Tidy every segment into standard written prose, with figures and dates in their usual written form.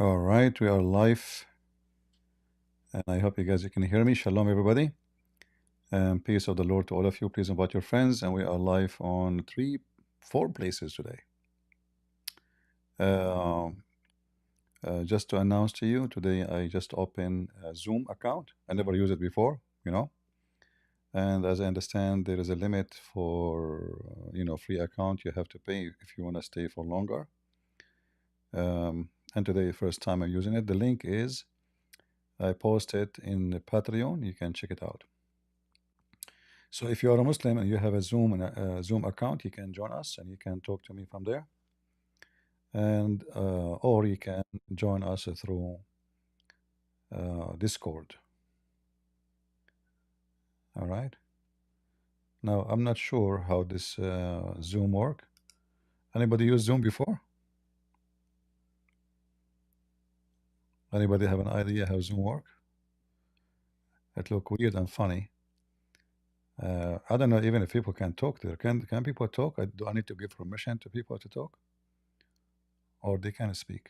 All right, we are live, and I hope you can hear me. Shalom, everybody, and peace of the Lord to all of you. Please invite your friends, and we are live on four places today. Uh, just to announce to you, today I just opened a Zoom account. I never used it before, you know. And as I understand, there is a limit for free account. You have to pay if you want to stay for longer. And today, first time I'm using it. The link is I posted in Patreon. You can check it out. So if you are a Muslim and you have a Zoom and a Zoom account, you can join us and you can talk to me from there, and or you can join us through Discord. All right. Now I'm not sure how this Zoom work. Anybody use Zoom before? Anybody have an idea how Zoom work? It look weird and funny. I don't know even if people can talk there. Can people talk? Do I need to give permission to people to talk, or they can speak?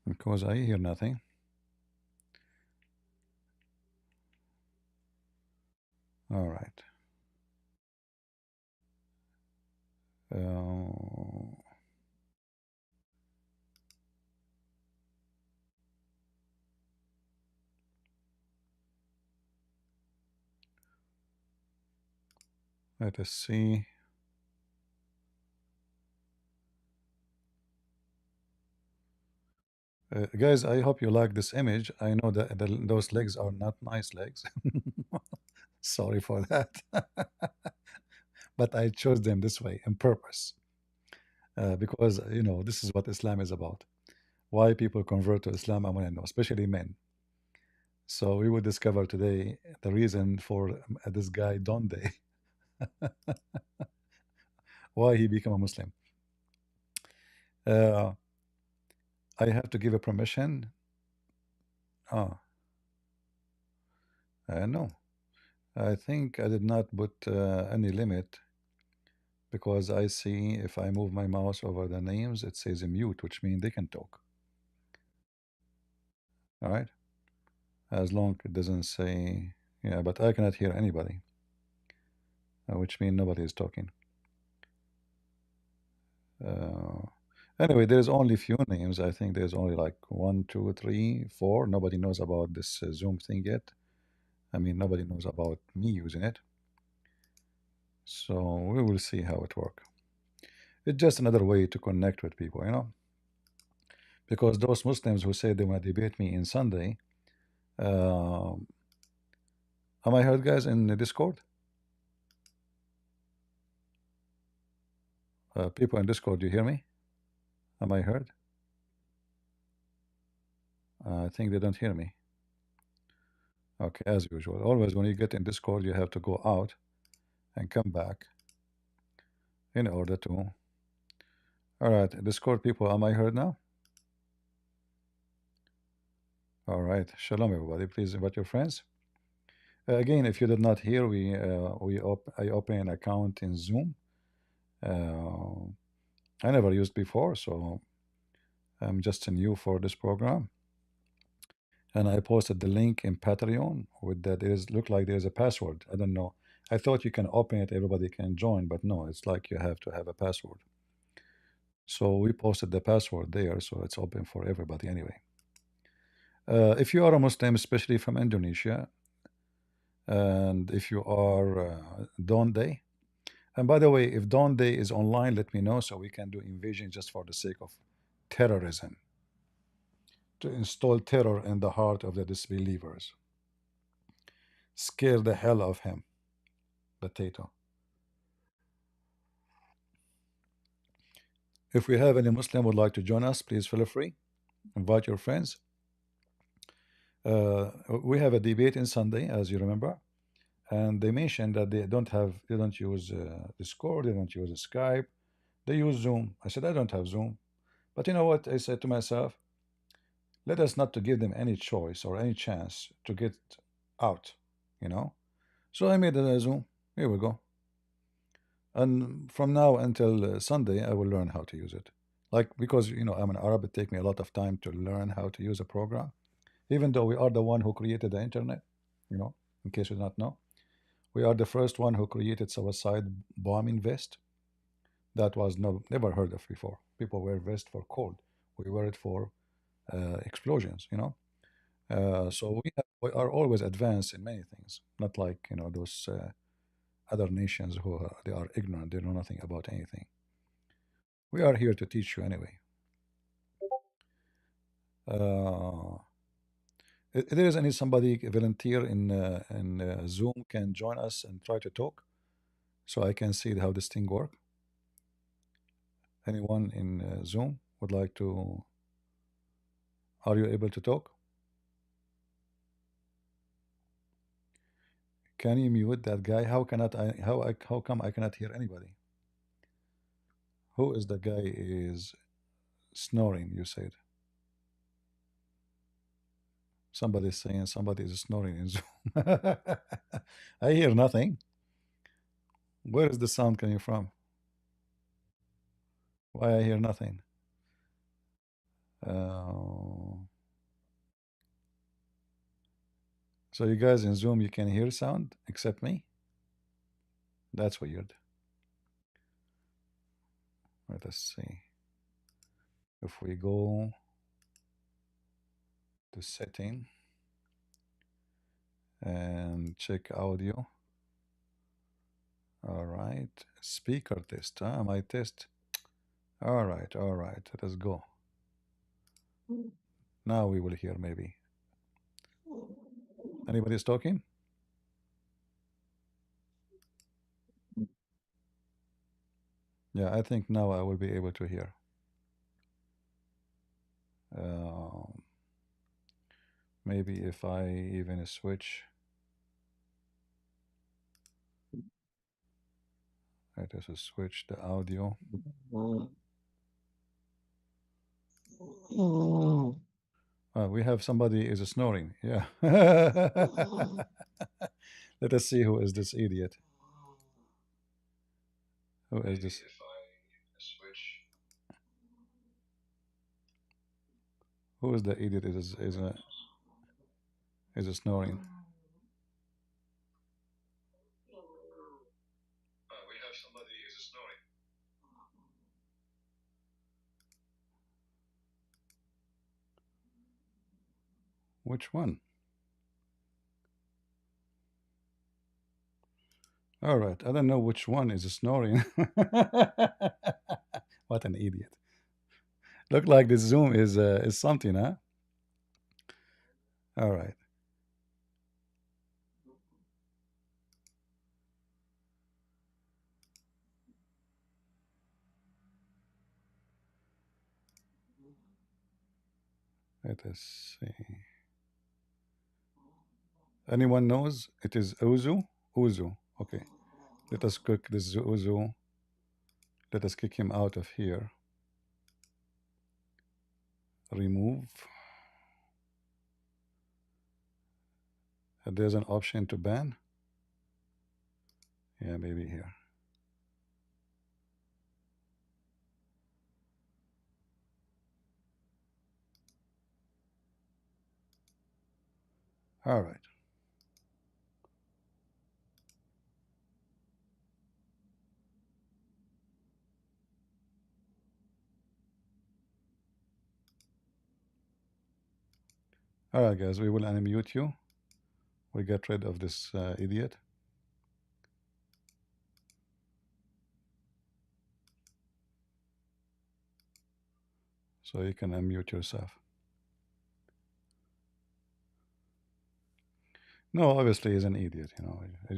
Because I hear nothing. All right. Uh, Let us see. Guys, I hope you like this image. I know that those legs are not nice legs. Sorry for that. But I chose them this way on purpose because, this is what Islam is about. Why people convert to Islam, I want to know, especially men. So we will discover today the reason for this guy, Donde, why he became a Muslim. Uh, I have to give a permission. Ah, no. I think I did not put any limit because I see if I move my mouse over the names, it says mute, which means they can talk. All right, as long it doesn't say, yeah, but I cannot hear anybody, which means nobody is talking. Uh, anyway, there's only few names. I think there's only like one, two, three, four. Nobody knows about this Zoom thing yet. I mean, nobody knows about me using it. So we will see how it works. It's just another way to connect with people. Because those Muslims who say they want to debate me in Sunday, uh, am I heard, guys, in the Discord? People in Discord, you hear me? Am I heard? I think they don't hear me. Okay, as usual. Always when you get in Discord, you have to go out and come back in order to. All right, Discord people, am I heard now? All right, shalom, everybody. Please invite your friends. Again, if you did not hear, I open an account in Zoom. I never used before, so I'm just new for this program. And I posted the link in Patreon with that. There's look like there's a password. I don't know. I thought you can open it, everybody can join, but no, it's like you have to have a password. So we posted the password there, so it's open for everybody anyway. If you are a Muslim, especially from Indonesia, and if you are Donde, and by the way, if Donde is online, let me know so we can do invasion just for the sake of terrorism, to install terror in the heart of the disbelievers, scare the hell of him. Potato. If we have any Muslim would like to join us, please feel free. Invite your friends. We have a debate in Sunday, as you remember, and they mentioned that they don't use Discord, they don't use Skype, they use Zoom. I said I don't have Zoom, but you know what? I said to myself, let us not to give them any choice or any chance to get out, you know. So I made a Zoom. Here we go. And from now until Sunday, I will learn how to use it. Like, because I'm an Arab, it take me a lot of time to learn how to use a program, even though we are the one who created the internet. You know, in case you do not know, we are the first one who created suicide bombing vest. That was no, never heard of before. People wear vest for cold. We wear it for explosions. So we are always advanced in many things. Not like those other nations who they are ignorant. They know nothing about anything. We are here to teach you anyway. Uh, if there is any somebody volunteer in Zoom can join us and try to talk, so I can see how this thing work. Anyone in Zoom would like to? Are you able to talk? Can you mute that guy? How cannot I? How come I cannot hear anybody? Who is the guy is snoring? You said somebody is saying somebody is snoring in Zoom. I hear nothing. Where is the sound coming from? Why I hear nothing? Uh, so you guys in Zoom you can hear sound except me? That's weird. Let us see. If we go to setting and check audio. All right. Speaker test. My test. All right. All right. Let us go. Now we will hear maybe. Anybody is talking? Yeah, I think now I will be able to hear. Um, Maybe if I even switch. Let us switch the audio. We have somebody is snoring. Yeah. Let us see who is this idiot. Who is this? Who is the idiot? Is snoring? Which one? All right. I don't know which one is snoring. What an idiot. Look like this Zoom is something, huh? All right. Let us see. Anyone knows? It is Uzu. Uzu. Okay. Let us click this Uzu. Let us kick him out of here. Remove. There's an option to ban. Yeah, maybe here. All right. All right, guys. We will unmute you. We get rid of this idiot. So you can unmute yourself. No, obviously he's an idiot.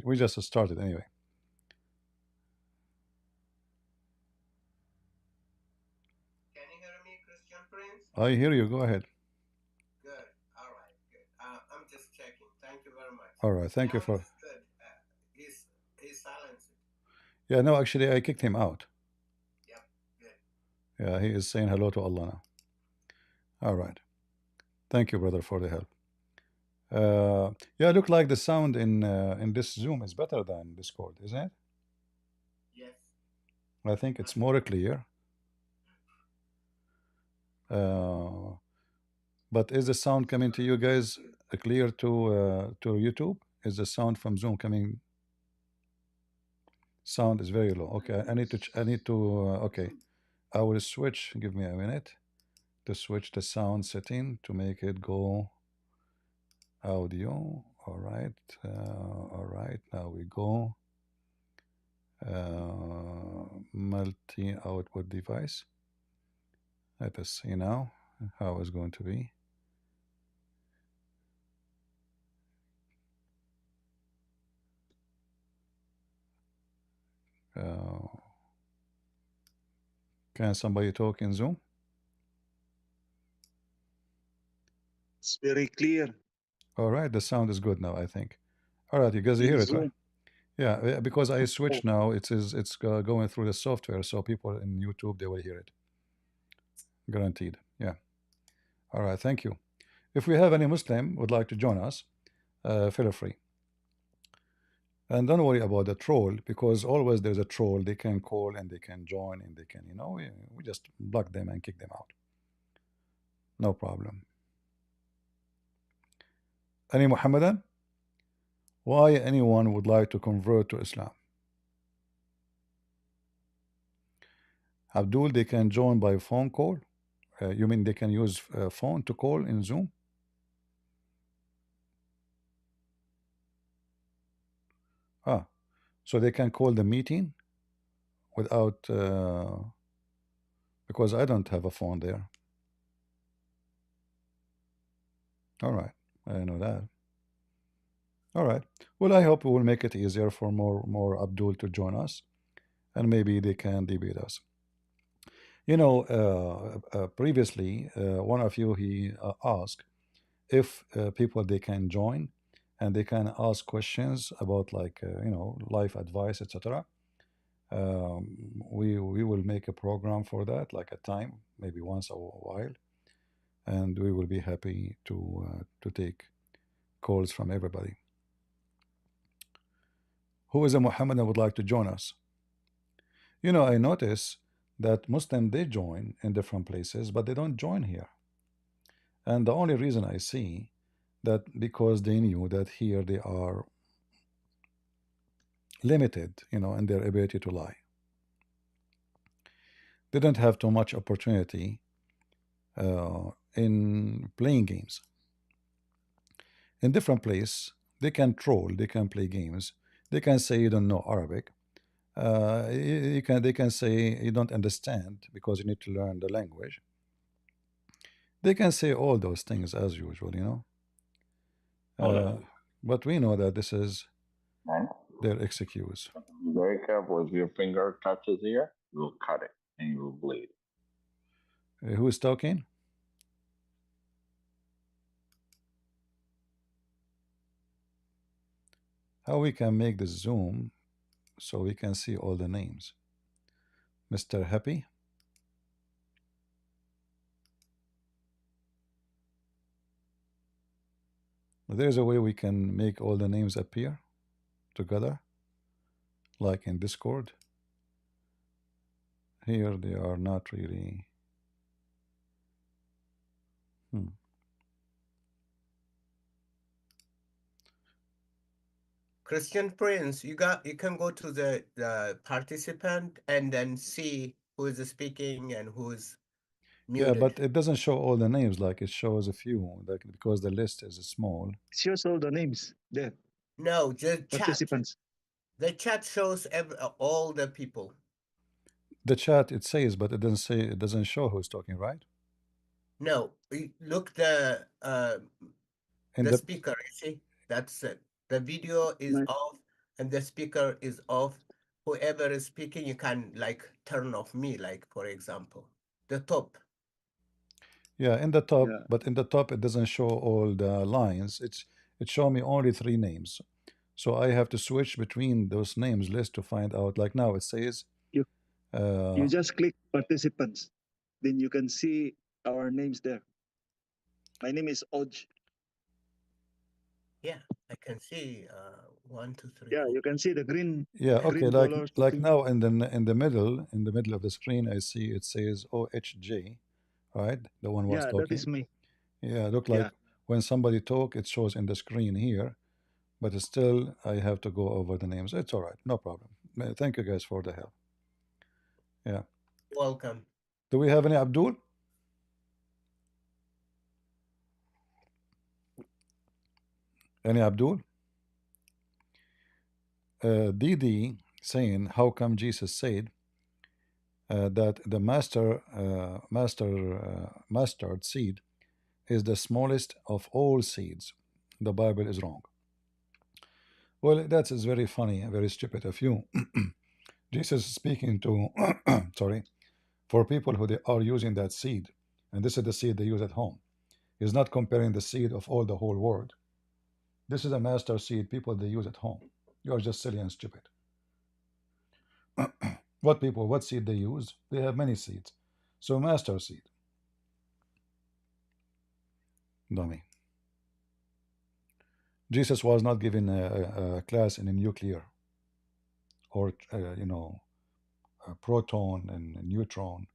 We just started anyway. I hear you. Go ahead. All right. Thank you for. Yeah, no, actually, I kicked him out. Yeah, he is saying hello to Allah now. All right. Thank you, brother, for the help. Yeah, look like the sound in this Zoom is better than Discord, isn't it? I think it's more clear. Uh, but is the sound coming to you guys clear to YouTube? Is the sound from Zoom coming? Sound is very low. Okay, I need to. I need to. Okay, I will switch. Give me a minute to switch the sound setting to make it go audio. All right. All right. Now we go multi output device. Let us see now how it's going to be. Uh, can somebody talk in Zoom? It's very clear. All right, the sound is good now, I think. All right, you guys In hear it, right? Zoom. Yeah, because I Oh, switched now. It's going through the software, so people in YouTube they will hear it, guaranteed. Yeah. All right, thank you. If we have any Muslim would like to join us, feel free. And don't worry about the troll because always there's a troll. They can call and they can join and they can, we just block them and kick them out. No problem. Any Muhammadan? Why anyone would like to convert to Islam? Abdul, they can join by phone call. You mean they can use phone to call in Zoom? Ah, so they can call the meeting without, because I don't have a phone there. All right, I didn't know that. All right. Well, I hope we will make it easier for more Abdul to join us, and maybe they can debate us. Previously, one of you he asked if people they can join and they can ask questions about like life advice, etc. We will make a program for that, like a time, maybe once a while, and we will be happy to take calls from everybody. Who is a Muhammad and would like to join us? I notice that Muslim they join in different places, but they don't join here. And the only reason I see that because they knew that here they are limited, in their ability to lie. They don't have too much opportunity in playing games. In different place, they can troll, they can play games, they can say you don't know Arabic. They can say you don't understand because you need to learn the language. They can say all those things as usual. Uh, but we know that this is And their excuse. be very careful if your finger touches here, you'll cut it and you'll bleed. Who is talking? How we can make the zoom so we can see all the names? Mr. Happy? There's a way we can make all the names appear together, like in Discord. Here they are not really. Hmm. Christian Prince, you can go to the participant and then see who is speaking and who's Yeah, muted. but it doesn't show all the names, like it shows a few, like because the list is small. it shows all the names there. No, just chat. Participants. The chat shows all the people. The chat it says, but it doesn't show who's talking, right? No, look the In the the speaker. You see, that's it. The video is Right. off and the speaker is off. Whoever is speaking, you can like turn off me, like for example, the top. yeah, in the top, Yeah. but in the top it doesn't show all the lines. It show me only 3 names. So I have to switch between those names list to find out. Like now it says You uh, you just click participants, then you can see our names there. My name is Oj. Yeah, I can see 1, 2, 3, Yeah, 4. you can see the green. yeah, okay, green like colors. now in the middle of the screen I see it says OHJ, right? The one was Yeah, that talking. is me. Yeah, look like Yeah. when somebody talk, it shows in the screen here, but still I have to go over the names. It's all right, no problem. Thank you guys for the help. Yeah. Welcome. Do we have any Abdul? Any Abdul? Didi saying, how come Jesus said that the mustard seed is the smallest of all seeds? The Bible is wrong. Well, that is very funny and very stupid of you. Jesus is speaking to, sorry, for people who they are using that seed, and this is the seed they use at home. He's not comparing the seed of all the whole world. This is a master seed people they use at home. You are just silly and stupid. What people, what seed they use? They have many seeds. So master seed, dummy. Jesus was not giving a class in a nuclear or a proton and a neutron.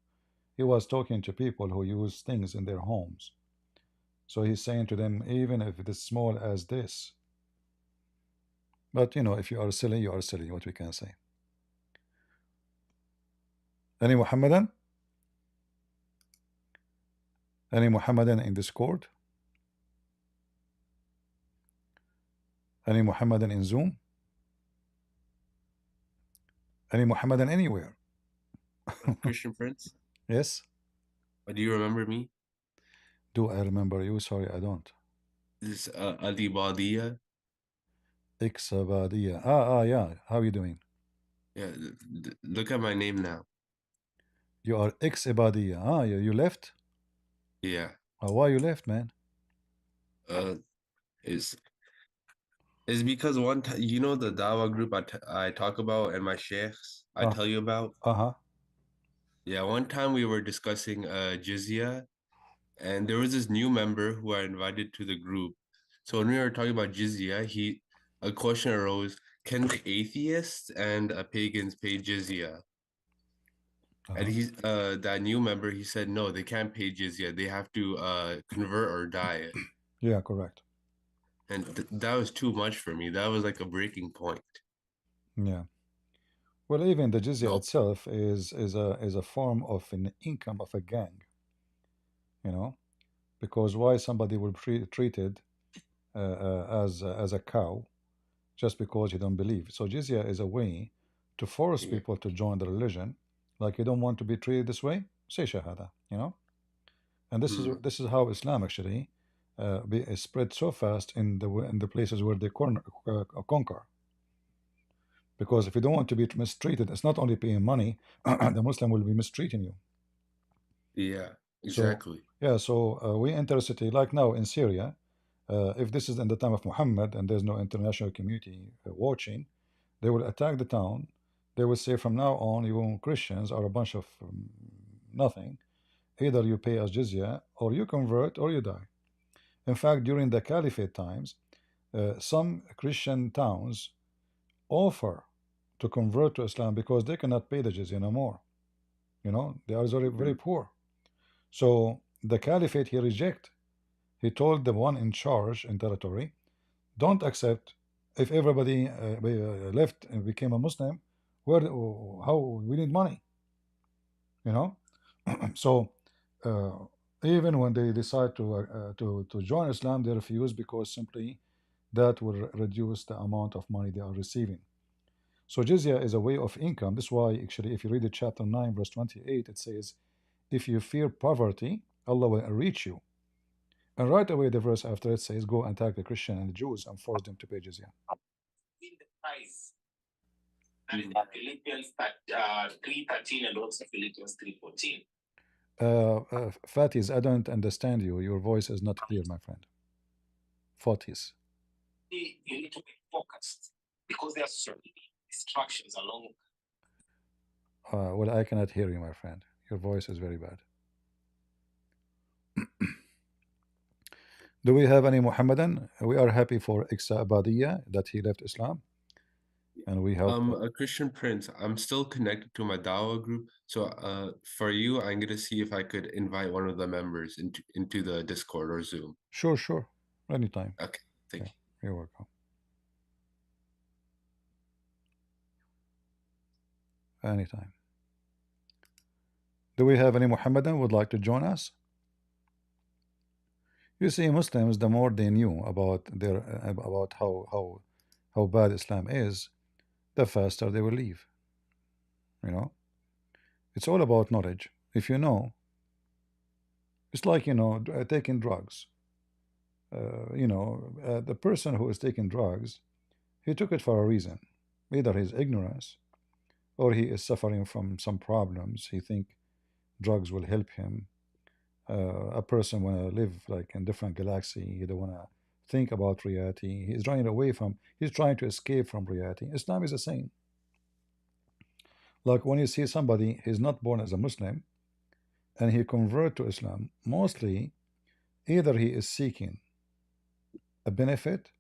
He was talking to people who use things in their homes. So he's saying to them, even if it is small as this, but if you are silly, you are silly. What we can say. Any Muhammadan? Any Muhammadan in Discord? Any Muhammadan in Zoom? Any Muhammadan anywhere? Christian Prince. Yes? Do you remember me? Do I remember you? Sorry, I don't. This Ali Badia. Ixabadia. Yeah. How are you doing? Yeah, look at my name now. You are Ixabadia. You left? Yeah. Why you left, man? Uh, it's it's because one time, you know, the Dawa group I talk about and my sheikhs I Uh, tell you about. uh-huh. Yeah, one time we were discussing jizya, and there was this new member who I invited to the group. So when we were talking about jizya, a question arose: can atheists and pagans pay jizya? And Uh-huh. he's that new member, he said no, they can't pay jizya. They have to convert or die. Yeah, correct. And that was too much for me. That was like a breaking point. Yeah. Well, even the jizya No. itself is a form of an income of a gang, you know, because why somebody will be treated as a cow just because you don't believe. So jizya is a way to force Yeah. people to join the religion. Like you don't want to be treated this way, say shahada, And this is Mm. this is how Islam actually spread so fast in the places where they conquer. Because if you don't want to be mistreated, it's not only paying money, the Muslim will be mistreating you. Yeah, So, exactly. yeah, so we enter a city like now in Syria. If this is in the time of Muhammad and there's no international community watching, they will attack the town. They will say from now on, you Christians are a bunch of nothing. Either you pay as jizya, or you convert, or you die. In fact, during the Caliphate times, some Christian towns offer to convert to Islam because they cannot pay the jizya no more. They are very, very Mm. poor. So the Caliphate he reject. He told the one in charge in territory, don't accept. If everybody left and became a Muslim, where how we need money, you know. So uh, even when they decide to join Islam, they refuse because simply that will reduce the amount of money they are receiving. So jizya is a way of income. That's why actually, if you read the chapter 9, verse 28, it says, "If you fear poverty, Allah will enrich you." And right away, the verse after it says, "Go and attack the Christian and the Jews and force them to pay jizya." In the price. And in Philippians 3:13 and also Philippians 3:14. Fatis, I don't understand you. Your voice is not clear, my friend. Fatis. You need to be focused because there are so many distractions along. Well, I cannot hear you, my friend. Your voice is very bad. Do we have any Muhammadan? We are happy for Iqsa Abadiyya that he left Islam. and we help. A Christian Prince, I'm still connected to my Dawa group. So for you, I'm gonna see if I could invite one of the members into the Discord or Zoom. Sure, sure, anytime. Okay, thank Yeah, you're welcome. Anytime. Do we have any Muhammadan who would like to join us? You see, Muslims, the more they knew about their about how bad Islam is, the faster they will leave. You know, it's all about knowledge. If you know, it's like taking drugs. The person who is taking drugs, he took it for a reason. Either his ignorance, or he is suffering from some problems. He think drugs will help him. A person want to live like in different galaxy. He don't want to think about reality. He's running away from. He's trying to escape from reality. Islam is the same. Like when you see somebody, he's not born as a Muslim, and he convert to Islam. Mostly, either he is seeking a benefit,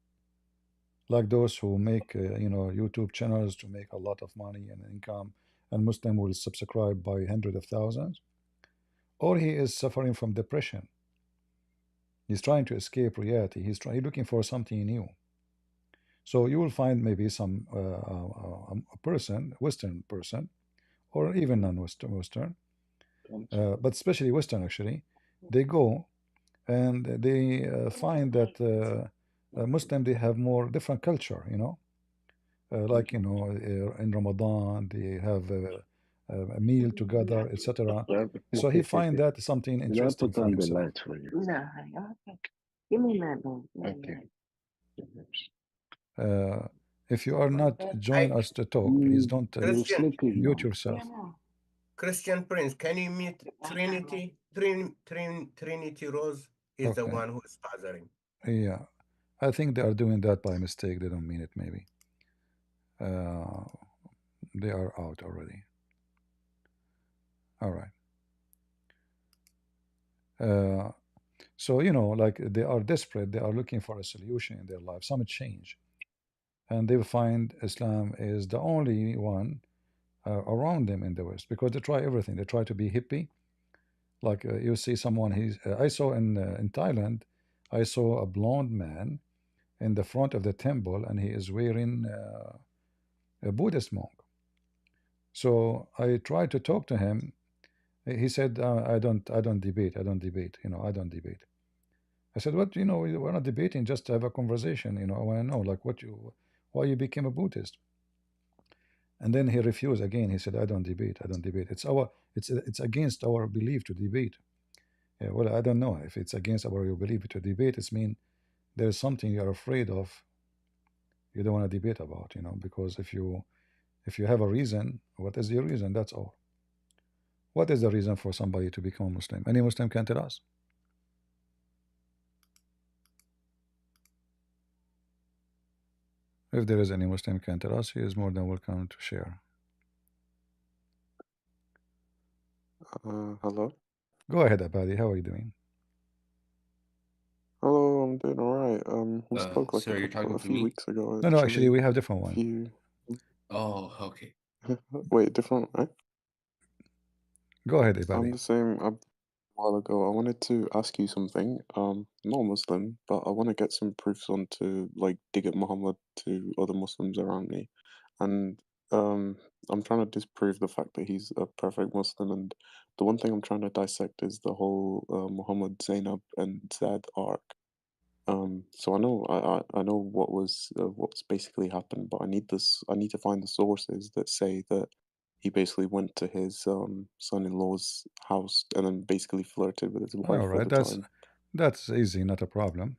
like those who make YouTube channels to make a lot of money and income, and Muslim will subscribe by hundreds of thousands, or he is suffering from depression. He's trying to escape reality. He's looking for something new. So you will find maybe some a person, Western person, or even non-Western, but especially Western actually, they go and they find that Muslim, they have more different culture, like in Ramadan they have a meal together, etc. So he find that something Did I interesting put for on the himself. lights for you? No, give me that one. Okay. If you are not join us to talk, please don't Christian, mute yourself. Christian Prince, can you mute Trinity? Trinity Rose is the Okay. one who is bothering. Yeah, I think they are doing that by mistake. They don't mean it, maybe. They are out already. All right. So like they are desperate. They are looking for a solution in their life, some change, and they will find Islam is the only one around them in the West, because they try everything. They try to be hippie. Like you see someone. I saw in Thailand, I saw a blonde man in the front of the temple, and he is wearing a Buddhist monk. So I tried to talk to him. He said, I don't debate. I don't debate. I don't debate. I said, what? We're not debating. Just to have a conversation. I want to know, like, why you became a Buddhist. And then he refused again. He said, I don't debate. I don't debate. It's against our belief to debate. Yeah, well, I don't know if it's against your belief to debate. It's mean there's something you're afraid of. You don't want to debate about. Because if you have a reason, what is your reason? That's all. What is the reason for somebody to become a Muslim? Any Muslim can tell us. If there is any Muslim can tell us, he is more than welcome to share. Hello. Go ahead, Abadi. How are you doing? Hello, I'm doing alright. We spoke like sir, you're talking a to few me? weeks ago, No, actually, we have different A one. few. Oh, okay. Wait, different, right? Go ahead, I'm Abadi. the same. A while ago, I wanted to ask you something. Not Muslim, but I want to get some proofs onto like dig at Muhammad to other Muslims around me, and I'm trying to disprove the fact that he's a perfect Muslim. And the one thing I'm trying to dissect is the whole Muhammad, Zainab, and Zad arc. So I know what's basically happened, but I need to find the sources that say that he basically went to his son-in-law's house and then basically flirted with his wife All at right, the time. that's easy, not a problem.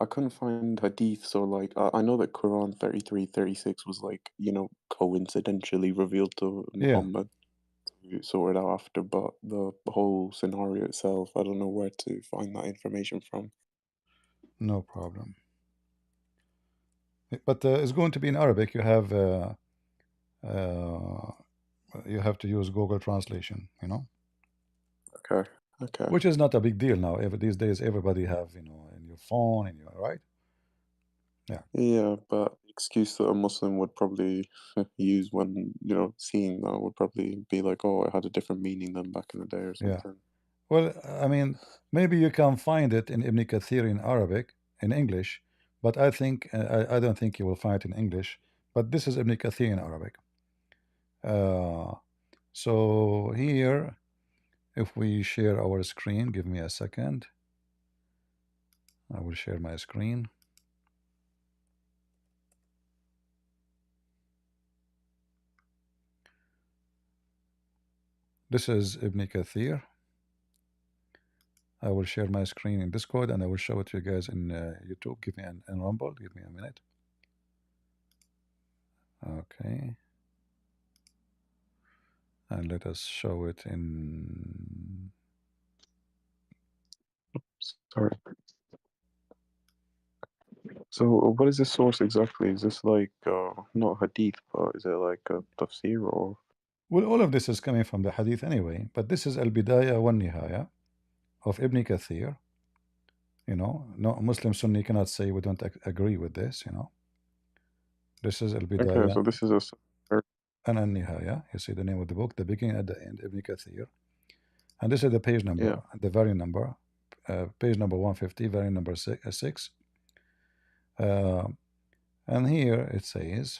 I couldn't find hadith, so like I know that Quran 33:36 was like, coincidentally revealed to Yeah, Muhammad to sort it out after, but the whole scenario itself, I don't know where to find that information from. no problem. But it's going to be in Arabic. You have to use Google Translation. Okay. Okay. Which is not a big deal now. These days, everybody have in your phone, right? Yeah, but the excuse that a Muslim would probably use when, seeing that would probably be like, oh, it had a different meaning than back in the day or Yeah. something. Well, I mean, maybe you can find it in Ibn Kathir in Arabic, in English, but I think I don't think you will find it in English. But this is Ibn Kathir in Arabic. So here, if we share our screen, give me a second. I will share my screen. This is Ibn Kathir. I will share my screen in Discord and I will show it to you guys in YouTube. Give me an Rumble. Give me a minute. Okay. And let us show it in. Sorry. So, what is this source exactly? Is this like not hadith, but is it like a tafsir or? Well, all of this is coming from the Hadith anyway, but this is Al Bidayah wa Nihaya of Ibn Kathir. No Muslim Sunni cannot say we don't agree with this. This is Al Okay, Bidayah so this is a. and Al Nihaya. You see the name of the book, the beginning and the end, Ibn Kathir. And this is the page number, Yeah. the variant number, page number 150, variant number 6. And here it says,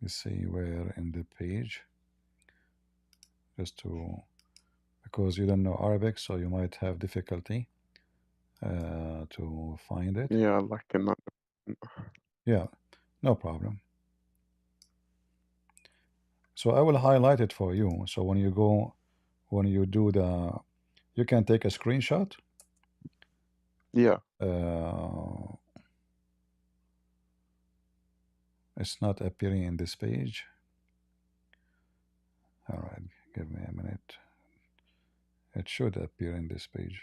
you see where in the page, just to, because you don't know Arabic, so you might have difficulty to find it. Yeah, like in that. Yeah, no problem. So I will highlight it for you. So when you go, when you do the, you can take a screenshot. Yeah. It's not appearing in this page. All right, give me a minute. It should appear in this page.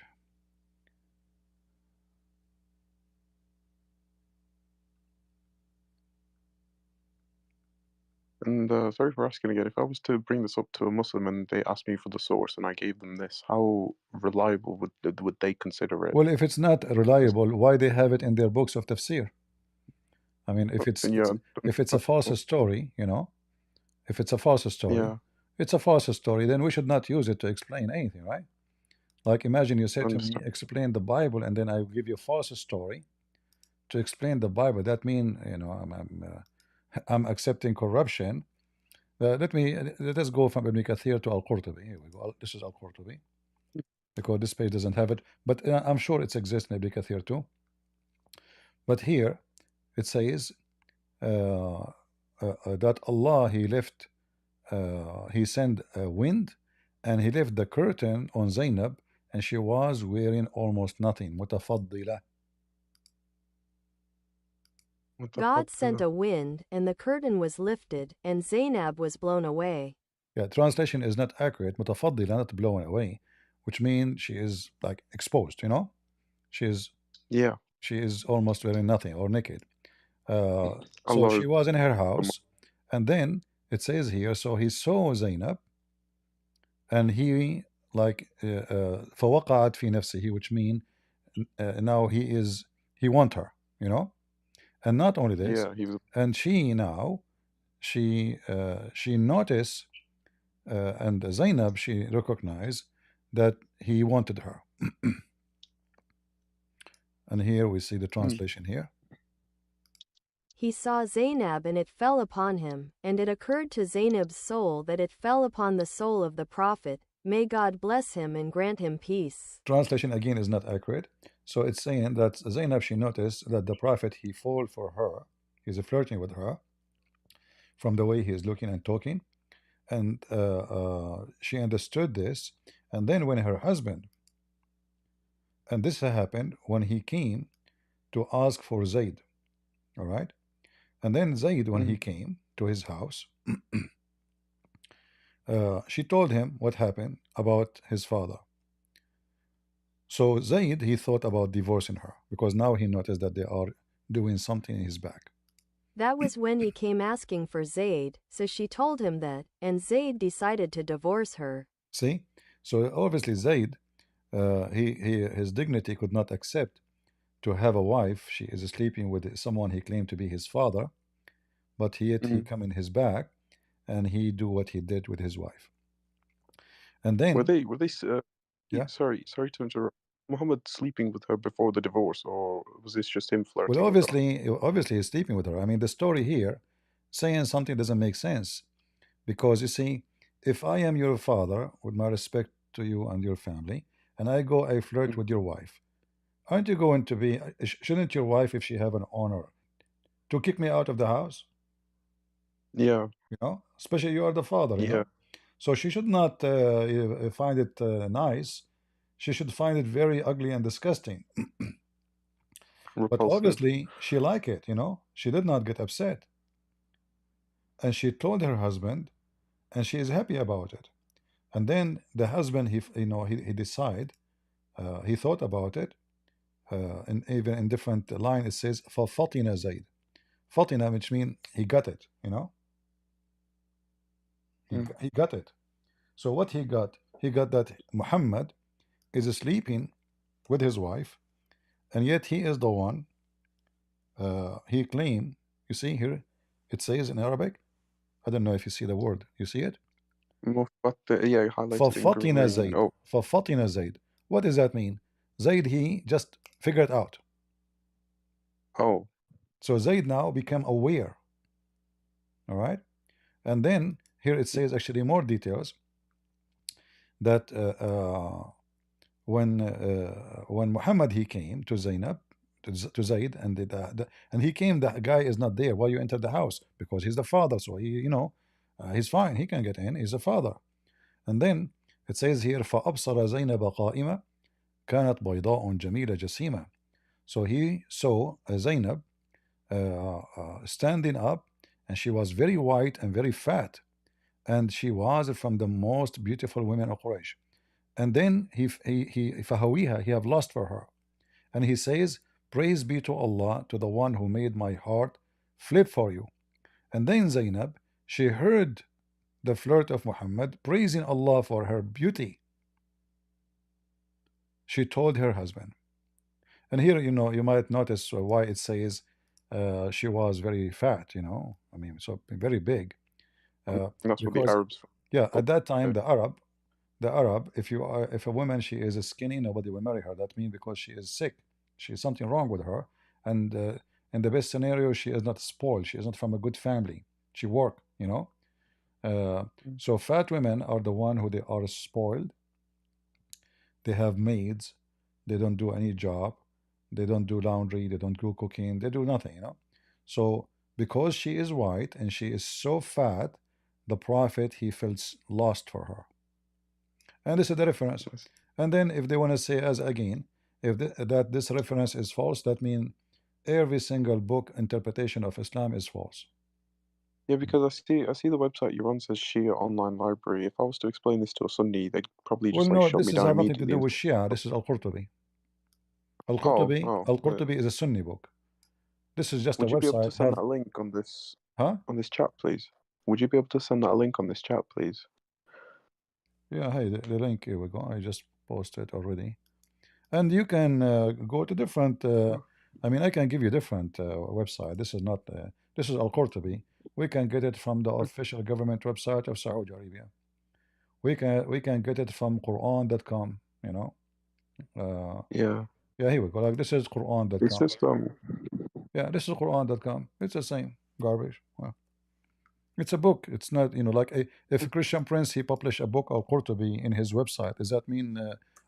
And sorry for asking again. If I was to bring this up to a Muslim and they asked me for the source and I gave them this, how reliable would they consider it? Well, if it's not reliable, why they have it in their books of tafsir? I mean, if it's a false story, if it's a false story, Yeah. it's a false story, then we should not use it to explain anything, right? Like imagine you said to me, explain the Bible, and then I give you a false story to explain the Bible. That means, I'm accepting corruption. Let us go from Ibn Kathir to Al-Qurtubi. Here we go. This is Al-Qurtubi, because this page doesn't have it, but I'm sure it exists in Ibn Kathir too. But here it says that Allah, he sent a wind and he left the curtain on Zainab and she was wearing almost nothing. متفضلة. God sent a wind and the curtain was lifted and Zainab was blown away. Yeah, translation is not accurate. متفضلة, not blown away, which means she is like exposed, she is almost wearing nothing or naked. So she was in her house, and then it says here, so he saw Zainab and he like فوقعت في نفسه, which mean now he want her, and not only this, and she noticed, and Zainab, she recognized that he wanted her. And here we see the translation here. He saw Zainab and it fell upon him, and it occurred to Zainab's soul that it fell upon the soul of the Prophet. May God bless him and grant him peace. Translation again is not accurate. So it's saying that Zainab, she noticed that the Prophet, he fall for her. He's flirting with her from the way he is looking and talking. And she understood this. And then when her husband, and this happened when he came to ask for Zayd, all right? And then Zayd, when he came to his house, she told him what happened about his father. So Zayd, he thought about divorcing her because now he noticed that they are doing something in his back. That was when he came asking for Zayd, so she told him that, and Zayd decided to divorce her. See? So obviously Zayd, his dignity could not accept to have a wife. She is sleeping with someone he claimed to be his father, but yet he Mm. come in his back and he do what he did with his wife. And Were then, they yeah, sorry to interrupt. Muhammad sleeping with her before the divorce, or was this just him well, flirting with her? obviously he's sleeping with her. I mean, the story here saying something doesn't make sense because you see, if I am your father, with my respect to you and your family, and I flirt Mm. with your wife, aren't you going to be? Shouldn't your wife, if she have an honor, to kick me out of the house? Yeah, You know, especially you are the father. You yeah, know, so she should not find it nice. She should find it very ugly and disgusting. But repulsive. obviously, she like it. You know, she did not get upset, and she told her husband, and she is happy about it. And then the husband, he decide, he thought about it, and even in different line it says for Fatina Zaid. Fatina, which mean he got it. You know, Mm. he got it. So what he got? He got that Muhammad is sleeping with his wife, and yet he is the one. He claimed. You see here, it says in Arabic. I don't know if you see the word. You see it? Yeah, highlighted in Fatina green. Zaid. Oh, Fatina Zaid. What does that mean? Zaid, he just figured out. oh, So Zaid now became aware. All right. And then here it says actually more details that when Muhammad he came to Zainab, to Zaid, and and he came, the guy is not there. Why you enter the house? Because he's the father, so he's fine. He can get in. He's a father. And then it says here فأبصر زينب قائمة كانت بيضاء جميلة جسيمة. So he saw Zainab standing up, and she was very white and very fat, and she was from the most beautiful women of Quraysh. And then he فهويها, he have lust for her, and he says, "Praise be to Allah, to the one who made my heart flip for you." And then Zainab, she heard the flirt of Muhammad praising Allah for her beauty. She told her husband. And here, you might notice why it says she was very fat, I mean, so very big. that's what the Because, Arabs yeah, thought. at that time, the Arab, if a woman, she is skinny, nobody will marry her. That means because she is sick, she is something wrong with her. And in the best scenario, she is not spoiled. She is not from a good family. She work. Uh, Mm. so fat women are the one who they are spoiled. They have maids. They don't do any job. They don't do laundry. They don't do cooking. They do nothing. So because she is white and she is so fat, the prophet he feels lost for her. And this is the reference. Yes. And then if they want to say as again, if that this reference is false, that means every single book interpretation of Islam is false. Yeah, because I see the website you're on says Shia Online Library. If I was to explain this to a Sunni, they'd probably Well, just like no, shut this me is down have nothing to immediately do and with say, Shia. This is Al-Qurtubi. oh, Al-Qurtubi, oh, Al-Qurtubi is a Sunni book. This is just a would you be able to website. send Have that link on this huh? chat, please? Would you be able to send that link on this chat, please? Yeah, hey, the link, here we go. I just posted already. And you can go to different, I mean, I can give you different website. This is not, this is Al-Qurtubi. We can get it from the official government website of Saudi Arabia. We can get it from Quran.com. Yeah. Yeah, here we go. Like this is It's Quran.com. just Yeah, this is Quran.com. It's the same garbage. Well, it's a book. It's not, like if a Christian Prince he published a book Al-Qurtubi in his website, does that mean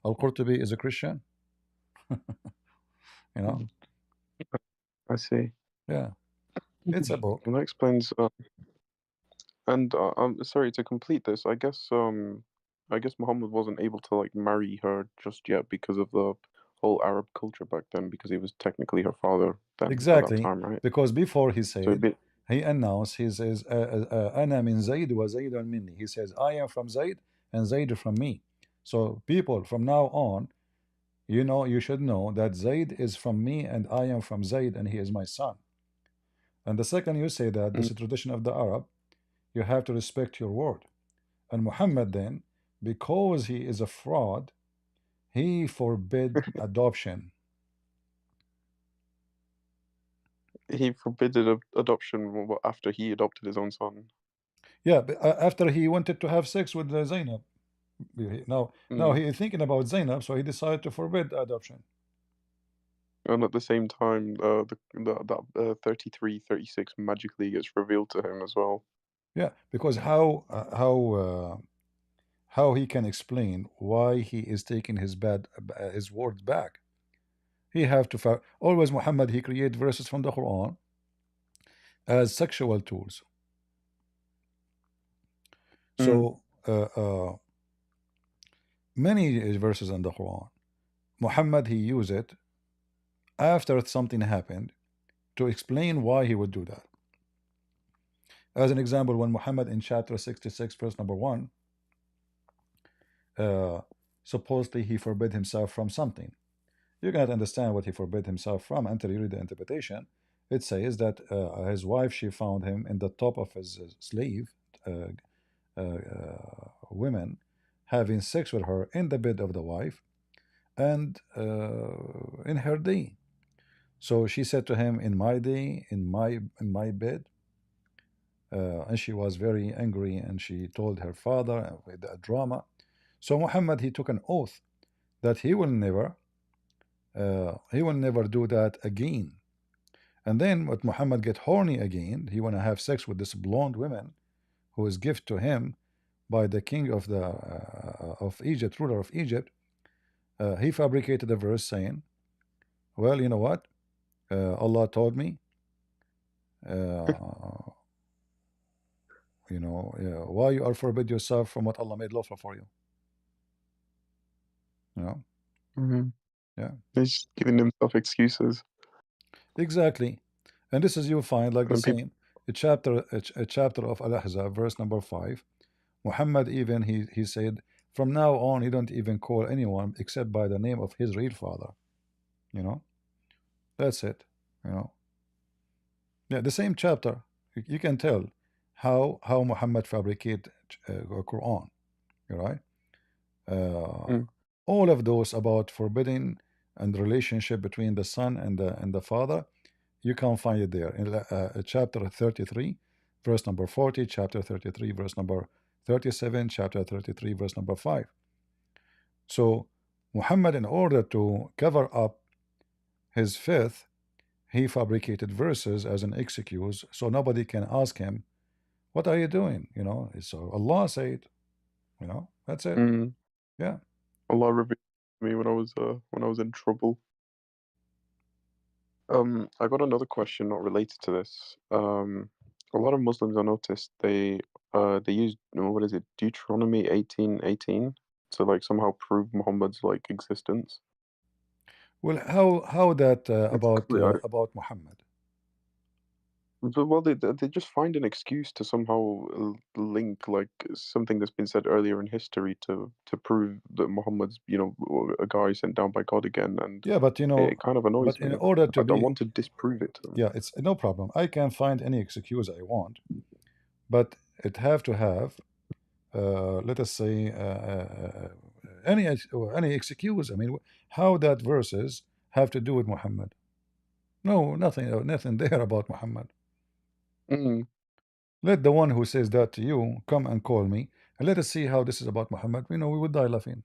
Al-Qurtubi is a Christian? You know? I see. Yeah, it's a book. And that explains. And I'm sorry to complete this. I guess Muhammad wasn't able to like marry her just yet because of the whole Arab culture back then, because he was technically her father then at that Exactly, time, right? because before he So a said, bit. he announced, he says, "Ana min Zayd wa Zaydun minni." He says, "I am from Zayd and Zayd from me." So people from now on, You know, you should know that Zayd is from me and I am from Zayd and he is my son. And the second you say that this is tradition of the Arab, you have to respect your word. And Muhammad then, because he is a fraud, he forbid adoption. He forbidden adoption after he adopted his own son. Yeah, but, after he wanted to have sex with Zainab. Now Mm. he is thinking about Zainab, so he decided to forbid adoption. And at the same time, that 33, 36 magically gets revealed to him as well. Yeah, because how he can explain why he is taking his words back? He have to always Muhammad he create verses from the Quran as sexual tools. So many verses in the Quran, Muhammad he use it after something happened to explain why he would do that. As an example, when Muhammad in chapter 66, verse number 1, supposedly he forbid himself from something. You cannot understand what he forbid himself from until you read the interpretation. It says that his wife, she found him in the top of his slave women, having sex with her in the bed of the wife and in her day. So she said to him, in my day, in my bed. And she was very angry and she told her father with a drama. So Muhammad he took an oath that he will never do that again. And then when Muhammad get horny again, he want to have sex with this blonde woman who is gift to him by the king of the of Egypt, ruler of Egypt. He fabricated a verse saying, well, you know what, Allah told me, you know, why you are forbid yourself from what Allah made lawful for you. You know, yeah, He's just giving himself excuses. exactly. And this is you find like the And people, same a chapter of Al-Ahzab, verse number 5. Muhammad even he said, from now on he don't even call anyone except by the name of his real father. You know, that's it. You know, yeah, the same chapter. You can tell how Muhammad fabricate Quran. Right? All of those about forbidding and the relationship between the son and the father, you can find it there in chapter 33, verse number 40, chapter 33, verse number 37, chapter 33, verse number 5. So Muhammad, in order to cover up his faith, he fabricated verses as an excuse so nobody can ask him, what are you doing? You know, so Allah said, you know, that's it. Yeah. Allah revealed to me when I was in trouble. I got another question not related to this. A lot of Muslims I noticed they use what is it, Deuteronomy 18:18 to like somehow prove Muhammad's like existence. Well, how that It's clear. about Muhammad? Well, they just find an excuse to somehow link like something that's been said earlier in history to prove that Muhammad's a guy sent down by God again, and Yeah, but you know, it kind of annoys but in me. order to I be, want to disprove it to them. yeah, it's no problem. I can find any excuse I want, but it have to have, let us say, any excuse. I mean, how that verses have to do with Muhammad? No, nothing there about Muhammad. Mm. Let the one who says that to you come and call me, and let us see how this is about Muhammad. You know, we would die laughing.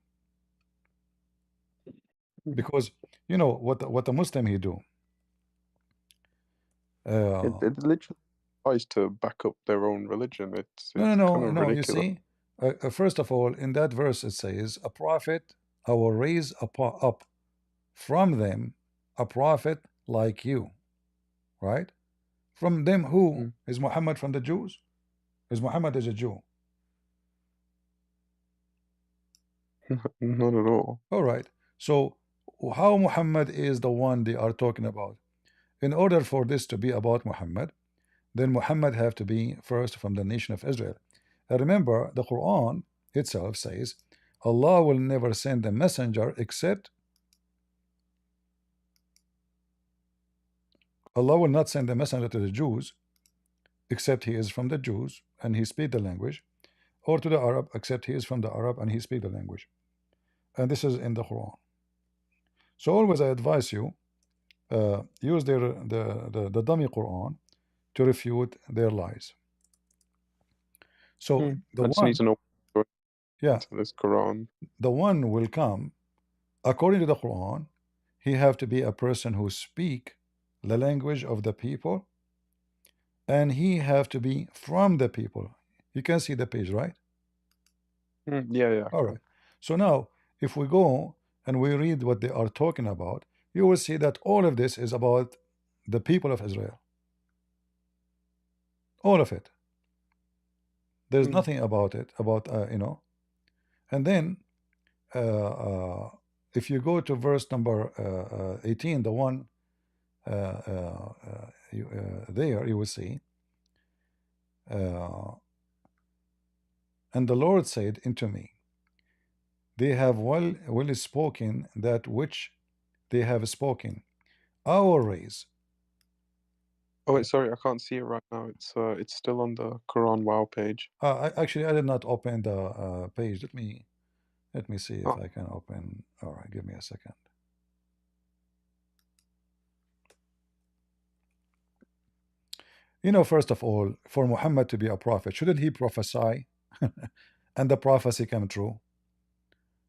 Because you know what a Muslim he do. It literally tries to back up their own religion. It's kind of No. You ridiculous. see, first of all, in that verse it says, "A prophet I will raise up from them, a prophet like you." Right? From them, who is Muhammad? From the Jews? Is Muhammad is a Jew? Not at all. All right. So how Muhammad is the one they are talking about? In order for this to be about Muhammad, then Muhammad have to be first from the nation of Israel. And remember, the Quran itself says, Allah will never send a messenger except Allah will not send a messenger to the Jews except he is from the Jews and he speak the language, or to the Arab except he is from the Arab and he speak the language. And this is in the Quran. So always I advise you use the dummy Quran to refute their lies. So the I just one, need to know yeah, into this Quran. the one will come according to the Quran. He have to be a person who speak the language of the people, and he have to be from the people. You can see the page, right? Yeah, All right. So now, if we go and we read what they are talking about, you will see that all of this is about the people of Israel. All of it. There's nothing about it, about, And then, if you go to verse number 18, the one there, you will see, and the Lord said unto me, they have well spoken that which they have spoken. Our race. Oh wait, sorry, I can't see it right now. It's still on the Quran Wow page. Actually, I did not open the page. Let me see if Oh, I can open. All right, give me a second. You know, first of all, for Muhammad to be a prophet, shouldn't he prophesy and the prophecy come true?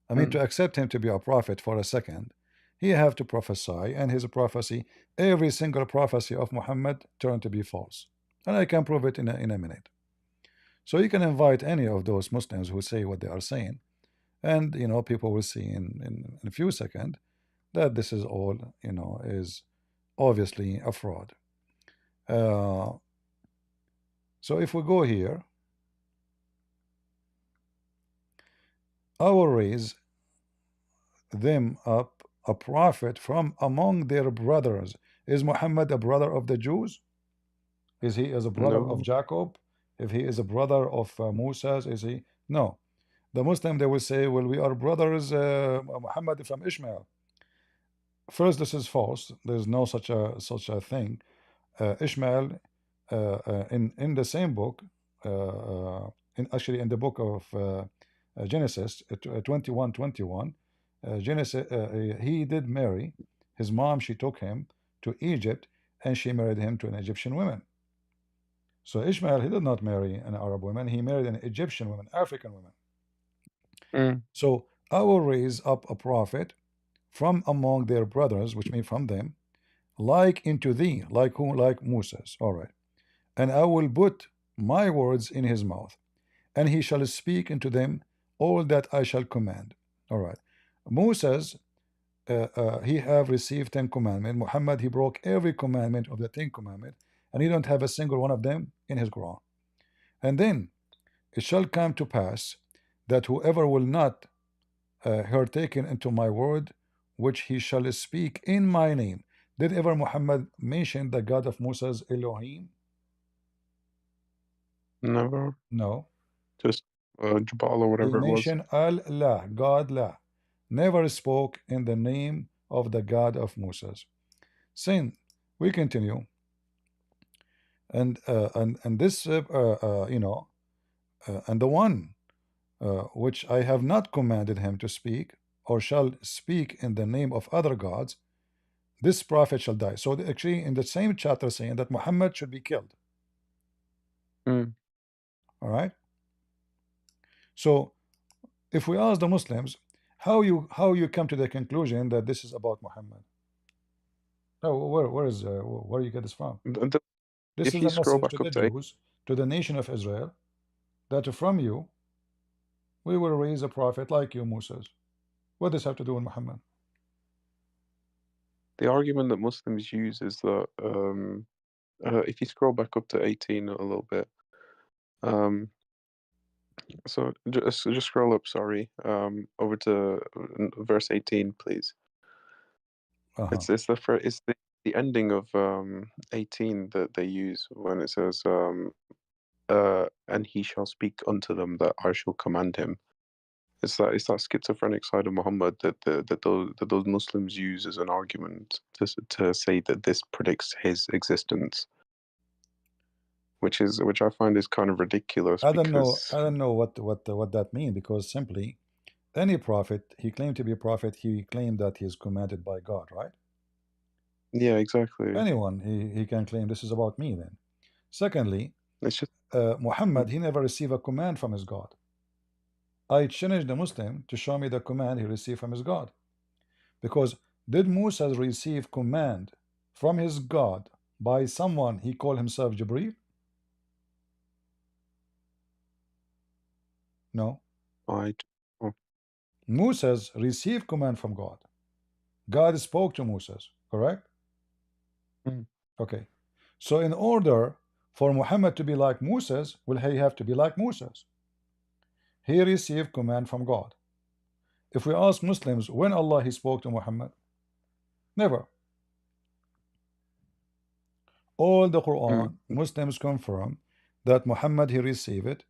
I mean, to accept him to be a prophet for a second, he have to prophesy, and his prophecy, every single prophecy of Muhammad turned to be false. And I can prove it in a minute. So you can invite any of those Muslims who say what they are saying, and people will see in a few seconds that this is all is obviously a fraud. So if we go here, I will raise them up a prophet from among their brothers. Is Muhammad a brother of the Jews? Is he as a brother of no. Jacob? If he is a brother of Moses, is he? No. The Muslim, they will say, well, we are brothers, Muhammad from Ishmael. First, this is false. There's no such a thing. Ishmael, in the same book, actually in the book of Genesis 21:21, Genesis, he did marry his mom. She took him to Egypt, and she married him to an Egyptian woman. So Ishmael, he did not marry an Arab woman. He married an Egyptian woman, African woman. So I will raise up a prophet from among their brothers, which means from them, like into thee, like who? Like Moses. All right. And I will put my words in his mouth, and he shall speak unto them all that I shall command. All right. Moses, he have received 10 commandments. Muhammad, he broke every commandment of the 10 commandments, and he don't have a single one of them in his Quran. And then it shall come to pass that whoever will not her taken into my word, which he shall speak in my name. Did ever Muhammad mention the God of Moses, Elohim? Never. No. Just Jabal or He whatever it was. mentioned Allah, God La. Never spoke in the name of the God of Moses. Sin. We continue. And this, and the one which I have not commanded him to speak, or shall speak in the name of other gods, this prophet shall die. So actually, in the same chapter, saying that Muhammad should be killed. All right. So if we ask the Muslims, how you come to the conclusion that this is about Muhammad? No, where you get this from? This If is you a scroll message back to up the to Jews, to the nation of Israel, that from you we will raise a prophet like you, Moses. What does this have to do with Muhammad? the argument that Muslims use is that if you scroll back up to 18 a little bit, so just scroll up, sorry, over to verse 18, please. It's the ending of 18 that they use when it says and he shall speak unto them that I shall command him. It's that schizophrenic side of Muhammad that those Muslims use as an argument to say that this predicts his existence, which I find is kind of ridiculous I because don't know what that means, because simply any prophet, he claimed to be a prophet, he claimed that he is commanded by God, right? yeah, exactly. Anyone, he can claim this is about me then. Secondly, It's just Muhammad, he never received a command from his God. I challenge the Muslim to show me the command he received from his God. Because did Musa receive command from his God by someone he called himself Jibreel? No. I oh, Moses received command from God. God spoke to Moses, correct? mm, Okay. So in order for Muhammad to be like Moses, will he have to be like Moses? He received command from God. If we ask Muslims when Allah he spoke to Muhammad, never. All the Quran, mm, Muslims confirm that Muhammad he received it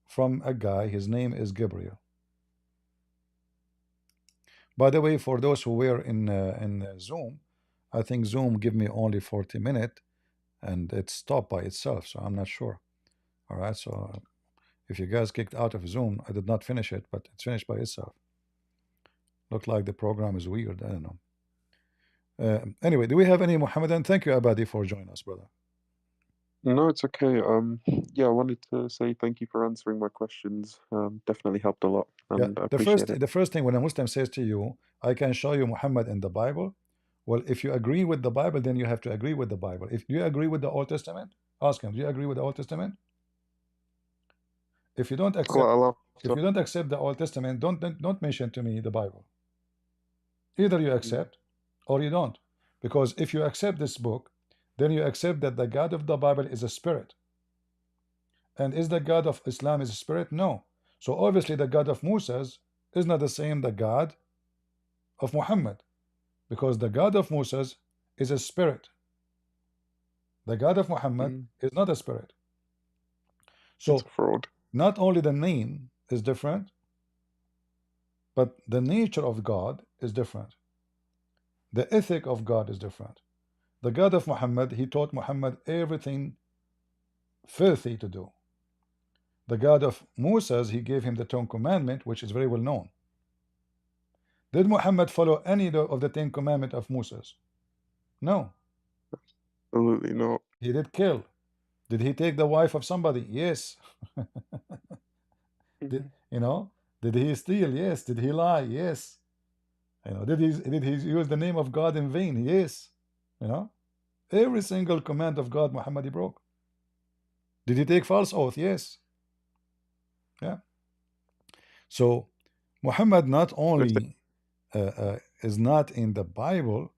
from a guy, his name is Gabriel. By the way, for those who were in Zoom, I think Zoom give me only 40 minutes and it stopped by itself, so I'm not sure. All right, so if you guys kicked out of Zoom, I did not finish it, but it's finished by itself. Look like the program is weird. I don't know. Anyway, do we have any Muhammadan? Thank you, Abadi, for joining us, brother. no, it's okay. Yeah, I wanted to say thank you for answering my questions. Definitely helped a lot, Yeah, and I appreciate it. the first thing when a Muslim says to you, I can show you Muhammad in the Bible. Well, if you agree with the Bible, then you have to agree with the Bible. If you agree with the Old Testament, ask him, do you agree with the Old Testament? If you don't accept, Well, if you don't accept the Old Testament, don't mention to me the Bible. Either you accept or you don't. Because if you accept this book, then you accept that the God of the Bible is a spirit. And is the God of Islam is a spirit? No. So obviously the God of Moses is not the same the God of Muhammad, because the God of Moses is a spirit. The God of Muhammad is not a spirit. it's a So fraud. not only the name is different, but the nature of God is different. The ethic of God is different. The God of Muhammad, he taught Muhammad everything filthy to do. The God of Moses, he gave him the Ten Commandment, which is very well known. Did Muhammad follow any of the Ten Commandments of Moses? No. Absolutely not. He did kill. Did he take the wife of somebody? Yes. Did you know? Did he steal? Yes. Did he lie? Yes. You know, did he use the name of God in vain? Yes. You know, every single command of God Muhammad he broke. Did he take false oath? Yes. Yeah. So Muhammad not only is not in the Bible.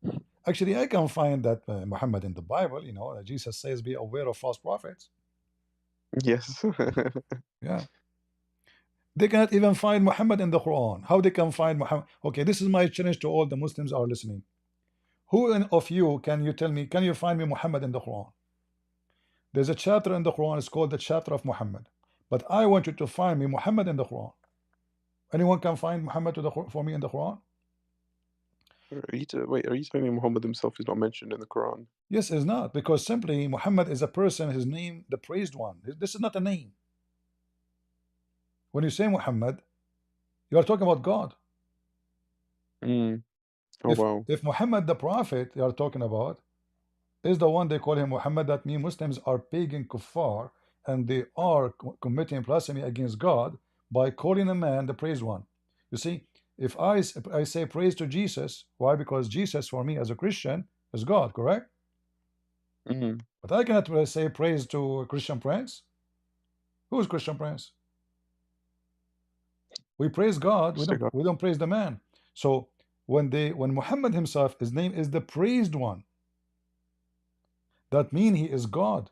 Actually, I can find that Muhammad in the Bible. You know, Jesus says, "Be aware of false prophets." Yes. Yeah. They cannot even find Muhammad in the Quran. How they can find Muhammad? Okay, this is my challenge to all the Muslims are listening. Who of you can you tell me? Can you find me Muhammad in the Quran? There's a chapter in the Quran. It's called the chapter of Muhammad. But I want you to find me Muhammad in the Quran. Anyone can find Muhammad for me in the Quran? Wait, are you telling me Muhammad himself is not mentioned in the Quran? Yes, it's not, because simply Muhammad is a person. His name, the praised one. This is not a name. When you say Muhammad, you are talking about God. Oh, wow. If Muhammad the prophet you are talking about is the one they call him Muhammad, that means Muslims are pagan kuffar and they are committing blasphemy against God by calling a man the praised one. You see, if I say praise to Jesus, why? Because Jesus for me as a Christian is God, correct? But I cannot say praise to a Christian Prince. Who is Christian Prince? We praise God. We don't praise the man. So when Muhammad himself, his name is the praised one. That means he is God.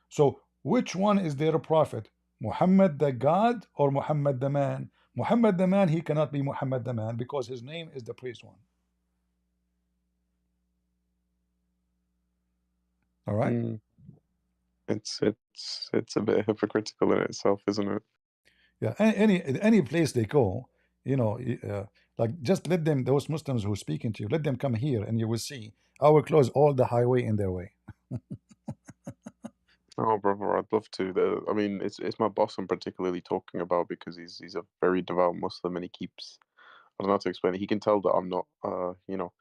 So which one is their prophet? Muhammad the God or Muhammad the man? Muhammad the man, he cannot be Muhammad the man because his name is the praised one. All right. It's a bit hypocritical in itself, isn't it? Yeah. Any place they go, you know, like just let them, those Muslims who speaking to you, let them come here, and you will see I will close all the highway in their way. Oh, brother, I'd love to. I mean, it's my boss I'm particularly talking about because he's a very devout Muslim and he keeps. I don't know how to explain it. He can tell that I'm not. You know,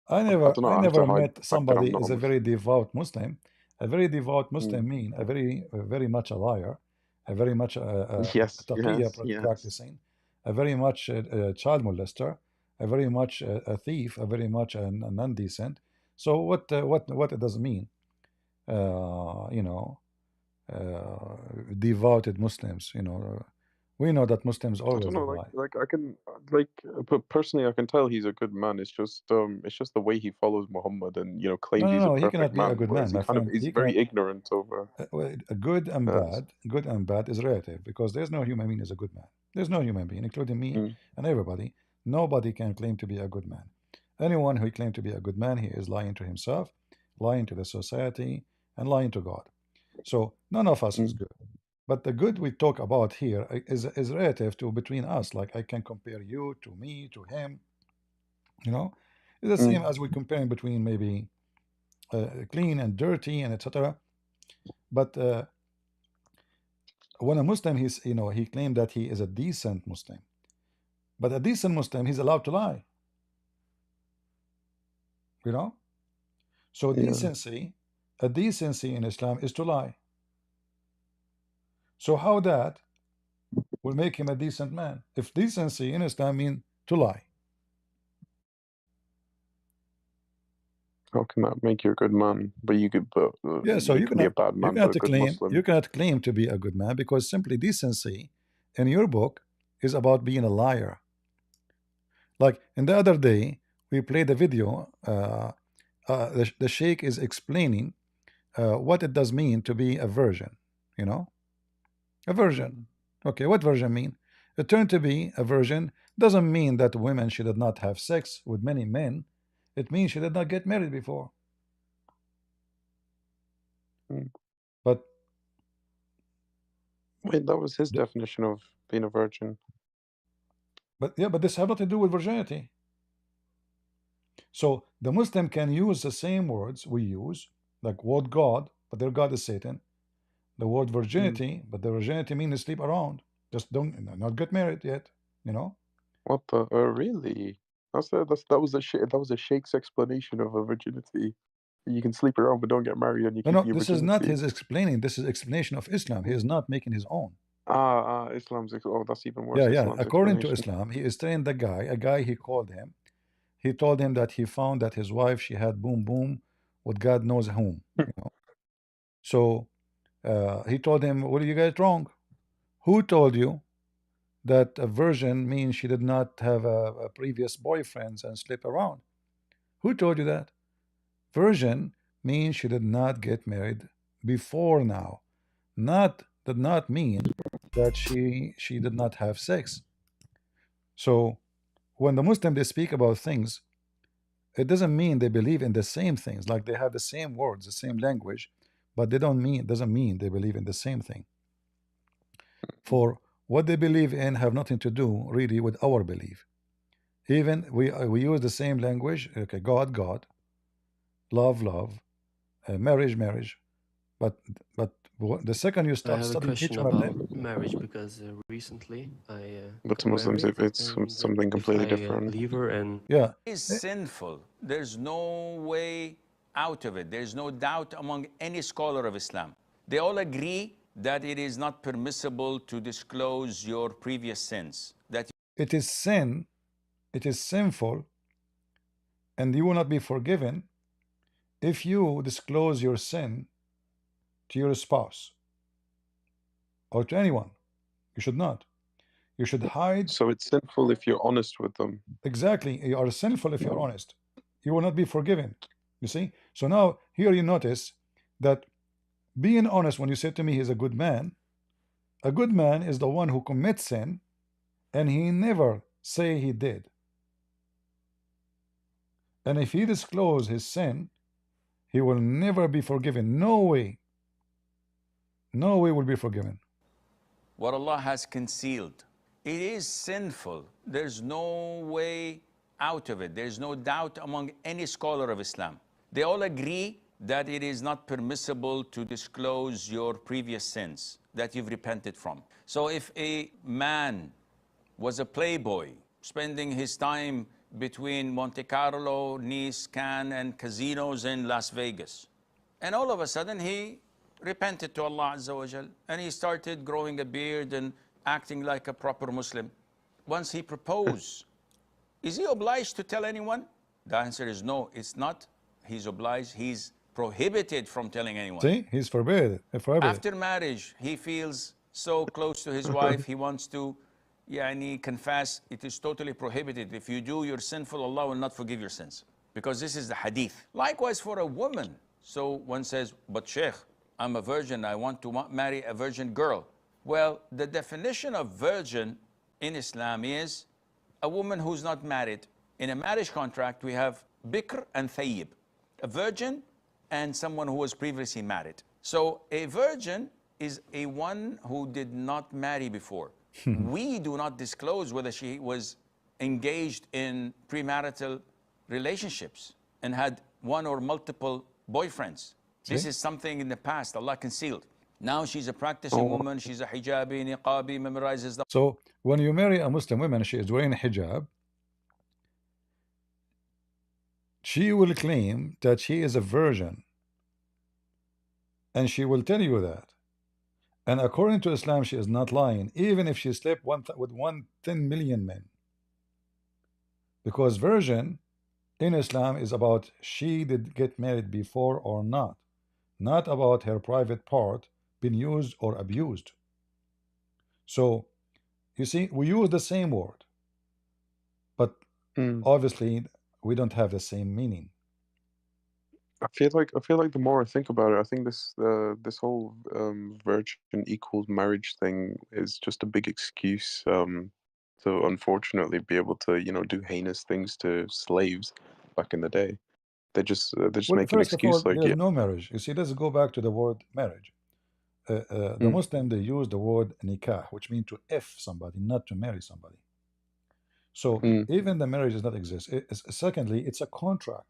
I don't know. I I have to never hide met the fact that I'm somebody not a is a very Muslim. devout Muslim. A very devout Muslim Mm. mean a very much a liar, a very much Yes, taqiyya yes, yes. practicing, a very much a child molester, a very much a thief, a very much a non-decent. So what it does mean? You know, devoted Muslims. You know, we know that Muslims I don't always know. lie. Like I can but personally, I can tell he's a good man. It's just the way he follows Muhammad and No, claims no, he's a no. He perfect cannot be a man, good man, whereas he my kind of friend. is He very cannot. ignorant over. Good and bad is relative because there's no human being is a good man. There's no human being, including me Mm, and everybody. Nobody can claim to be a good man. Anyone who claims to be a good man, he is lying to himself, lying to the society, and lying to God. So none of us is mm, good. But the good we talk about here is relative to between us. Like I can compare you to me to him. You know, it's the mm. same as we comparing between maybe clean and dirty and etc. But when a Muslim, he's he claimed that he is a decent Muslim, but a decent Muslim, he's allowed to lie. You know, so Yeah. a decency in Islam is to lie. So how that will make him a decent man? If decency in Islam mean to lie, How can that make you a good man? But yeah. So you can be a bad you man, but cannot a good claim Muslim. to be a good man because simply decency in your book is about being a liar. Like in the other day, we played a video. The Sheikh is explaining what it does mean to be a virgin. You know, a virgin. Mm. Okay, what virgin mean? It turned to be a virgin doesn't mean that women she did not have sex with many men. It means she did not get married before. Mm. But Wait, that was his th- definition of being a virgin. yeah, but this have nothing to do with virginity. So the Muslim can use the same words we use, like word God, but their God is Satan. The word Mm. virginity, but the virginity means sleep around. Just don't not get married yet. You know. What the? Really? That was a sheikh's explanation of a virginity. You can sleep around, but don't get married, and you're No, keeping no, your this is not virginity. his explaining. This is explanation of Islam. He is not making his own. Oh, that's even worse. Yeah, yeah. Islam's According to explanation. Islam, he is telling the guy, a guy he called him. He told him that he found that his wife she had boom boom with God knows whom. You know. So he told him, "What do you get wrong? Who told you that a virgin means she did not have a previous boyfriends and sleep around? Who told you that? Virgin means she did not get married before now. Not did not mean that she did not have sex. So when the Muslim they speak about things, it doesn't mean they believe in the same things, like they have the same words, the same language, but they don't mean doesn't mean they believe in the same thing. For what they believe in have nothing to do really with our belief. Even we use the same language, okay, God, God, love, love, marriage, marriage. But the second you I start have a studying each question one of about them, marriage because recently I But to got Muslims, married, it's and something if completely I different. leave her and yeah, Is sinful. There's no way out of it. There's no doubt among any scholar of Islam. They all agree that it is not permissible to disclose your previous sins. That it is sin, it is sinful, and you will not be forgiven if you disclose your sin to your spouse or to anyone. You should not. You should hide. So it's sinful if you're honest with them. Exactly. You are sinful if you're honest. You will not be forgiven. You see? So now here you notice that being honest when you say to me he's a good man is the one who commits sin and he never say he did. And if he disclose his sin, he will never be forgiven. No way. No way will be forgiven. what Allah has concealed. It is sinful. There's no way out of it. There's no doubt among any scholar of Islam. They all agree that it is not permissible to disclose your previous sins that you've repented from. So if a man was a playboy, spending his time between Monte Carlo, Nice, Cannes, and casinos in Las Vegas, and all of a sudden he repented to Allah Azza wa Jal, and he started growing a beard and acting like a proper Muslim. Once he proposed, is he obliged to tell anyone? The answer is no, it's not. He's obliged, he's prohibited from telling anyone. See, he's forbidden. After marriage, he feels so close to his wife, he wants to confess. It is totally prohibited. If you do, you're sinful. Allah will not forgive your sins. Because this is the hadith. Likewise for a woman. So one says, but Sheikh, I'm a virgin. I want to marry a virgin girl. Well, the definition of virgin in Islam is a woman who's not married. In a marriage contract, we have bikr and thayyib, a virgin and someone who was previously married. So a virgin is a one who did not marry before. We do not disclose whether she was engaged in premarital relationships and had one or multiple boyfriends. This is something in the past Allah concealed. Now she's a practicing woman, she's a hijabi, niqabi, memorizes the... So when you marry a Muslim woman, she is wearing a hijab, she will claim that she is a virgin, and she will tell you that. And according to Islam, she is not lying, even if she slept with 10 million men. Because virgin in Islam is about she did get married before or not about her private part being used or abused. So you see, we use the same word, but obviously we don't have the same meaning. I feel like the more I think about it, I think this whole virgin equals marriage thing is just a big excuse to unfortunately be able to do heinous things to slaves back in the day. They just Well, make an first of all, excuse like, there's yeah. no marriage. You see, let's go back to the word marriage. The Muslim, they use the word nikah, which means to F somebody, not to marry somebody. So even the marriage does not exist. Secondly, it's a contract.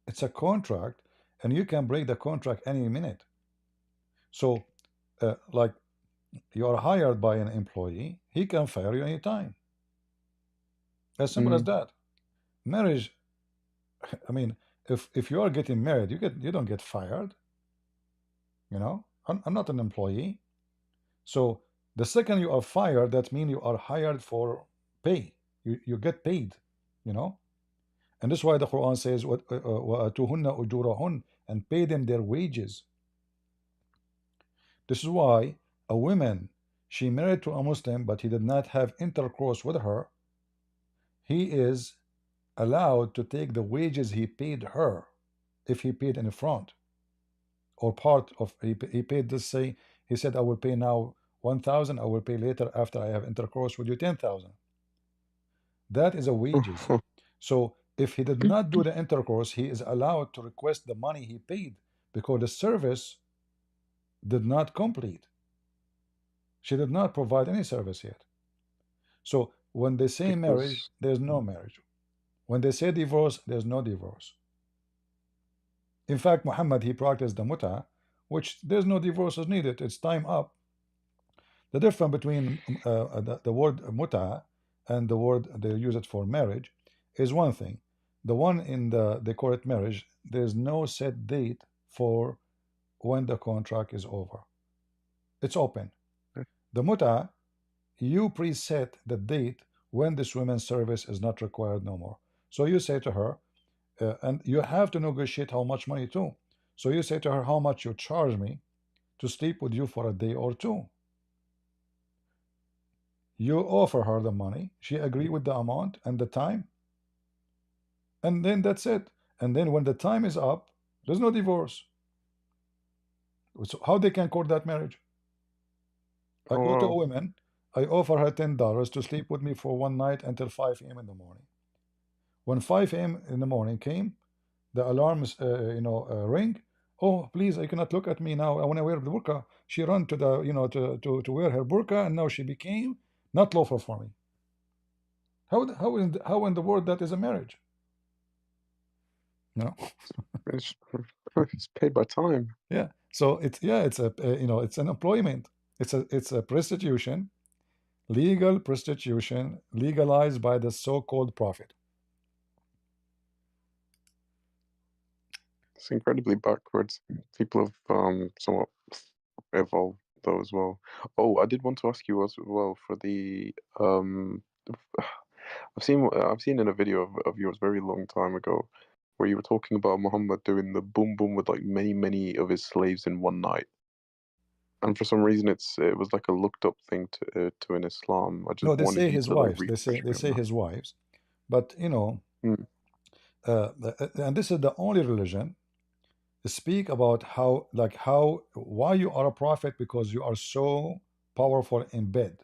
It's a contract, and you can break the contract any minute. So, like, you are hired by an employee, he can fire you anytime. As simple as that. Marriage, I mean, if you are getting married, you don't get fired. You know, I'm not an employee. So the second you are fired, that means you are hired for pay. You get paid, you know. And that's why the Quran says, وَأَتُوهُنَّ أُجُورَهُنَّ, and pay them their wages. This is why a woman, she married to a Muslim, but he did not have intercourse with her, he is allowed to take the wages he paid her, if he paid in the front, or part of, he paid, this say, he said, I will pay now 1,000, I will pay later after I have intercourse with you 10,000. That is a wages. So if he did not do the intercourse, he is allowed to request the money he paid, because the service did not complete. She did not provide any service yet. So when they say marriage, there's no marriage. When they say divorce, there's no divorce. In fact, Muhammad, he practiced the muta, which there's no divorces needed. It's time up. The difference between the word muta and the word they use it for marriage is one thing. The one in they call it marriage, there's no set date for when the contract is over. It's open. The muta, you preset the date when this woman's service is not required no more. So you say to her, and you have to negotiate how much money too. So you say to her, how much you charge me to sleep with you for a day or two. You offer her the money, she agree with the amount and the time, and then that's it. And then when the time is up, there's no divorce. So how they can court that marriage? I go to a woman, I offer her $10 to sleep with me for one night until 5 a.m. in the morning. When 5 a.m. in the morning came, the alarms ring. Oh, please, I cannot look at me now. I want to wear the burqa. She ran to the to wear her burqa, and now she became not lawful for me. How in the world that is a marriage? No. It's, it's paid by time. Yeah. So it's it's a it's an employment. It's a prostitution, legal prostitution legalized by the so-called prophet. It's incredibly backwards. People have somewhat evolved though as well. Oh, I did want to ask you as well for the I've seen in a video of yours very long time ago where you were talking about Muhammad doing the boom boom with like many of his slaves in one night. And for some reason it was like a looked up thing to in Islam. I just No, they wanted say you his to like wives. refresh They me on say that. his wives, but Mm. and this is the only religion speak about why you are a prophet, because you are so powerful in bed.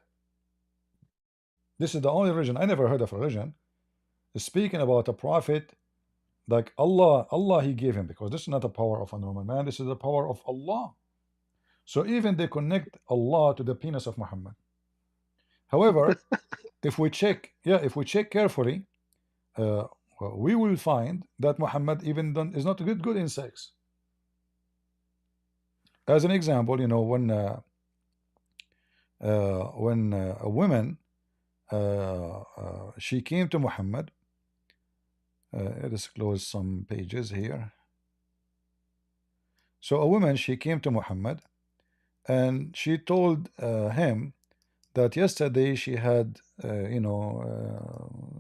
This is the only religion. I never heard of a religion speaking about a prophet like Allah he gave him, because this is not the power of a normal man, this is the power of Allah. So even they connect Allah to the penis of Muhammad. However, if we check carefully, uh, we will find that Muhammad even is not good in sex. As an example, when a woman she came to Muhammad. Let us close some pages here. So a woman, she came to Muhammad and she told him that yesterday she had,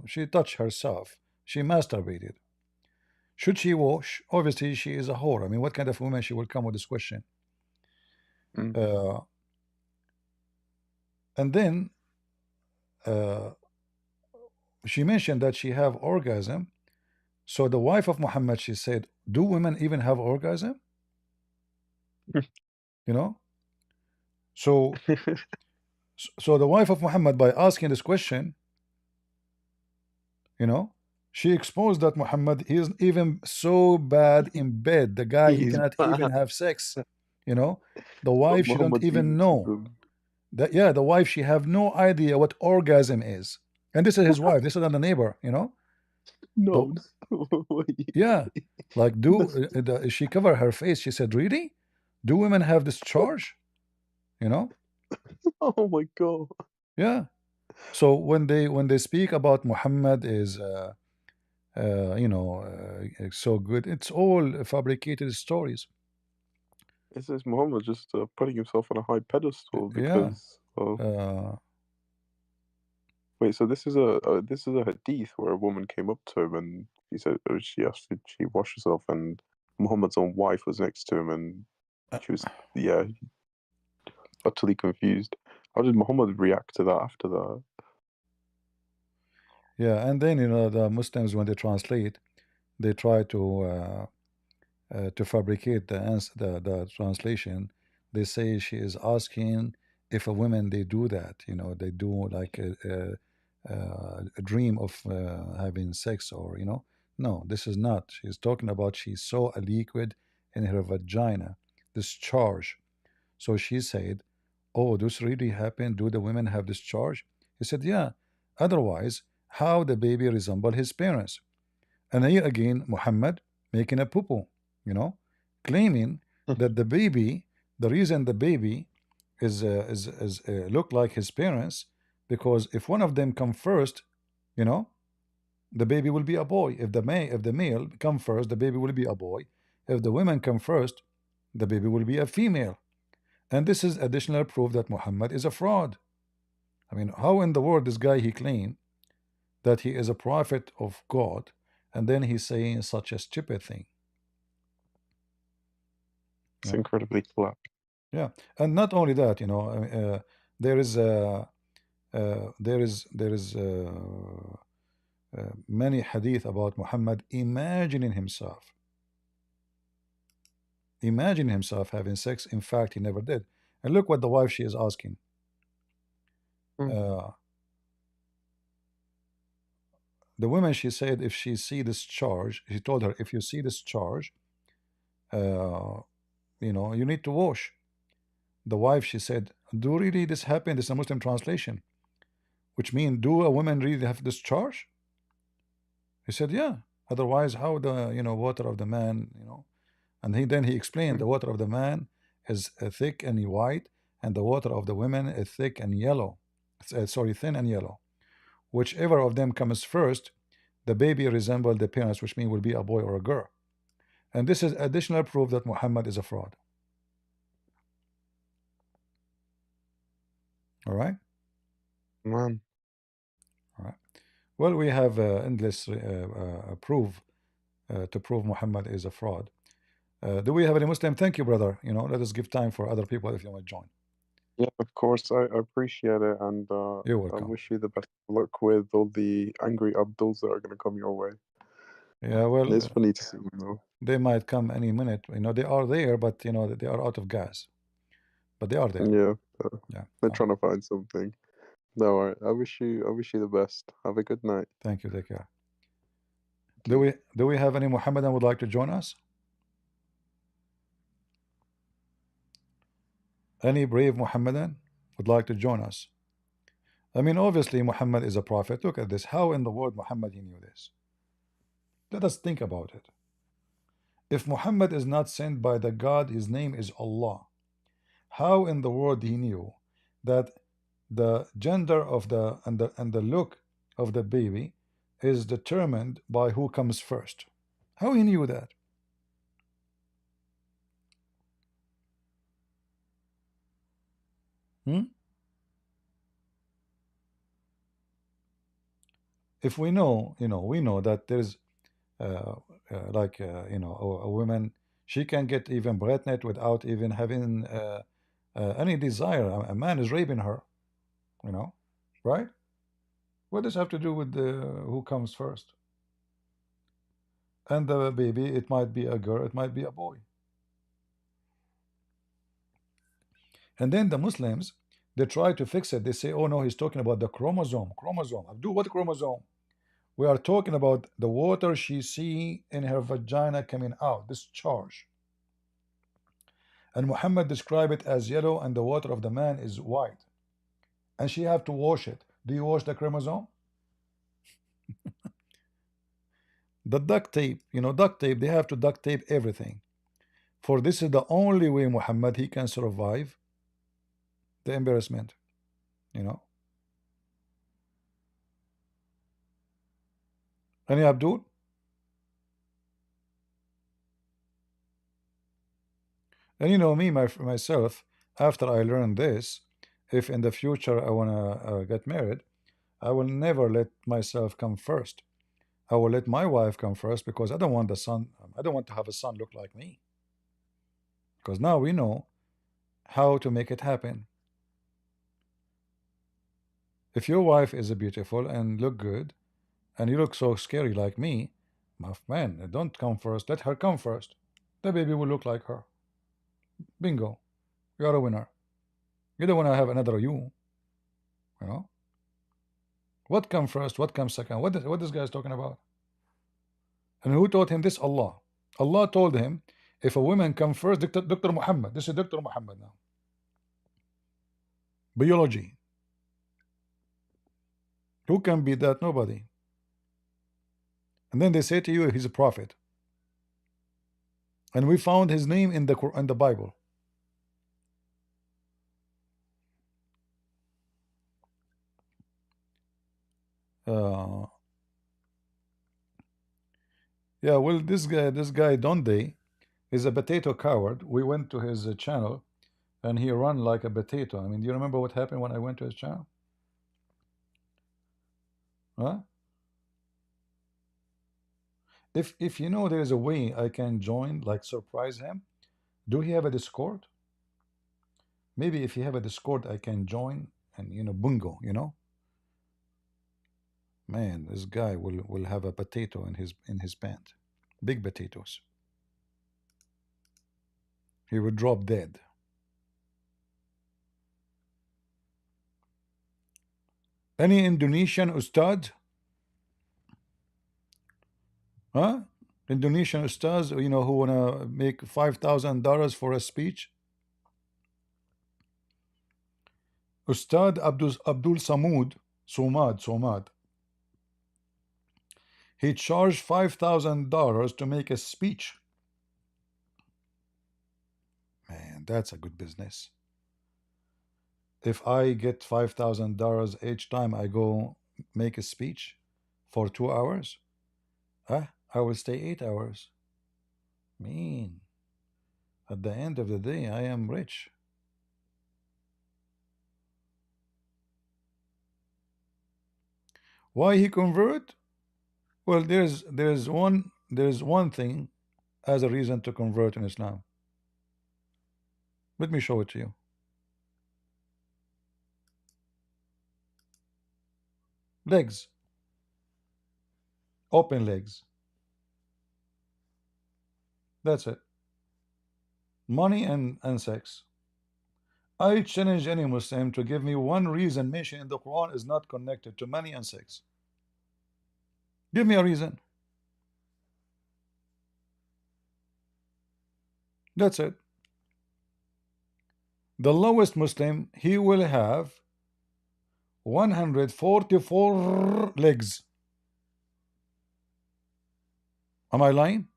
she touched herself, she masturbated. Should she wash? Obviously, she is a whore. I mean, what kind of woman she will come with this question? Mm. And then she mentioned that she have orgasm. So the wife of Muhammad, she said, "Do women even have orgasm?" You know. So the wife of Muhammad, by asking this question, she exposed that Muhammad is even so bad in bed. The guy, he He's cannot even bad. have sex. The But wife, she don't Muhammad's even even to know them. that. Yeah, the wife, she have no idea what orgasm is. And this is his wife. This is not the neighbor. The, No, wait. yeah, like she cover her face. She said, "Really? Do women have this charge?" You know? Oh my God. Yeah. So when they speak about Muhammad is so good, it's all fabricated stories. It says Muhammad just putting himself on a high pedestal Yeah. because of. Uh, Wait, so this is a hadith where a woman came up to him and he said she asked did she wash herself, and Muhammad's own wife was next to him and she was utterly confused. How did Muhammad react to that after that? yeah, and then the Muslims, when they translate, they try to fabricate the translation. They say she is asking if a woman they do that, they do like a dream of having sex, or no, this is not. She's talking about she saw a liquid in her vagina, this charge. So she said, "Oh, this really happened? Do the women have this charge?" He said, "Yeah. Otherwise, how the baby resemble his parents?" And here again, Muhammad making a poo-poo, claiming that the baby, the reason the baby is look like his parents, because if one of them come first, you know, the baby will be a boy. If the male come first, the baby will be a boy. If the women come first, the baby will be a female. And this is additional proof that Muhammad is a fraud. I mean, how in the world this guy he claimed that he is a prophet of God, and then he's saying such a stupid thing? It's Yeah, incredibly collapsed. yeah. And not only that, there is many hadith about Muhammad imagining himself having sex. In fact, he never did. And look what the wife she is asking. Mm. Uh, the woman, she said, if she see this charge, he told her, if you see this charge, you need to wash. The wife, she said, do really this happen? This is a Muslim translation. which means, do a woman really have discharge? He said, yeah. Otherwise, how the water of the man, and then he explained the water of the man is thick and white, and the water of the women is thick and yellow. Sorry, thin and yellow. Whichever of them comes first, the baby resembles the parents, which means will be a boy or a girl. And this is additional proof that Muhammad is a fraud. All right. Man. All right. Well, we have endless proof to prove Muhammad is a fraud. Do we have any Muslim? Thank you, brother. Let us give time for other people if you want to join. Yeah, of course. I appreciate it, and You're I welcome. wish you the best of luck with all the angry Abduls that are going to come your way. Yeah, well, It's funny to see them, though. they might come any minute. They are there, but they are out of gas. But they are there. Yeah, Yeah. they're trying to find something. No, all right. I wish you the best. Have a good night. Thank you. Take care. Do we have any Muhammadan would like to join us? Any brave Muhammadan would like to join us? I mean, obviously Muhammad is a prophet. Look at this. How in the world Muhammad he knew this? Let us think about it. If Muhammad is not sent by the God, his name is Allah. How in the world he knew that the gender of the look of the baby is determined by who comes first? How he knew that? If we know, we know that there's a woman, she can get even pregnant without even having any desire. A man is raping her, right? What does it have to do with who comes first? And the baby, it might be a girl, it might be a boy. And then the Muslims, they try to fix it. They say, oh no, he's talking about the chromosome. Abdul, what chromosome? We are talking about the water she see in her vagina coming out, this charge. And Muhammad described it as yellow, and the water of the man is white. And she have to wash it. Do you wash the chromosome? The duct tape, duct tape, they have to duct tape everything. For this is the only way Muhammad, he can survive the embarrassment, Any Abdul? And me, myself, after I learned this, if in the future I want to get married, I will never let myself come first. I will let my wife come first, because I don't want the son, I don't want to have a son look like me. Because now we know how to make it happen. If your wife is beautiful and look good, and you look so scary like me, my man, don't come first. Let her come first. The baby will look like her. Bingo. You're a winner. You don't want to have another you. What comes first? What comes second? What this guy is talking about? And who taught him this? Allah. Allah told him, if a woman comes first, Dr. Muhammad. This is Dr. Muhammad now. Biology. Who can be that? Nobody. And then they say to you, he's a prophet. And we found his name in the Quran, in the Bible. Yeah, well, this guy Dondy is a potato coward. We went to his channel, and he ran like a potato. I mean, do you remember what happened when I went to his channel? Huh? If there is a way I can join, like surprise him, do he have a Discord? Maybe if you have a Discord, I can join, and bungo, Man, this guy will have a potato in his pant. Big potatoes. He would drop dead. Any Indonesian ustad? Huh? Indonesian ustads, who wanna make $5,000 for a speech? Ustad Abdul Samud, Somad. He charged $5,000 to make a speech. Man, that's a good business. If I get $5,000 each time I go make a speech for 2 hours, I will stay 8 hours. Mean. At the end of the day, I am rich. Why he convert? Well, there's one thing as a reason to convert in Islam. Let me show it to you. Legs. Open legs. That's it. Money and sex. I challenge any Muslim to give me one reason mentioned in the Quran is not connected to money and sex. Give me a reason. That's it. The lowest Muslim, he will have 144 legs. Am I lying?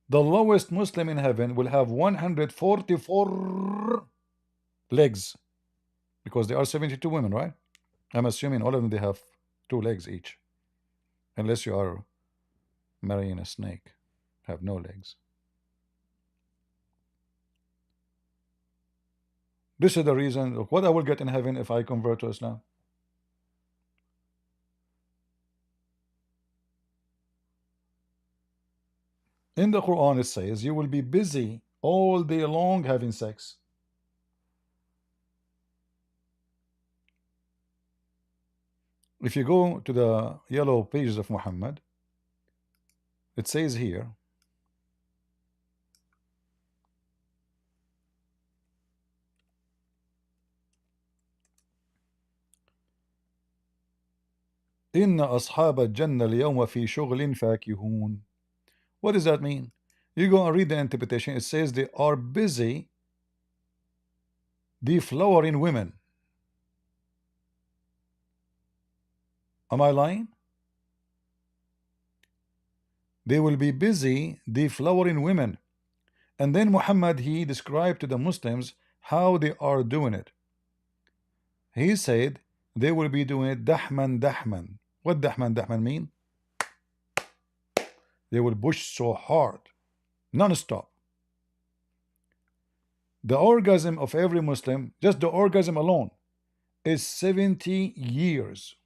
The lowest Muslim in heaven will have 144 legs, because there are 72 women, right? I'm assuming all of them, they have 2 legs each, unless you are marrying a snake, have no legs. This is the reason of what I will get in heaven if I convert to Islam. In the Quran it says you will be busy all day long having sex. If you go to the yellow pages of Muhammad, it says here, إن أصحاب الجنة اليوم في شغل فاكهون. What does that mean? You go and read the interpretation. It says they are busy deflowering women. Am I lying? They will be busy deflowering women. And then Muhammad, he described to the Muslims how they are doing it. He said they will be doing it dahman. What dahman mean? They will push so hard, non-stop. The orgasm of every Muslim, just the orgasm alone, is 70 years.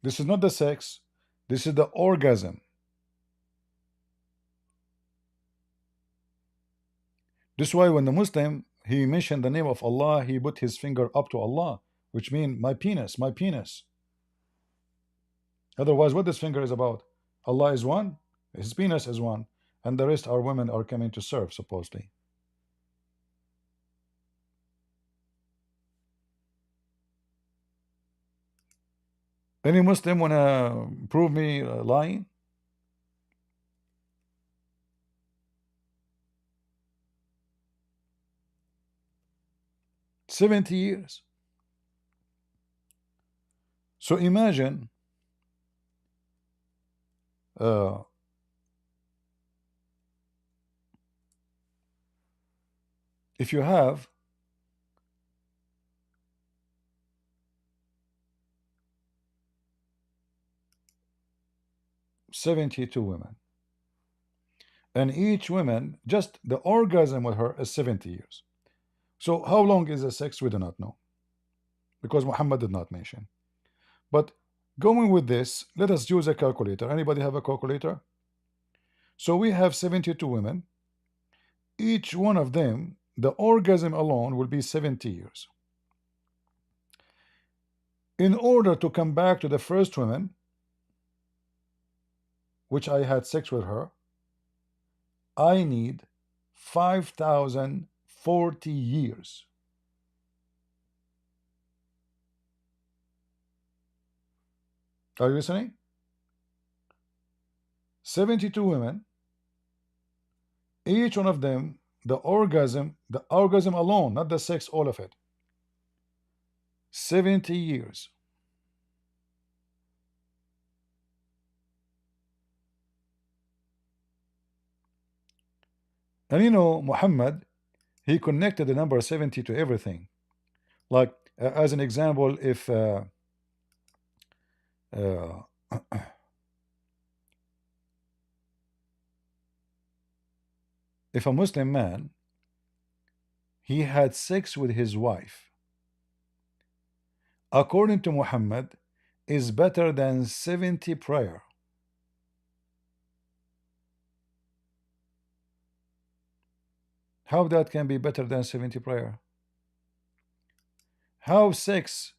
This is not the sex, this is the orgasm. This is why when the Muslim, he mentioned the name of Allah, he put his finger up to Allah, which means my penis. Otherwise, what this finger is about? Allah is one, his penis is one, and the rest are women are coming to serve, supposedly. Any Muslim wanna prove me lying? $70 years. So imagine if you have 72 women, and each woman, just the orgasm with her is 70 years. So how long is the sex? We do not know, because Muhammad did not mention. But going with this, let us use a calculator. Anybody have a calculator? So we have 72 women. Each one of them, the orgasm alone will be 70 years. In order to come back to the first woman, which I had sex with her, I need 5,040 years. Are you listening? 72 women, each one of them the orgasm alone, not the sex, all of it. 70 years. And you know, Muhammad, he connected the number 70 to everything. Like, as an example, if uh, if a Muslim man, he had sex with his wife, according to Muhammad, is better than 70 prayer. How that can be better than 70 prayer? How sex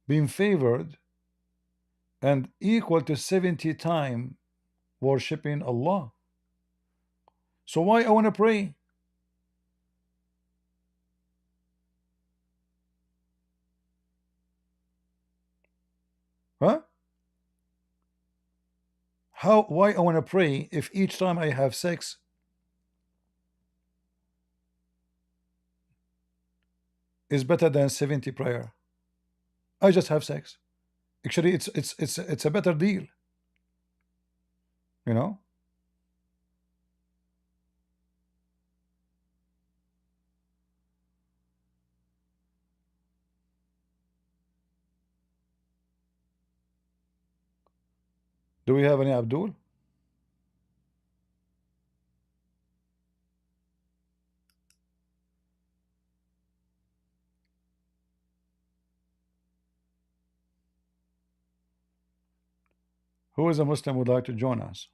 been favored and equal to 70 times worshiping Allah? So why I want to pray? Huh? Why I want to pray if each time I have sex is better than 70 prayer? I just have sex. Actually, it's a better deal. You know? Do we have any Abdul? Who is a Muslim would like to join us?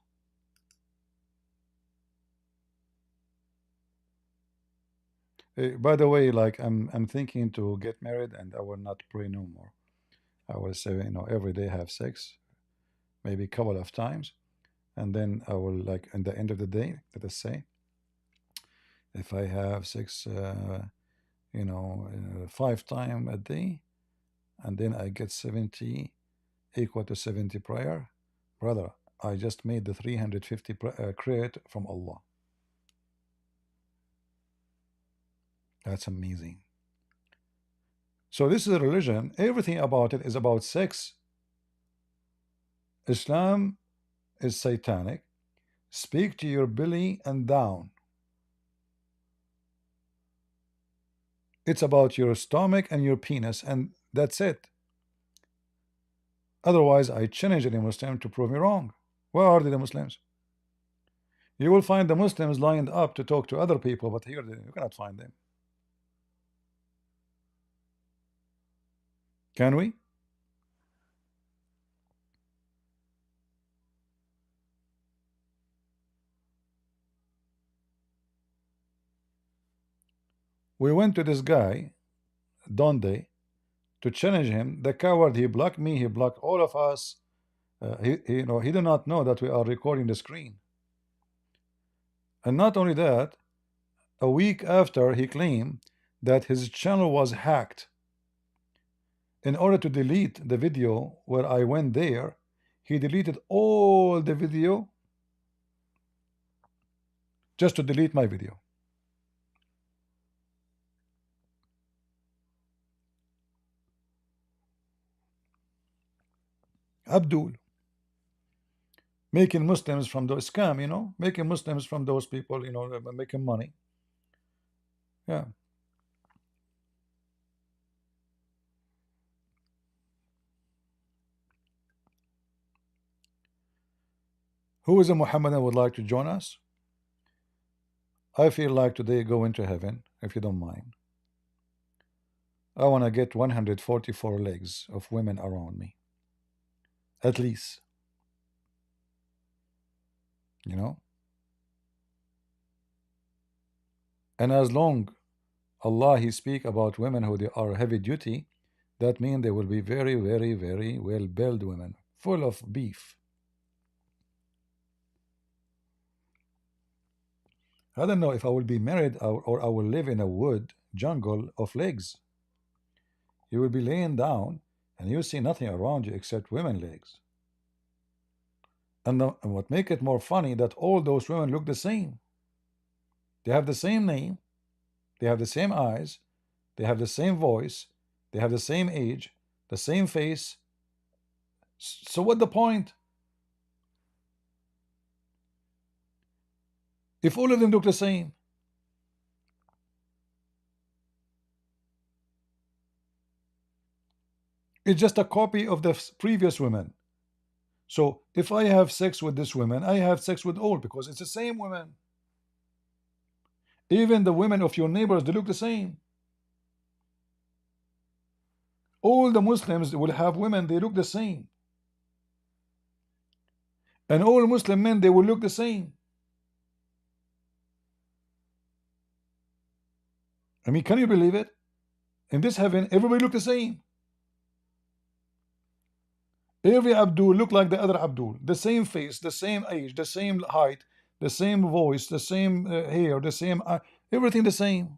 By the way, like I'm thinking to get married and I will not pray no more. I will say, you know, every day have sex, maybe a couple of times, and then I will, like, at the end of the day, let us say, if I have sex, you know, 5 times a day, and then I get 70 equal to 70 prayer, brother, I just made the 350 credit from Allah. That's amazing. So this is a religion. Everything about it is about sex. Islam is satanic. Speak to your belly and down. It's about your stomach and your penis, and that's it. Otherwise, I challenge any Muslim to prove me wrong. Where are the Muslims? You will find the Muslims lined up to talk to other people, but here you cannot find them. Can we? We went to this guy, Dondy, to challenge him. The coward, he blocked me, he blocked all of us. You know, he did not know that we are recording the screen. And not only that, a week after, he claimed that his channel was hacked. In order to delete the video where I went there, he deleted all the video just to delete my video. Abdul, making Muslims from those scam, you know, making Muslims from those people, you know, making money. Yeah. Who is a Muhammadan would like to join us? I feel like today go into heaven, if you don't mind. I want to get 144 legs of women around me. At least. You know? And as long Allah He speak about women who they are heavy duty, that means they will be very, very, very well built women, full of beef. I don't know if I will be married or I will live in a wood jungle of legs. You will be laying down and you see nothing around you except women legs. And what make it more funny that all those women look the same. They have the same name, they have the same eyes, they have the same voice, they have the same age, the same face. So what the point? If all of them look the same, it's just a copy of the previous women. So if I have sex with this woman, I have sex with all because it's the same women. Even the women of your neighbors, they look the same. All the Muslims will have women, they look the same. And all Muslim men, they will look the same. I mean, can you believe it? In this heaven, everybody look the same. Every Abdul look like the other Abdul. The same face, the same age, the same height, the same voice, the same hair, the same everything the same.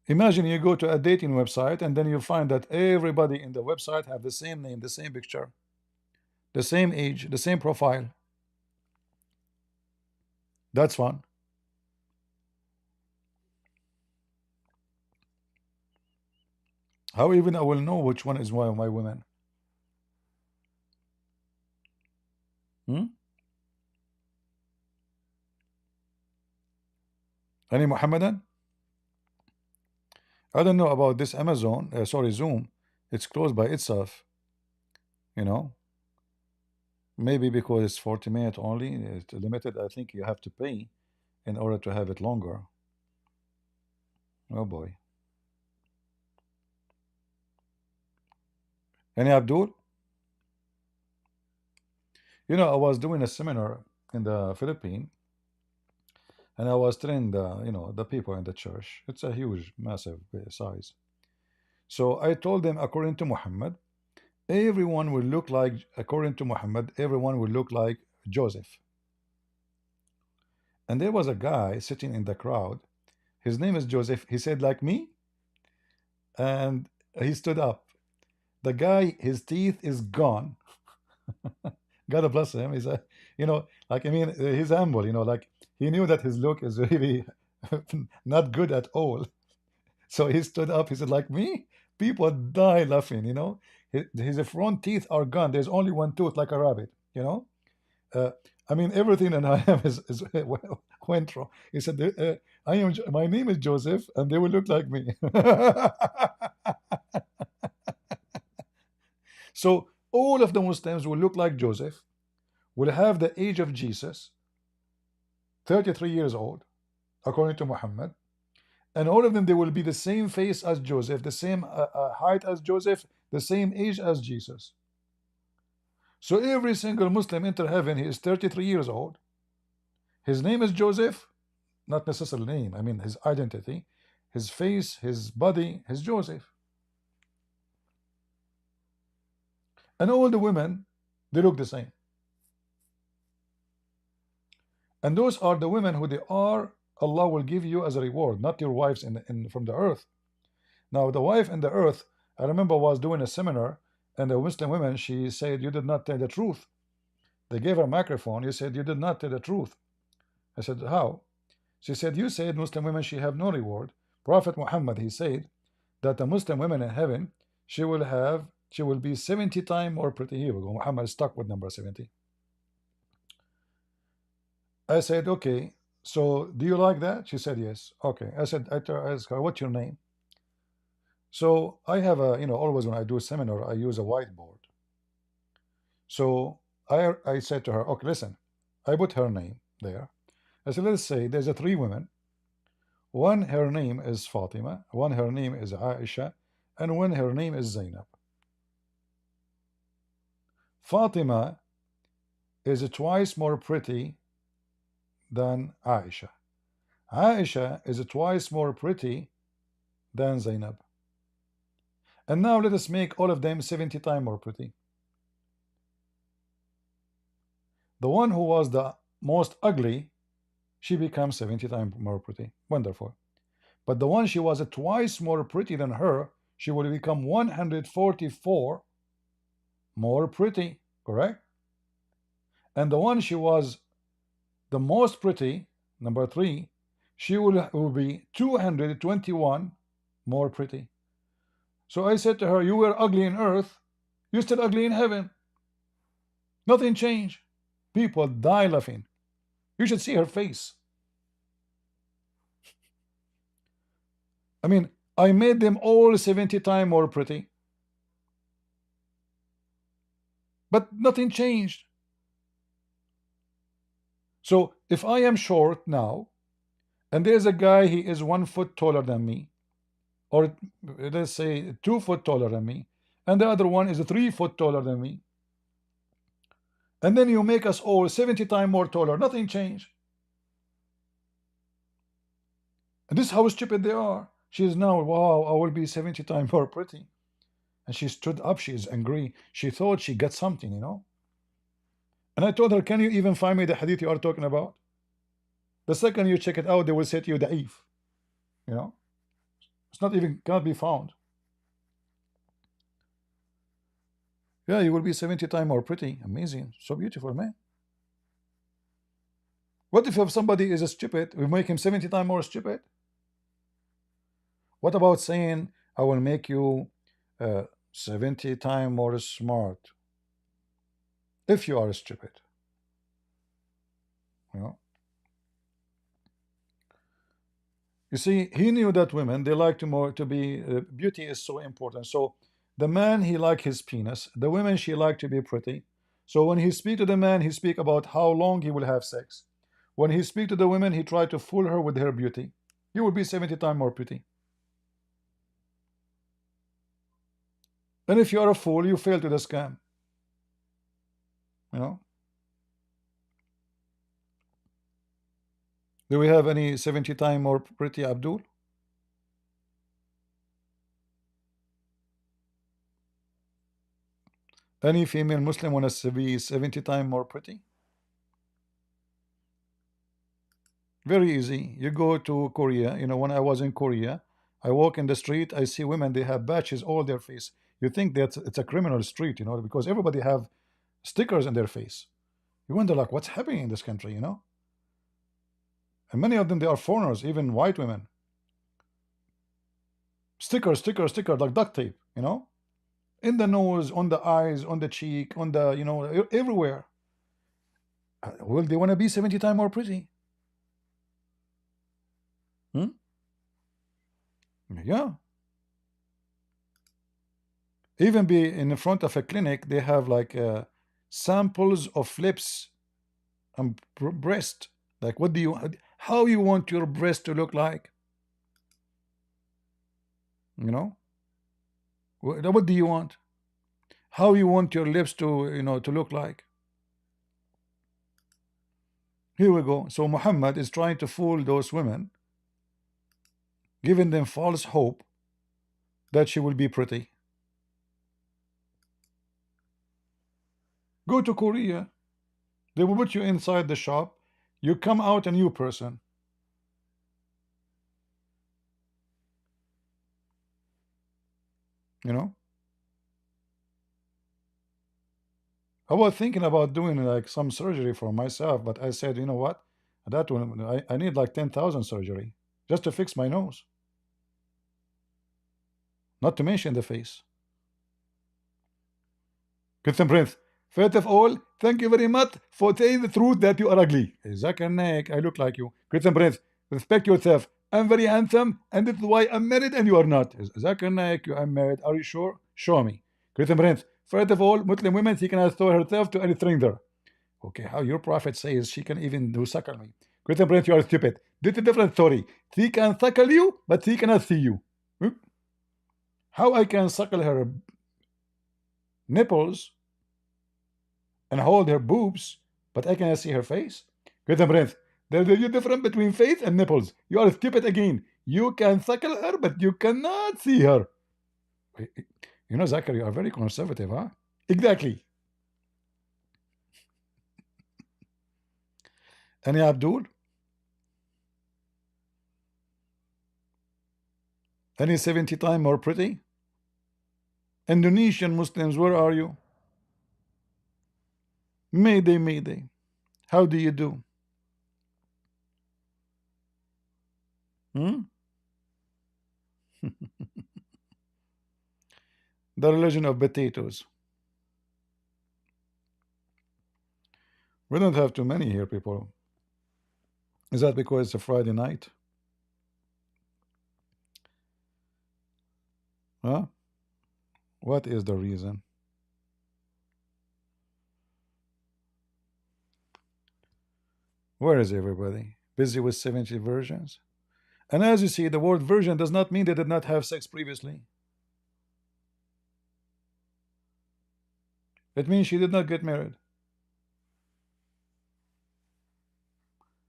Imagine you go to a dating website and then you find that everybody in the website have the same name, the same picture, the same age, the same profile. That's fun. How even I will know which one is one of my women? Any Muhammadan? I don't know about this Amazon, sorry, Zoom. It's closed by itself. You know, maybe because it's 40 minutes only, it's limited. I think you have to pay in order to have it longer. Oh boy. Any Abdul? You know, I was doing a seminar in the Philippines, and I was telling the, you know, the people in the church. It's a huge, massive size. So I told them, according to Muhammad, everyone will look like, according to Muhammad, everyone will look like Joseph. And there was a guy sitting in the crowd. His name is Joseph. He said, like me? And he stood up. The guy, his teeth is gone. God bless him. He's a, you know, like, I mean, he's humble, you know, like he knew that his look is really not good at all. So he stood up. He said, like me? People die laughing, you know. His front teeth are gone. There's only one tooth, like a rabbit, you know. I mean, everything in I am is went wrong. He said, I am. My name is Joseph, and they will look like me. So all of the Muslims will look like Joseph, will have the age of Jesus, 33 years old, according to Muhammad, and all of them, they will be the same face as Joseph, the same height as Joseph, the same age as Jesus. So every single Muslim enter heaven, he is 33 years old. His name is Joseph, not necessarily name, I mean his identity, his face, his body, his Joseph. And all the women, they look the same. And those are the women who they are, Allah will give you as a reward, not your wives from the earth. Now the wife in the earth, I remember was doing a seminar, and the Muslim women, she said, you did not tell the truth. They gave her a microphone. You said, you did not tell the truth. I said, how? She said, you said Muslim women, she have no reward. Prophet Muhammad, he said that the Muslim women in heaven, she will be 70 times more pretty. Here we go. Muhammad is stuck with number 70. I said, okay, so do you like that? She said, yes. Okay. I said, I asked her, what's your name? So I have a, you know, always when I do a seminar, I use a whiteboard. So I said to her, okay, listen, I put her name there. I said, let's say there's a 3 women. One, her name is Fatima. One, her name is Aisha. And one, her name is Zainab. Fatima is twice more pretty than Aisha. Aisha is twice more pretty than Zainab. And now let us make all of them 70 times more pretty. The one who was the most ugly, she becomes 70 times more pretty. Wonderful. But the one she was twice more pretty than her, she will become 144 more pretty. Correct? And the one she was the most pretty, number 3, she will be 221 more pretty. So I said to her, you were ugly in earth, you're still ugly in heaven. Nothing changed. People die laughing. You should see her face. I mean, I made them all 70 times more pretty. But nothing changed. So if I am short now, and there's a guy, he is 1 foot taller than me, or let's say 2 foot taller than me, and the other one is 3 foot taller than me, and then you make us all 70 times more taller, nothing changed. And this is how stupid they are. She is now, wow, I will be 70 times more pretty. And she stood up, she is angry. She thought she got something, you know. And I told her, can you even find me the hadith you are talking about? The second you check it out, they will say to you, da'if. You know, it's not even, cannot be found. Yeah, you will be 70 times more pretty. Amazing. So beautiful, man. What if somebody is a stupid, we make him 70 times more stupid? What about saying, I will make you 70 times more smart if you are stupid? You know? You see, he knew that women, they like to be, beauty is so important. So the man, he like his penis. The women, she like to be pretty. So when he speak to the man, he speak about how long he will have sex. When he speak to the women, he try to fool her with her beauty. You will be 70 times more pretty. And if you are a fool, you fail to the scam. You know? Do we have any 70 times more pretty, Abdul? Any female Muslim wants to be 70 times more pretty? Very easy. You go to Korea. You know, when I was in Korea, I walk in the street, I see women, they have patches all their face. You think that it's a criminal street, you know, because everybody have stickers in their face. You wonder, like, what's happening in this country, you know? And many of them, they are foreigners, even white women. Sticker, sticker, sticker, like duct tape, you know? In the nose, on the eyes, on the cheek, on the, you know, everywhere. Well, they want to be 70 times more pretty. Yeah. Even be in front of a clinic, they have like samples of lips and breast. Like, what do you, how you want your breast to look like? You know, what do you want? How you want your lips to, you know, to look like? Here we go. So Muhammad is trying to fool those women, giving them false hope that she will be pretty. Go to Korea. They will put you inside the shop. You come out a new person. You know? I was thinking about doing like some surgery for myself, but I said, you know what? That one, I need like 10,000 surgery just to fix my nose. Not to mention the face. Christian Prince, first of all, thank you very much for saying the truth that you are ugly. Zakarnek, I look like you. Christian Prince, respect yourself. I'm very handsome, and that's why I'm married and you are not. Zakarnek, you are married. Are you sure? Show me. Christian Prince, first of all, Muslim women, she cannot throw herself to any stranger. Okay, how your prophet says she can even do suckle me. Christian Prince, you are stupid. This is a different story. She can suckle you, but she cannot see you. How I can suckle her nipples and hold her boobs, but I cannot see her face? Christian Prince, there's a huge difference between face and nipples. You are stupid again. You can suckle her, but you cannot see her. You know, Zachary, you are very conservative, huh? Exactly. Any Abdul? Any 70 times more pretty? Indonesian Muslims, where are you? Mayday, Mayday. How do you do? Hmm? The religion of potatoes. We don't have too many here, people. Is that because it's a Friday night? Huh? What is the reason? Where is everybody? Busy with 70 versions? And as you see, the word virgin does not mean they did not have sex previously. It means she did not get married.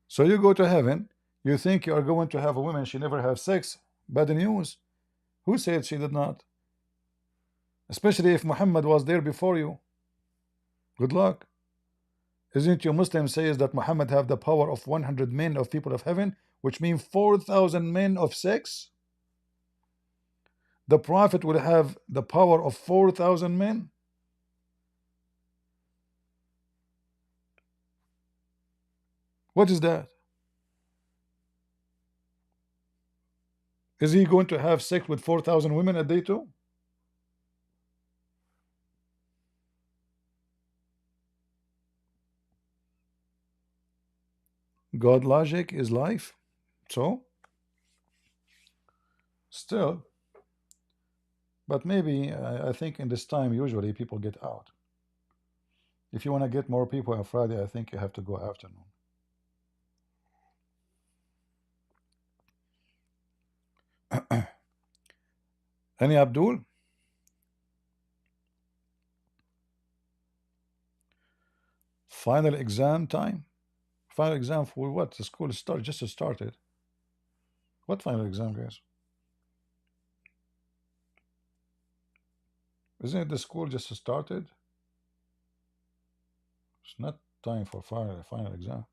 So you go to heaven, you think you are going to have a woman, she never have sex. Bad news. Who said she did not? Especially if Muhammad was there before you. Good luck. Isn't you Muslim says that Muhammad have the power of 100 men of people of heaven, which means 4,000 men of sex? The Prophet will have the power of 4,000 men? What is that? Is he going to have sex with 4,000 women a day too? God logic is life. So, still, but maybe I think in this time usually people get out. If you want to get more people on Friday, I think you have to go afternoon. Any Abdul? Final exam time? Final exam for what? The school just started. What final exam, guys? Isn't it the school just started? It's not time for final exam.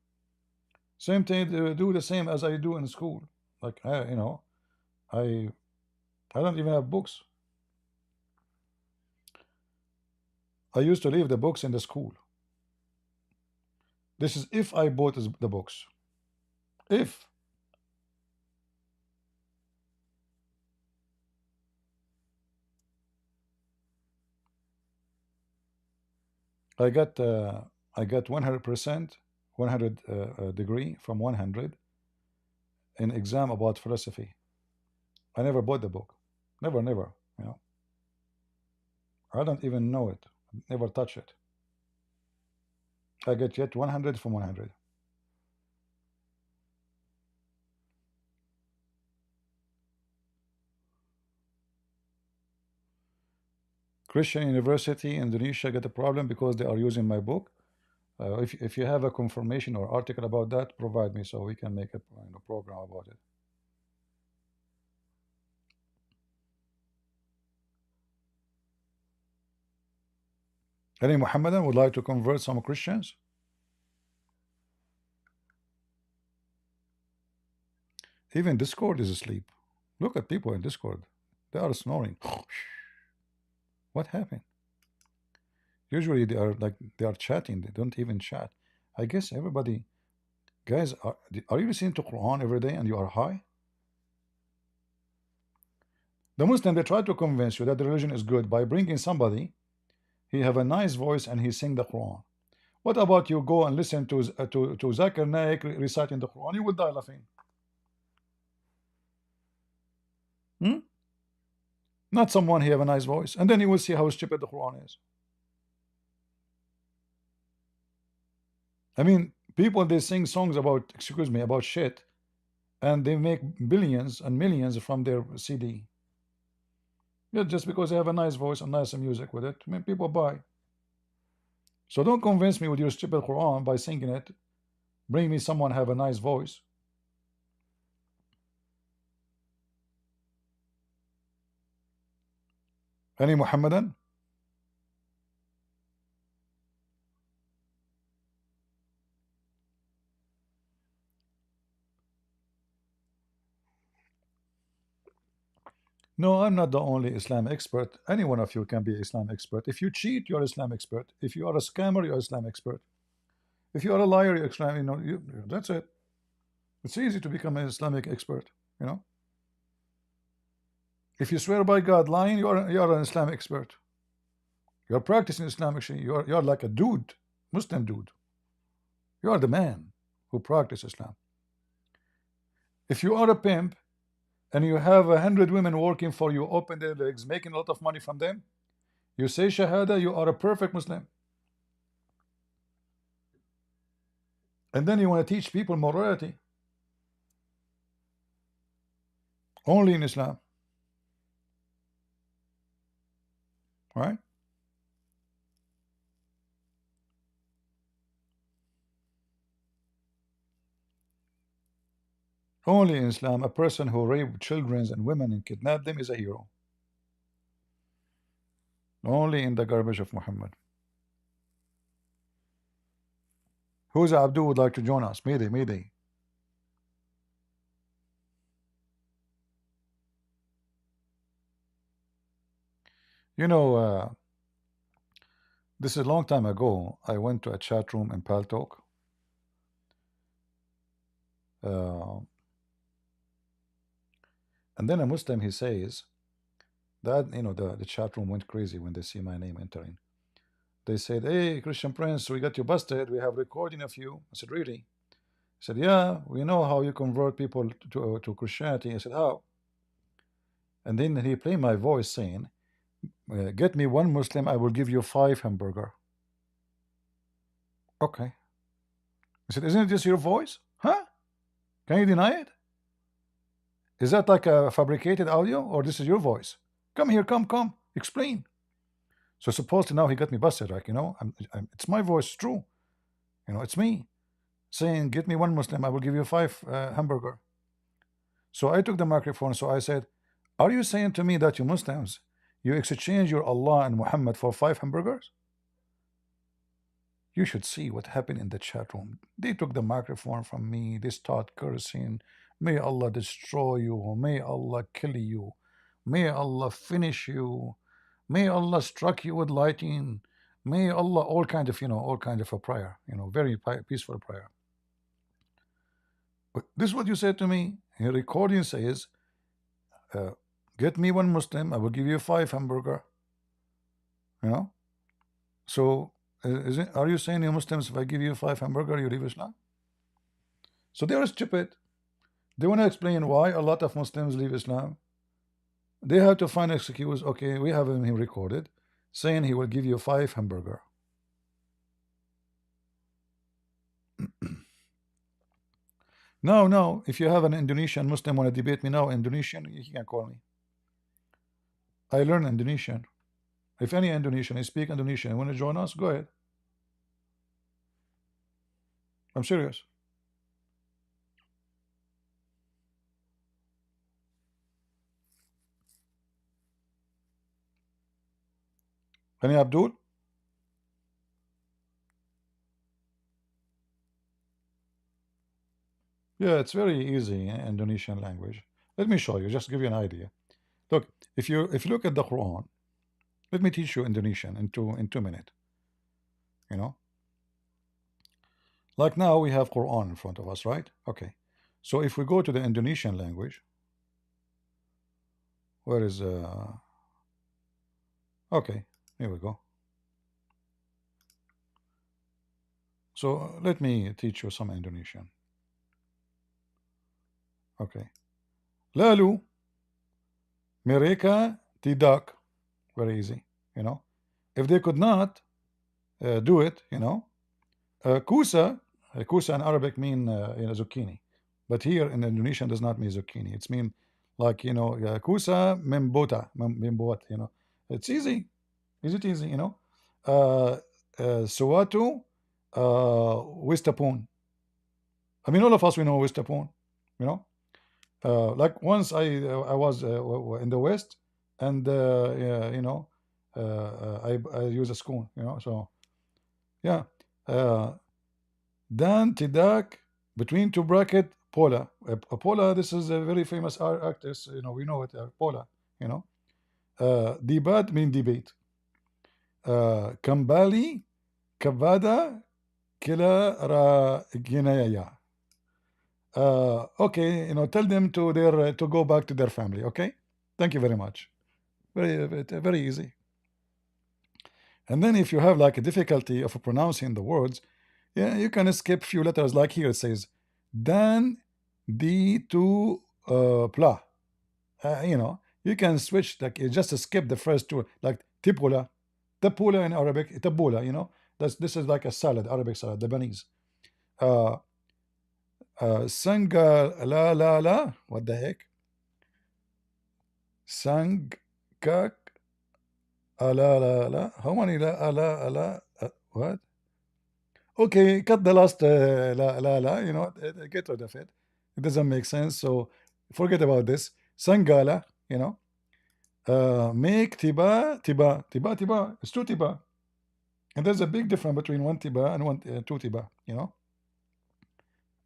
Same thing. Do the same as I do in school. Like I don't even have books. I used to leave the books in the school. This is if I bought the books. If I got 100%, 100 degree from 100 in exam about philosophy. I never bought the book. Never, never. I don't even know it. Never touch it. I get yet 100 from 100. Christian University Indonesia get a problem because they are using my book. If you have a confirmation or article about that, provide me so we can make a program about it. Any Muhammadan would like to convert some Christians? Even Discord is asleep. Look at people in Discord. They are snoring. What happened? Usually they are chatting. They don't even chat. I guess everybody, guys, are you listening to Quran every day and you are high? The Muslim, they try to convince you that the religion is good by bringing somebody. He have a nice voice and he sing the Quran. What about you go and listen to Zakir Naik reciting the Quran? You will die laughing. Not someone he have a nice voice, and then you will see how stupid the Quran is. I mean, people they sing songs about, excuse me, about shit, and they make billions and millions from their CD. Yeah, just because they have a nice voice and nice music with it, I mean, people buy. So don't convince me with your stupid Quran by singing it. Bring me someone have a nice voice. Any Muhammadan? No, I'm not the only Islam expert. Any one of you can be Islam expert. If you cheat, you're Islam expert. If you are a scammer, you're Islam expert. If you are a liar, you're Islam. That's it. It's easy to become an Islamic expert. You know. If you swear by God lying, you're an Islam expert. You're practicing Islam. Actually, you're like a dude, Muslim dude. You are the man who practices Islam. If you are a pimp and you have 100 women working for you, open their legs, making a lot of money from them, you say Shahada, you are a perfect Muslim. And then you want to teach people morality. Only in Islam. Right? Only in Islam, a person who raped children and women and kidnapped them is a hero. Only in the garbage of Muhammad. Who's Abdul would like to join us? Mayday. You know, this is a long time ago. I went to a chat room in Paltalk. And then a Muslim, he says that, the chat room went crazy when they see my name entering. They said, "Hey, Christian Prince, we got you busted. We have recording of you." I said, "Really?" He said, "Yeah, we know how you convert people to Christianity." I said, "How?" And then he played my voice saying, "Get me one Muslim, I will give you 5 hamburger." Okay. I said, "Isn't this your voice? Huh? Can you deny it? Is that like a fabricated audio, or this is your voice? Come here, come, explain." So supposedly now he got me busted, like, it's my voice, it's true. It's me saying, "Get me one Muslim, I will give you 5 hamburger." So I took the microphone, so I said, "Are you saying to me that you Muslims, you exchange your Allah and Muhammad for 5 hamburgers?" You should see what happened in the chat room. They took the microphone from me. They start cursing. "May Allah destroy you. May Allah kill you. May Allah finish you. May Allah struck you with lightning. May Allah," all kind of a prayer, very peaceful prayer. But this is what you said to me. Your recording says, "Get me one Muslim, I will give you 5 hamburger." So are you saying, you Muslims, if I give you 5 hamburger, you leave Islam? So they are stupid. They want to explain why a lot of Muslims leave Islam. They have to find an excuse. Okay, we have him recorded saying he will give you 5 hamburger. No, if you have an Indonesian Muslim want to debate me now, Indonesian, he can call me. I learn Indonesian. If any Indonesian, I speak Indonesian, want to join us, go ahead. I'm serious. Any Abdul? Yeah, it's very easy in Indonesian language. Let me show you, just give you an idea. Look, if you look at the Quran, let me teach you Indonesian in 2 minutes. Like now we have Quran in front of us, right? Okay. So if we go to the Indonesian language, where is okay, here we go. So let me teach you some Indonesian. Okay. Lalu mereka tidak, very easy, if they could not do it, kusa in Arabic mean zucchini, but here in Indonesian does not mean zucchini. It's mean like kusa membota, it's easy. Is it easy? Suatu wistapun. I mean, all of us, we know wistapun, like once I was in the West, and I use a spoon, so yeah. Dan Tidak, between 2 bracket, Paula. Paula, this is a very famous actress, we know it, Paula, you know. Debat mean debate. Kambali, Kavada, Kila Ra Ginaya. Okay, you know, tell them to their to go back to their family. Okay, thank you very much. Very easy. And then if you have like a difficulty of pronouncing the words, yeah, you can skip few letters. Like here it says, Dan di tu pla. You know, you can switch, like you just skip the first two, like tipula, tapula in Arabic, tabula. You know, this is like a salad, Arabic salad, Lebanese. Uh, Sanga la. What the heck? Sang kak la. How many la? What? Okay, cut the last la. You know, get rid of it. It doesn't make sense. So forget about this. Sangala. You know. Make tiba. It's two tiba. And there's a big difference between one tiba and two tiba. You know.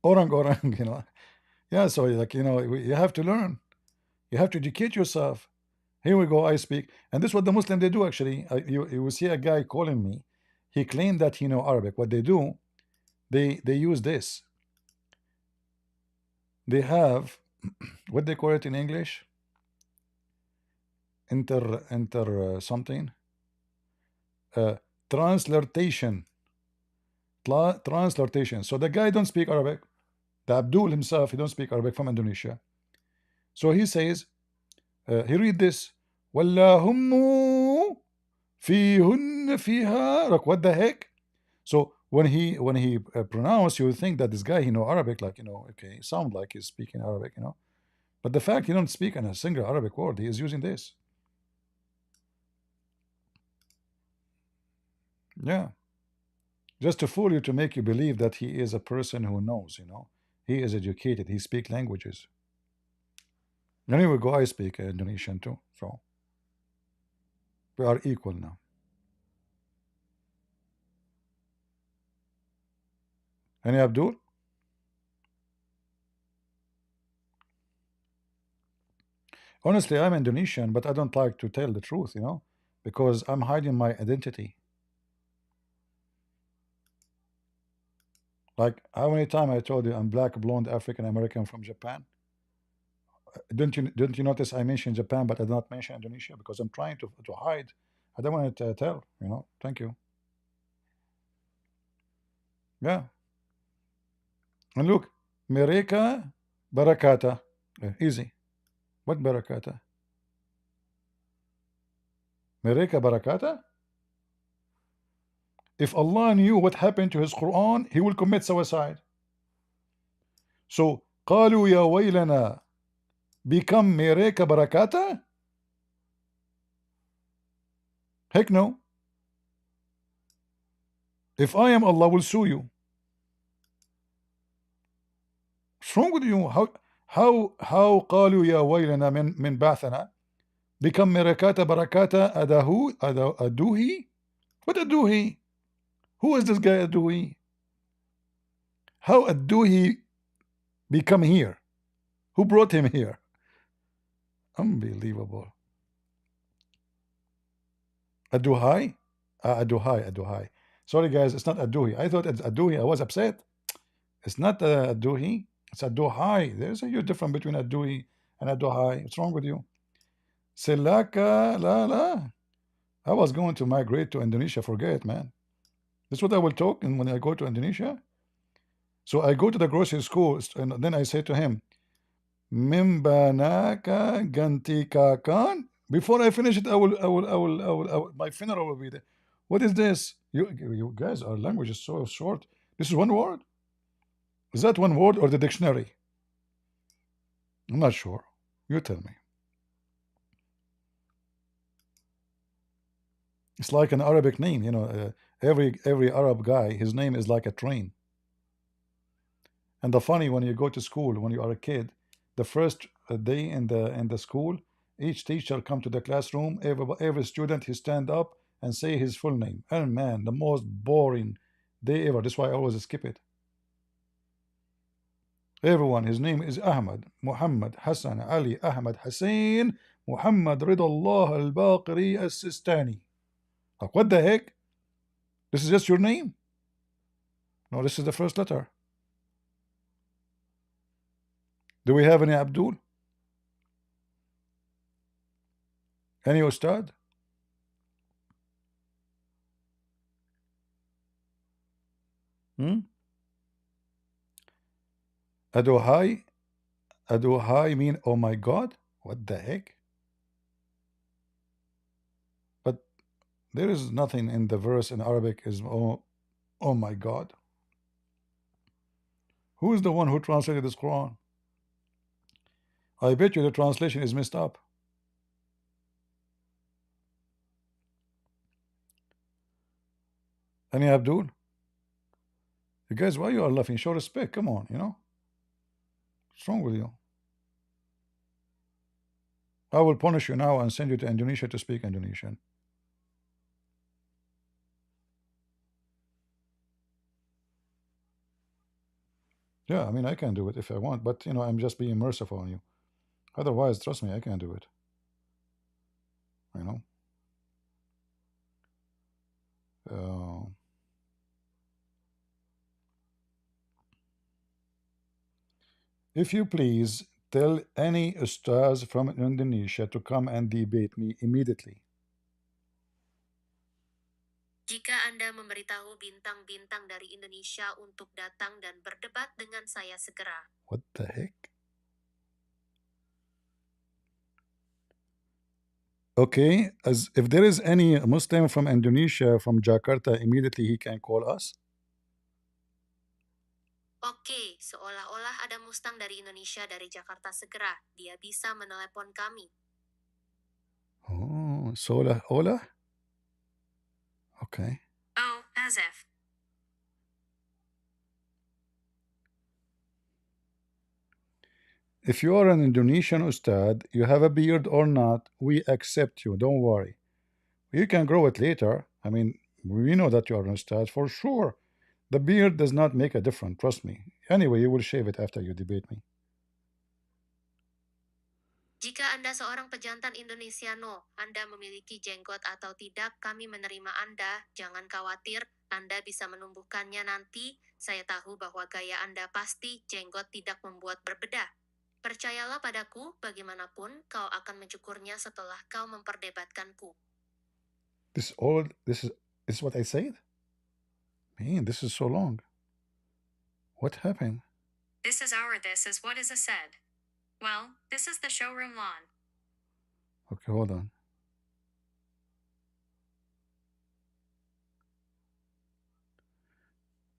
Orang. You know. Yeah. So like, you know, you have to learn. You have to educate yourself. Here we go, I speak. And this is what the Muslim they do actually. You will see a guy calling me. He claimed that he know Arabic. What they do, they use this. They have what they call it in English? Enter something. Translation. Translation. So the guy don't speak Arabic. The Abdul himself, he don't speak Arabic, from Indonesia. So he says, he read this. Wallahummu fihun fiha. Look, what the heck? So when he pronounce, you would think that this guy, he know Arabic, like, you know, okay, sound like he's speaking Arabic, you know. But the fact he don't speak in a single Arabic word, he is using this. Yeah. Just to fool you, to make you believe that he is a person who knows, you know. He is educated, he speaks languages. Anyway, go, I speak Indonesian too, so we are equal now. Any Abdul? Honestly, I'm Indonesian, but I don't like to tell the truth, you know, because I'm hiding my identity. Like, how many times I told you I'm black, blonde, African American from Japan? Don't you notice I mentioned Japan, but I did not mention Indonesia, because I'm trying to hide. I don't want to tell, you know. Thank you. Yeah. And look, Mereka Barakata. Easy. What Barakata? Mereka Barakata? If Allah knew what happened to his Quran, he will commit suicide. So, قالوا يا ويلنا become Mereka Barakata? Heck no. If I am Allah, will sue you. What's wrong with you? How قالوا يا ويلنا من بعثنا become Merakata Barakata Aduhi? What Aduhi? Who is this guy Aduhi? How Aduhi become here? Who brought him here? Unbelievable. Aduhai? Aduhai. Sorry guys, it's not Aduhi. I thought it's Aduhi. I was upset. It's not Aduhi. It's Aduhai. There's a huge difference between Aduhi and Aduhai. What's wrong with you? Selaka la. I was going to migrate to Indonesia. Forget, man. This is what I will talk and when I go to Indonesia. So I go to the grocery store and then I say to him, Mimbanaka Gantika Khan. Before I finish it, I will my funeral will be there. What is this? You guys, our language is so short. This is one word? Is that one word or the dictionary? I'm not sure. You tell me. It's like an Arabic name, you know. Every Arab guy, his name is like a train. And the funny, when you go to school, when you are a kid, the first day in the school, each teacher come to the classroom. Every student, he stand up and say his full name. And man, the most boring day ever. That's why I always skip it. Everyone, his name is Ahmad, Muhammad, Hassan, Ali, Ahmad, Hussein, Muhammad Ridallah al-Baqiri al-Sistani. Like, what the heck? This is just your name? No, this is the first letter. Do we have any Abdul? Any Ustad? Aduhai? Aduhai mean, oh my God? What the heck? But there is nothing in the verse in Arabic is, oh my God. Who is the one who translated this Quran? I bet you the translation is messed up. Any Abdul? You guys, why you are laughing? Show respect. Come on, you know. What's wrong with you? I will punish you now and send you to Indonesia to speak Indonesian. Yeah, I mean, I can do it if I want, but you know, I'm just being merciful on you. Otherwise, trust me, I can't do it. You know. If you please, tell any ustaz from Indonesia to come and debate me immediately. Jika Anda memberitahu bintang-bintang dari Indonesia untuk datang dan berdebat dengan saya segera. What the heck? Okay, as if there is any Muslim from Indonesia, from Jakarta, immediately he can call us. Oke, seolah-olah ada Mustang dari Indonesia dari Jakarta segera. Dia bisa menelepon kami. Oh, Sola, Ola? Okay. Oh, as if. If you are an Indonesian ustad, you have a beard or not, we accept you, don't worry. You can grow it later. I mean, we know that you are an ustad for sure. The beard does not make a difference, trust me. Anyway, you will shave it after you debate me. Jika Anda seorang pejantan Indonesiano, Anda memiliki jenggot atau tidak, kami menerima Anda. Jangan khawatir, Anda bisa menumbuhkannya nanti. Saya tahu bahwa gaya Anda pasti jenggot tidak membuat berbeda. Percayalah padaku, bagaimanapun kau akan mencukurnya setelah kau memperdebatkanku. This is what I said? Man, this is so long. What happened? This is what is said. Well, this is the showroom lawn. Okay, hold on.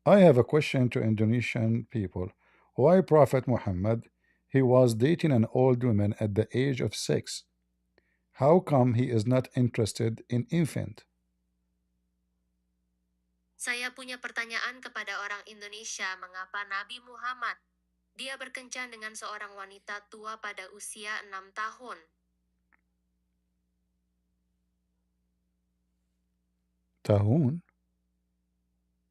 I have a question to Indonesian people. Why Prophet Muhammad, he was dating an old woman at the age of 6? How come he is not interested in infant? Saya punya pertanyaan kepada orang Indonesia, mengapa Nabi Muhammad dia berkencan dengan seorang wanita tua pada usia 6 tahun? Tahun?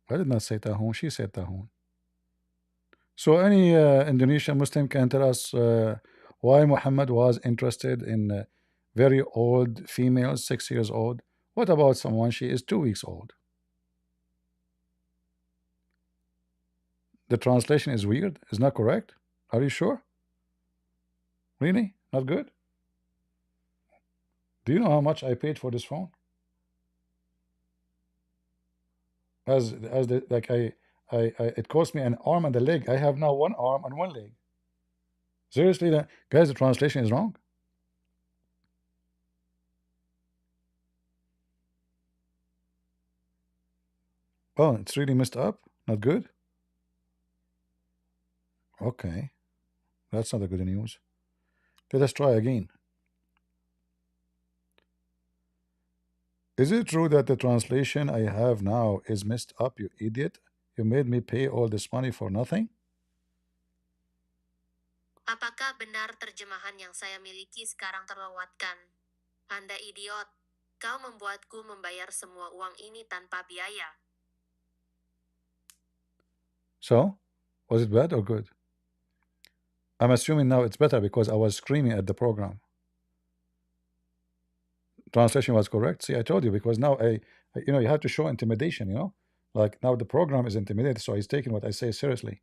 I did not say Tahun, she said Tahun. So any Indonesian Muslim can tell us why Muhammad was interested in very old females, 6 years old. What about someone she is 2 weeks old? The translation is weird, is not correct. Are you sure? Really? Not good? Do you know how much I paid for this phone? Like it cost me an arm and a leg. I have now one arm and one leg. Seriously, guys, the translation is wrong. Oh, it's really messed up. Not good. Okay, that's not a good news. Let us try again. Is it true that the translation I have now is messed up, you idiot? You made me pay all this money for nothing? Apakah benar terjemahan yang saya miliki sekarang terlewatkan? Anda idiot. Kau membuatku membayar semua uang ini tanpa biaya. So, was it bad or good? I'm assuming now it's better because I was screaming at the program. Translation was correct. See, I told you, because now you have to show intimidation. Like now the program is intimidated, so he's taking what I say seriously.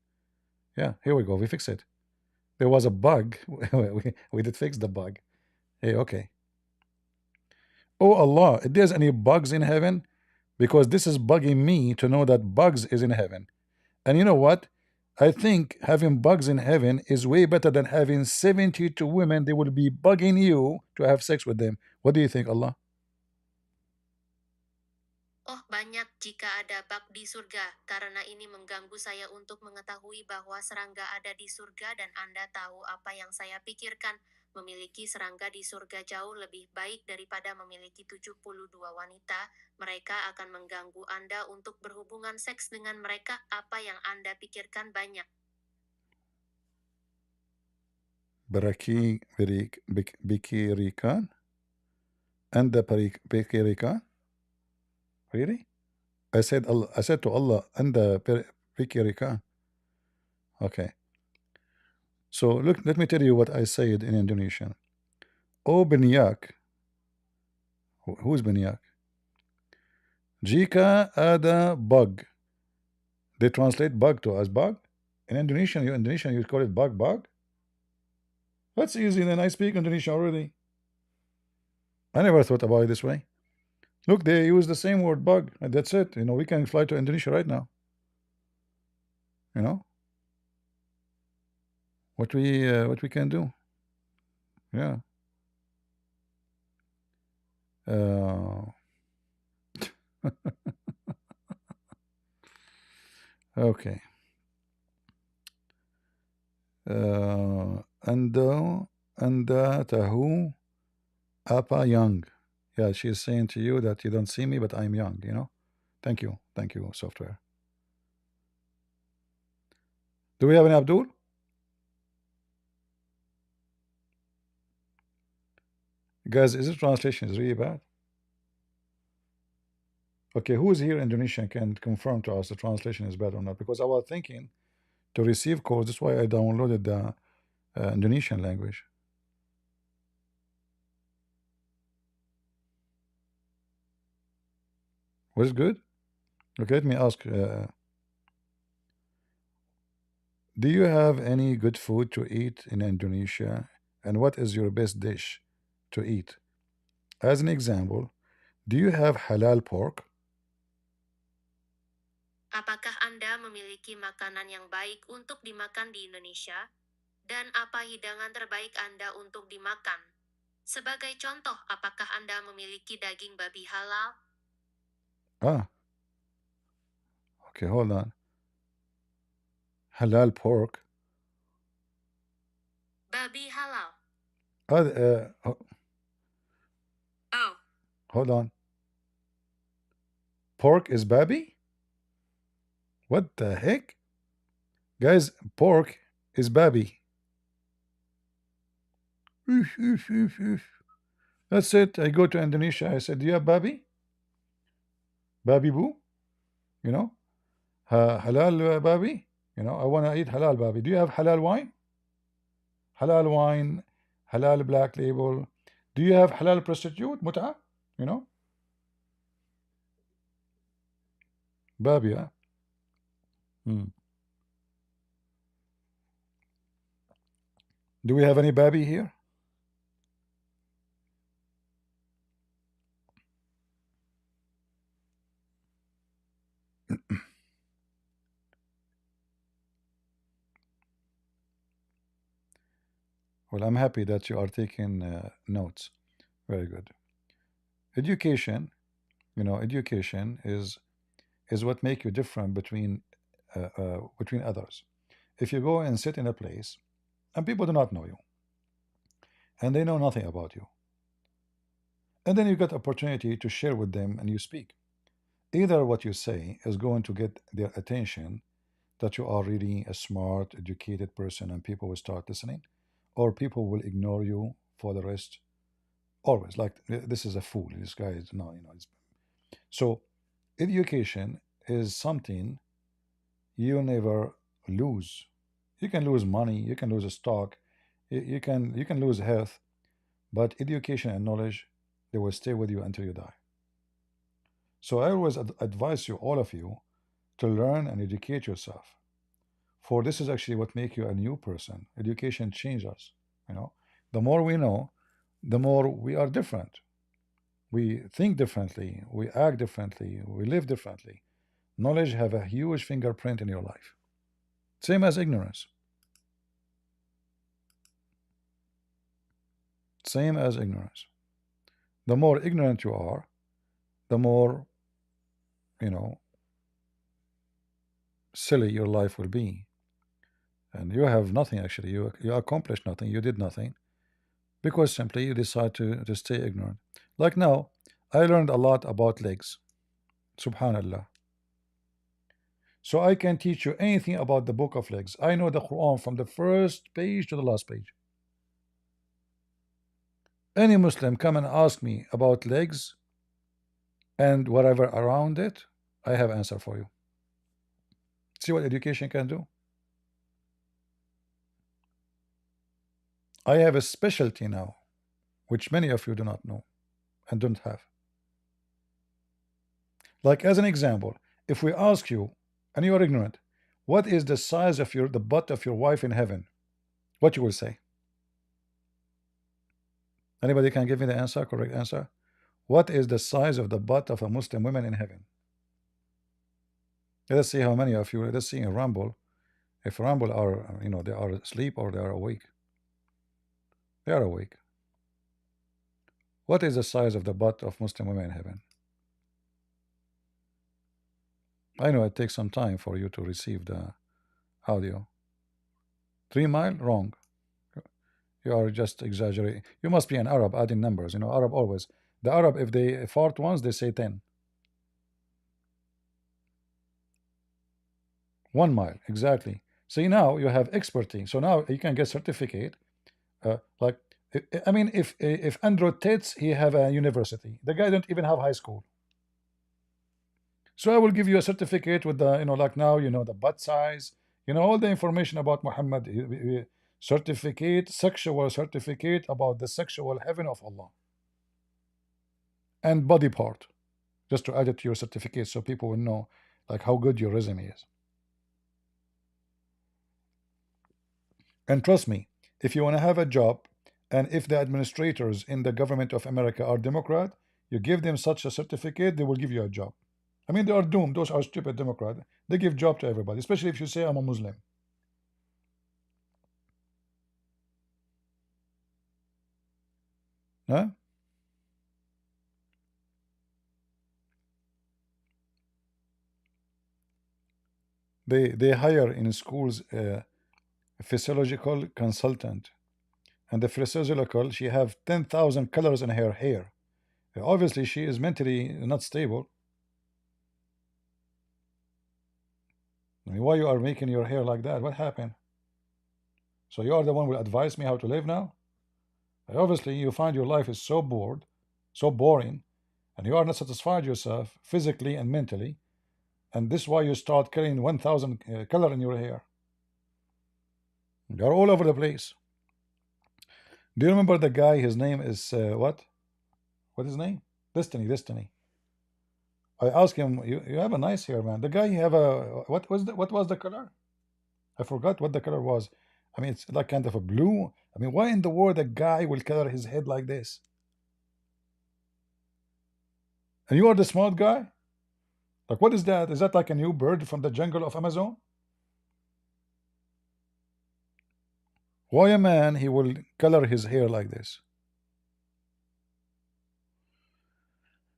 Yeah, here we go. We fix it. There was a bug. we did fix the bug. Hey, okay. Oh Allah, if there's any bugs in heaven, because this is bugging me to know that bugs is in heaven. And you know what? I think having bugs in heaven is way better than having 72 women. They will be bugging you to have sex with them. What do you think, Allah? Oh, banyak jika ada bug di surga, karena ini mengganggu saya untuk mengetahui bahwa serangga ada di surga dan Anda tahu apa yang saya pikirkan. Memiliki serangga di surga jauh lebih baik daripada memiliki 72 wanita. Mereka akan mengganggu Anda untuk berhubungan seks dengan mereka. Apa yang Anda pikirkan banyak. Bikirikan? And the Bikirikan? Really? I said to Allah, and the Bikirikan. Okay. So look, let me tell you what I said in Indonesian. Oh Benyak. Who's Benyak? Jika ada bug. They translate bug to as bug. In Indonesian, you call it bug. That's easy, then I speak Indonesian already. I never thought about it this way. Look, they use the same word bug, and that's it. We can fly to Indonesia right now. What we can do. Yeah. Okay. Anda tahu apa young. Yeah, she's saying to you that you don't see me, but I'm young. Thank you, software. Do we have an Abdul? Guys, is this translation is really bad? Okay, who is here Indonesian can confirm to us the translation is bad or not? Because I was thinking to receive calls. That's why I downloaded the Indonesian language. Was it good? Okay, let me ask. Do you have any good food to eat in Indonesia? And what is your best dish to eat? As an example, do you have halal pork? Apakah Anda memiliki makanan yang baik untuk dimakan di Indonesia? Dan apa hidangan terbaik Anda untuk dimakan? Sebagai contoh, apakah Anda memiliki daging babi halal? Okay, hold on. Halal pork. Babi halal. Oh. Hold on. Pork is babi? What the heck? Guys, pork is babi. That's it. I go to Indonesia. I said, do you have babi? Babi boo? Halal babi? I want to eat halal babi. Do you have halal wine? Halal wine, halal black label. Do you have halal prostitute? Muta? Babi, huh? Do we have any babi here? Well, I'm happy that you are taking notes. Very good. Education, education is what make you different between others. If you go and sit in a place and people do not know you and they know nothing about you, and then you get opportunity to share with them and you speak, either what you say is going to get their attention, that you are really a smart, educated person, and people will start listening, or people will ignore you for the rest. Always like this is a fool. This guy is no, so education is something you never lose. You can lose money, you can lose a stock, you can lose health, but education and knowledge They will stay with you until you die. So I always advise you, all of you, to learn and educate yourself. For this is actually what makes you a new person. Education changes us. You know, the more we know, the more we are different. We think differently, we act differently, we live differently. Knowledge have a huge fingerprint in your life. Same as ignorance. Same as ignorance. The more ignorant you are, the more, you know, silly your life will be. And you have nothing actually. You accomplished nothing. You did nothing because simply you decide to stay ignorant. Like now, I learned a lot about legs. Subhanallah. So I can teach you anything about the book of legs. I know the Quran from the first page to the last page. Any Muslim come and ask me about legs and whatever around it, I have answer for you. See what education can do? I have a specialty now, which many of you do not know and don't have. Like as an example, if we ask you, and you are ignorant, what is the size of the butt of your wife in heaven? What you will say? Anybody can give me the answer, correct answer? What is the size of the butt of a Muslim woman in heaven? Let's see how many of you, let's see in Rumble, if Rumble are, you know, they are asleep or they are awake. They are awake. What is the size of the butt of Muslim women in heaven? I know it takes some time for you to receive the audio. 3 mile? Wrong. You are just exaggerating. You must be an Arab adding numbers. You know, Arab always. The Arab, if they fart once, they say 10. 1 mile, exactly. See, now you have expertise. So now you can get certificate. Like, I mean, if Andrew Tate, he have a university. The guy don't even have high school. So I will give you a certificate with the, you know, like now, you know, the butt size, you know, all the information about Muhammad, certificate, sexual certificate about the sexual heaven of Allah, and body part, just to add it to your certificate so people will know like how good your resume is. And trust me, if you want to have a job, and if the administrators in the government of America are Democrat, you give them such a certificate, they will give you a job. I mean, they are doomed. Those are stupid Democrats. They give job to everybody, especially if you say I'm a Muslim. Huh? They hire in schools a physiological consultant, and the physiological, she have 10,000 colors in her hair. Obviously, she is mentally not stable. I mean, why you are making your hair like that? What happened? So you are the one who will advise me how to live now? Obviously, you find your life is so bored, so boring, and you are not satisfied yourself physically and mentally, and this is why you start carrying 1,000 color in your hair. You are all over the place. Do you remember the guy? His name is what? What is his name? Destiny. I asked him, you have a nice hair, man. The guy he have a what was the color? I forgot what the color was. I mean, it's like kind of a blue. I mean, why in the world a guy will color his head like this? And you are the smart guy? Like, what is that? Is that like a new bird from the jungle of Amazon? Why a man he will color his hair like this?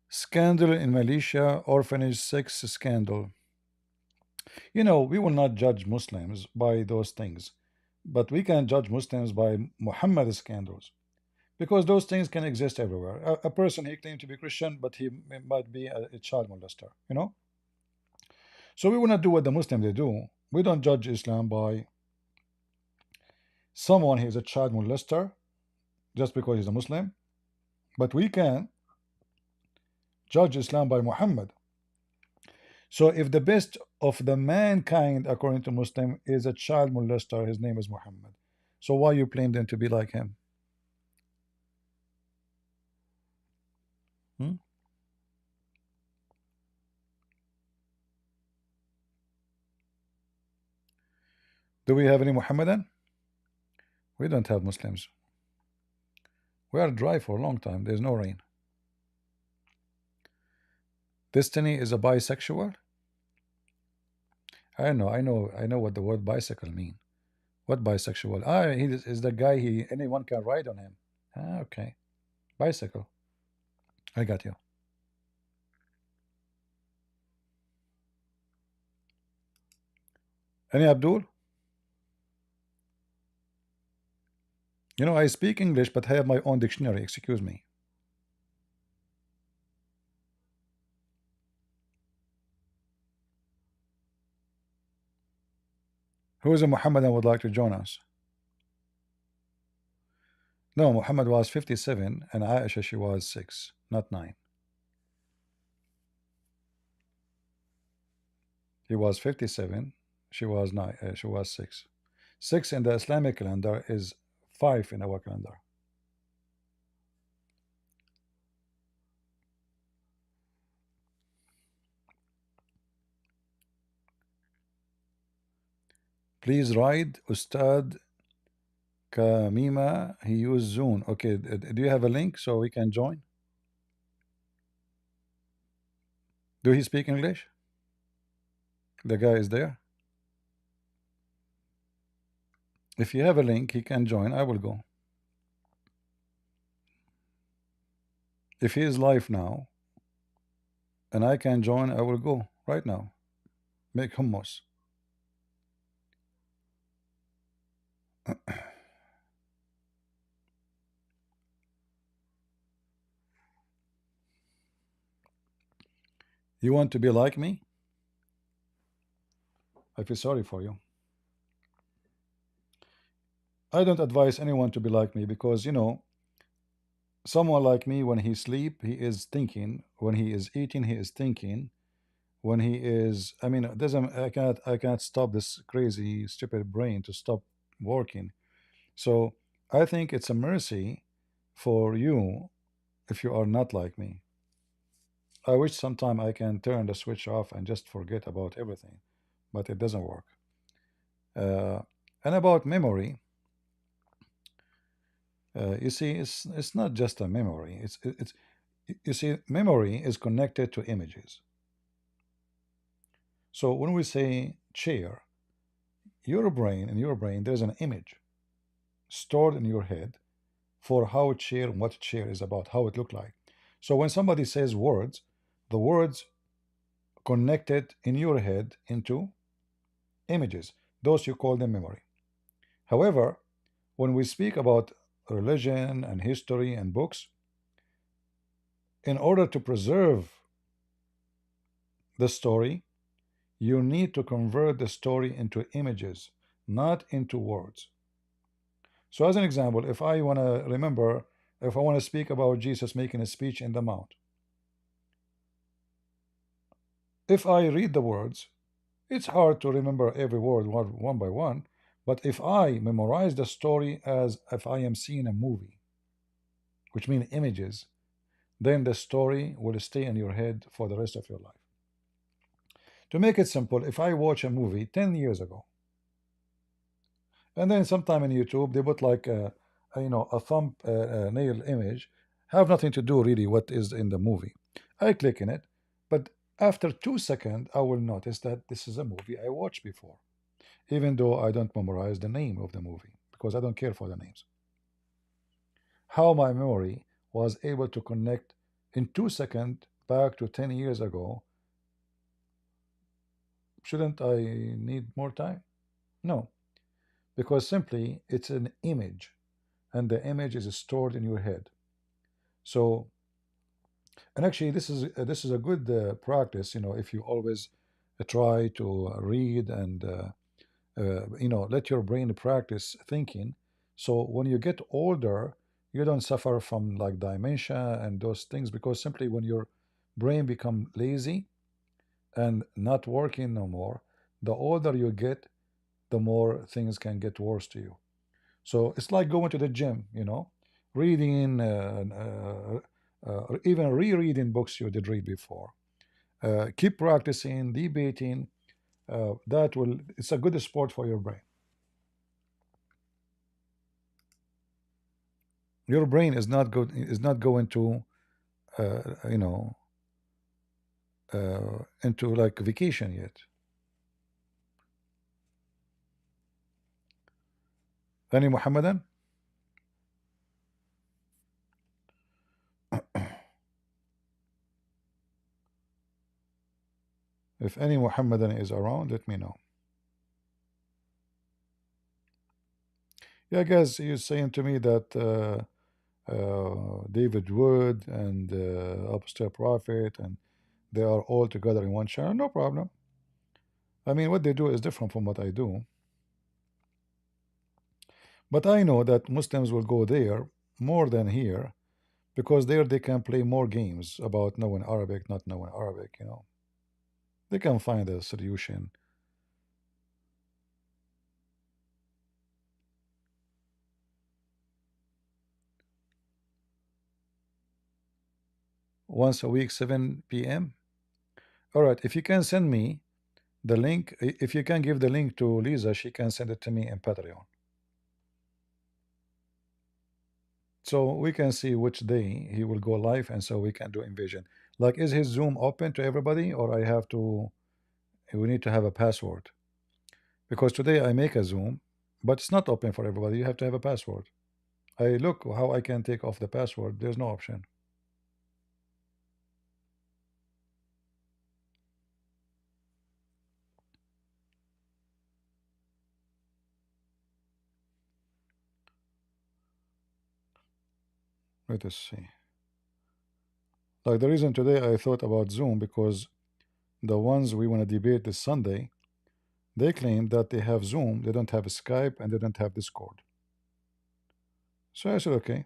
Scandal in Malaysia, orphanage sex scandal. You know, we will not judge Muslims by those things, but we can judge Muslims by Muhammad scandals, because those things can exist everywhere. A person, he claimed to be Christian, but he might be a child molester, you know. So we will not do what the Muslims they do. We don't judge Islam by someone who is a child molester just because he's a Muslim, but we can judge Islam by Muhammad. So if the best of the mankind, according to Muslim, is a child molester, his name is Muhammad. So why you claim them to be like him? Hmm? Do we have any Muhammadan? We don't have Muslims. We are dry for a long time. There's no rain. Destiny is a bisexual? I know what the word bicycle mean. What bisexual? Ah, he is the guy, anyone can ride on him. Ah, okay. Bicycle. I got you. Any Abdul? You know, I speak English, but I have my own dictionary. Excuse me. Who is a Muhammadan would like to join us? No, Muhammad was 57 and Aisha, she was 6, not 9. He was 57, she was 9, she was 6. 6 in the Islamic calendar is 5 in our calendar. Please write Ustad Kamima. He used Zoom. Okay, do you have a link so we can join? Do he speak English? The guy is there. If you have a link, he can join. I will go. If he is live now and I can join, I will go right now. Make hummus. You want to be like me? I feel sorry for you. I don't advise anyone to be like me because, you know, someone like me, when he sleep, he is thinking. When he is eating, he is thinking. When he is, I mean, it doesn't, I cannot stop this crazy, stupid brain to stop working. So I think it's a mercy for you if you are not like me. I wish sometime I can turn the switch off and just forget about everything, but it doesn't work. Uh, and about memory, you see, it's not just a memory. It's you see, memory is connected to images. So when we say chair, in your brain, there's an image stored in your head for how a chair, what a chair is about, how it looked like. So when somebody says words, the words connected in your head into images. Those you call them memory. However, when we speak about religion and history and books, in order to preserve the story, you need to convert the story into images, not into words. So, as an example, if I want to remember, if I want to speak about Jesus making a speech in the mount, if I read the words, it's hard to remember every word one by one. But if I memorize the story as if I am seeing a movie, which means images, then the story will stay in your head for the rest of your life. To make it simple, if I watch a movie 10 years ago, and then sometime in YouTube they put like you know, a thumb nail image, have nothing to do really what is in the movie. I click in it, but after 2 seconds I will notice that this is a movie I watched before, even though I don't memorize the name of the movie because I don't care for the names. How my memory was able to connect in 2 seconds back to 10 years ago, shouldn't I need more time? No, because simply it's an image and the image is stored in your head. So, and actually this is a good practice, you know, if you always try to read and you know, let your brain practice thinking. So when you get older, you don't suffer from like dementia and those things, because simply when your brain become lazy and not working no more, the older you get, the more things can get worse to you. So it's like going to the gym, you know, reading even rereading books you did read before. Keep practicing, debating. It's a good sport for your brain. Your brain is not going to, you know, into like vacation yet. Any Muhammadan? If any Muhammadan is around, let me know. Yeah, guys, you're saying to me that David Wood and Apostle Prophet, and they are all together in one channel. No problem. I mean, what they do is different from what I do. But I know that Muslims will go there more than here, because there they can play more games about knowing Arabic, not knowing Arabic, you know. They can find a solution. Once a week, 7 p.m. All right, if you can send me the link, if you can give the link to Lisa, she can send it to me in Patreon. So we can see which day he will go live, and so we can do invasion. Like, is his Zoom open to everybody, or I have to, we need to have a password? Because today I make a Zoom, but it's not open for everybody. You have to have a password. I look how I can take off the password. There's no option. Let us see. Like, the reason today I thought about Zoom, because the ones we want to debate this Sunday, they claim that they have Zoom, they don't have Skype, and they don't have Discord. So I said, okay.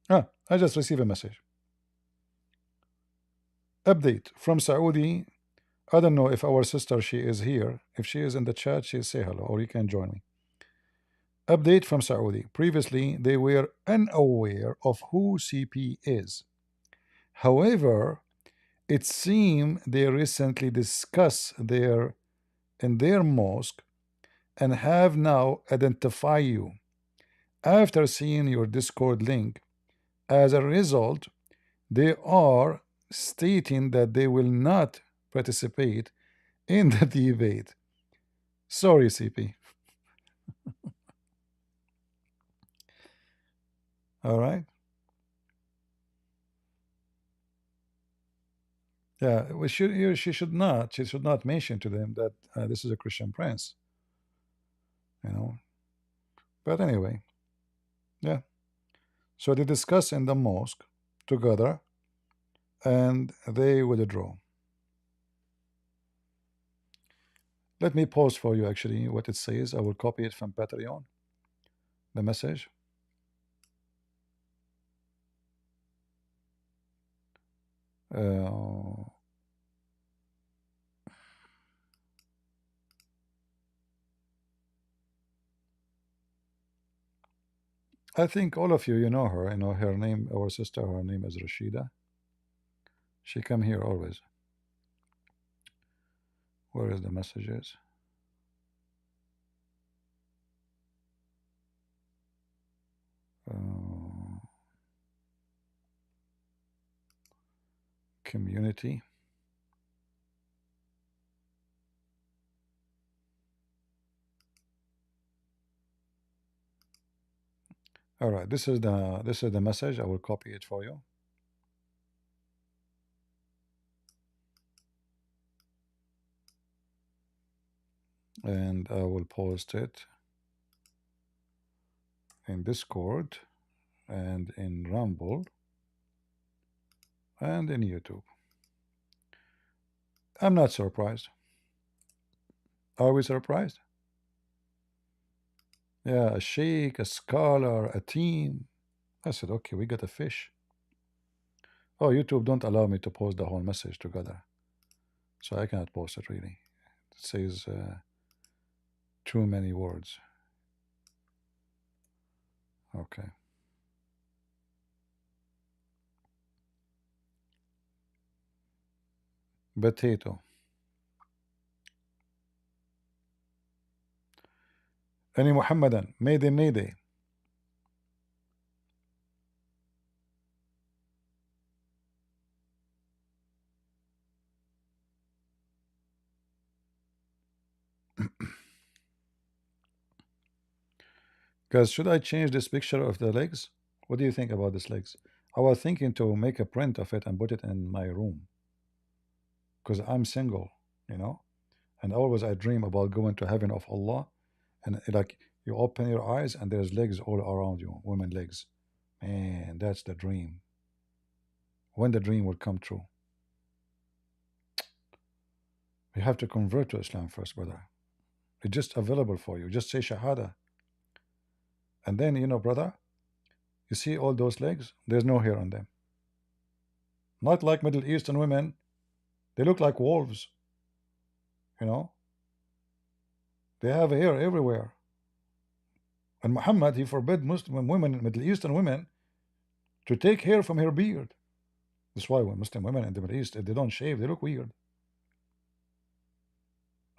I just received a message. Update from Saudi. I don't know if our sister, she is here. If she is in the chat, she say hello, or you can join me. Update from Saudi. Previously, they were unaware of who CP is. However, it seems they recently discussed in their mosque and have now identified you after seeing your Discord link. As a result, they are stating that they will not participate in the debate. Sorry, CP. All right. Yeah, she should not mention to them that this is a Christian prince, you know. But anyway, yeah. So they discuss in the mosque together, and they withdraw. Let me post for you actually what it says. I will copy it from Patreon, the message. I think all of you, you know her. You know her name, our sister, her name is Rashida. She come here always. Where is the messages? Community. All right, this is the message. I will copy it for you. And I will post it in Discord and in Rumble and in YouTube. I'm not surprised. Are we surprised? Yeah, a sheikh, a scholar, a team. I said, okay, we got a fish. Oh, YouTube don't allow me to post the whole message together. So I cannot post it really. It says too many words. Okay. Potato. Any Muhammadan? Mayday, mayday. Guys, should I change this picture of the legs? What do you think about these legs? I was thinking to make a print of it and put it in my room because I'm single, you know, and always I dream about going to heaven of Allah, and like you open your eyes and there's legs all around you, women legs. Man, that's the dream. When the dream will come true, you have to convert to Islam first, brother. It's just available for you. Just say Shahada, and then you know, brother, you see all those legs? There's no hair on them. Not like Middle Eastern women. They look like wolves, you know. They have hair everywhere. And Muhammad, he forbid Muslim women, Middle Eastern women, to take hair from her beard. That's why when Muslim women in the Middle East, if they don't shave, they look weird.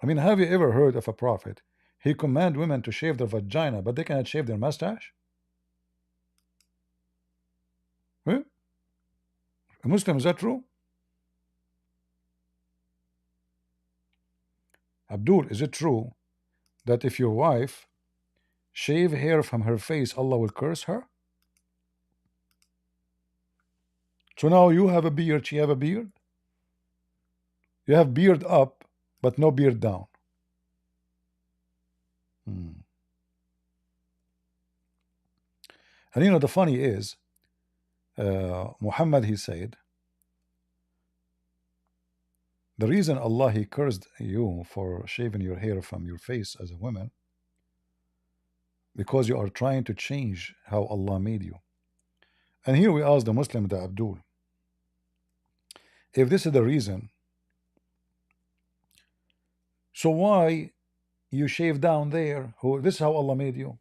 I mean, have you ever heard of a prophet? He command women to shave their vagina, but they cannot shave their mustache? Huh? A Muslim, is that true? Abdul, is it true that if your wife shave hair from her face, Allah will curse her? So now you have a beard, she have a beard. You have beard up, but no beard down. And you know, the funny is, Muhammad, he said, the reason Allah, he cursed you for shaving your hair from your face as a woman, because you are trying to change how Allah made you. And here we ask the Muslim, the Abdul, if this is the reason, so why you shave down there? This is how Allah made you.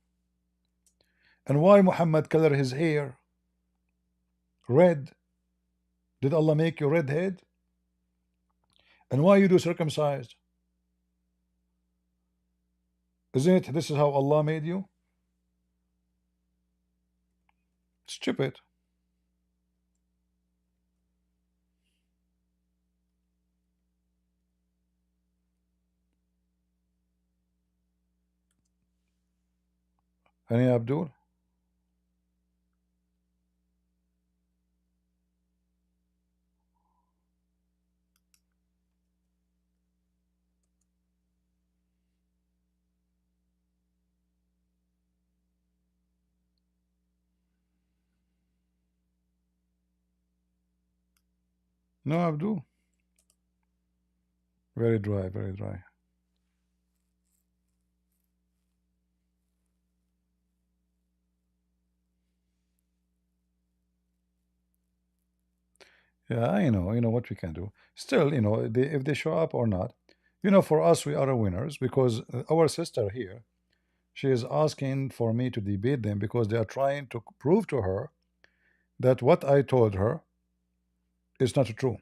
And why Muhammad color his hair red? Did Allah make you redhead? And why you do circumcised? Isn't it this is how Allah made you? Stupid. Any Abdul? No, Abdul. Very dry, very dry. Yeah, I know. You know what we can do. Still, you know, if they show up or not, you know, for us, we are winners because our sister here, she is asking for me to debate them because they are trying to prove to her that what I told her is not true.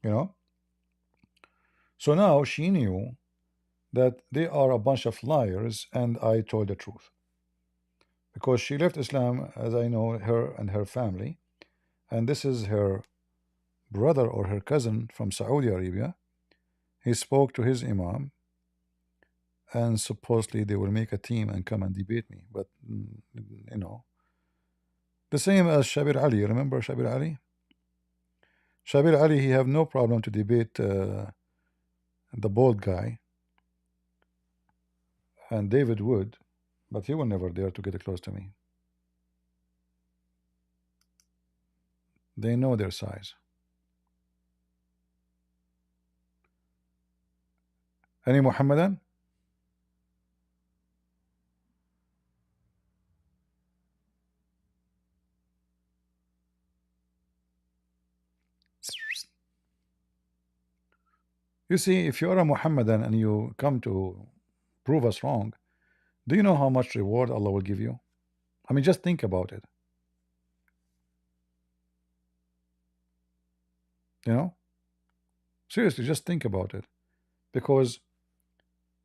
You know? So now she knew that they are a bunch of liars and I told the truth. Because she left Islam, as I know, her and her family, and this is her brother or her cousin from Saudi Arabia. He spoke to his Imam, and supposedly they will make a team and come and debate me. But you know, the same as Shabir Ali. Remember Shabir Ali? Shabir Ali, he have no problem to debate the bald guy and David Wood, but he will never dare to get close to me. They know their size. Any Muhammadan? You see, if you are a Muhammadan and you come to prove us wrong, Do you know how much reward Allah will give you? I mean, just think about it. You know, seriously, just think about it, because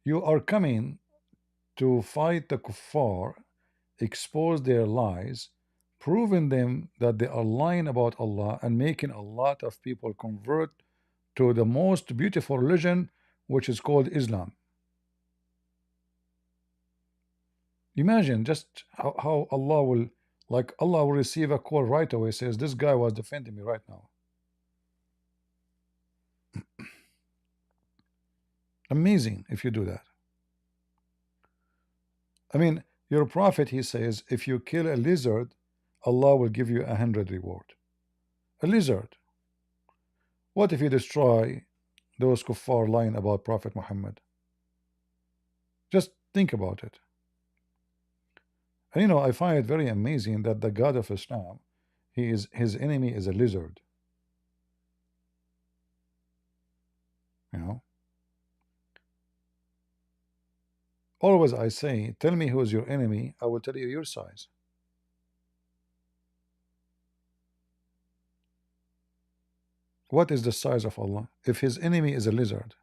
you are coming to fight the kuffar, expose their lies, proving them that they are lying about Allah, and making a lot of people convert to the most beautiful religion, which is called Islam. Imagine just how Allah will, like, Allah will receive a call right away, says, this guy was defending me right now. Amazing if you do that. I mean, your prophet, he says, if you kill a lizard, Allah will give you 100 reward. A lizard. What if you destroy those kuffar lying about Prophet Muhammad? Just think about it. And you know, I find it very amazing that the God of Islam, his enemy is a lizard. You know, always I say, tell me who is your enemy, I will tell you your size. What is the size of Allah if his enemy is a lizard?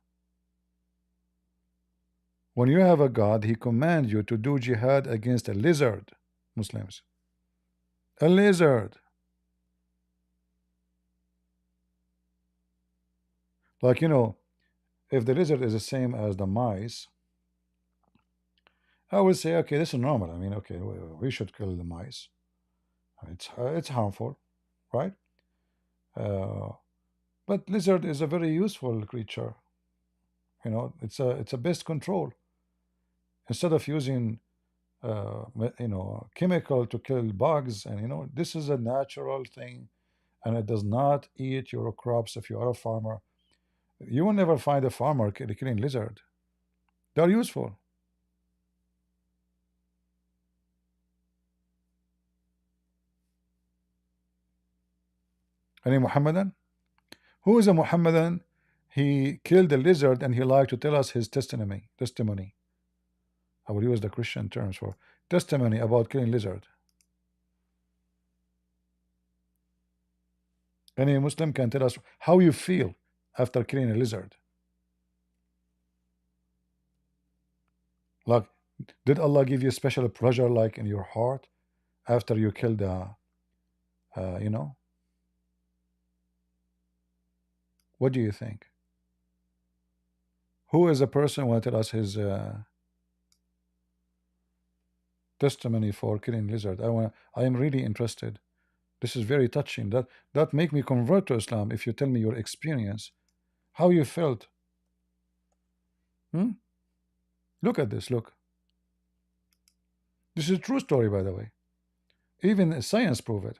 When you have a God, he commands you to do jihad against a lizard, Muslims. A lizard. Like, you know, if the lizard is the same as the mice, I would say, okay, this is normal. I mean, okay, we should kill the mice. It's harmful, right? But lizard is a very useful creature. You know, it's a best control. Instead of using you know, chemical to kill bugs, and you know, this is a natural thing, and it does not eat your crops. If you are a farmer, you will never find a farmer killing lizard. They're useful. Any Muhammadan? Who is a Muhammadan? He killed a lizard and he liked to tell us his testimony. I will use the Christian terms for testimony about killing lizard. Any Muslim can tell us how you feel after killing a lizard. Like, did Allah give you special pleasure, like in your heart, after you killed you know? What do you think? Who is a person who tell us his testimony for killing lizard? I am really interested. This is very touching. That make me convert to Islam. If you tell me your experience, how you felt. Look at this. Look. This is a true story, by the way. Even science prove it.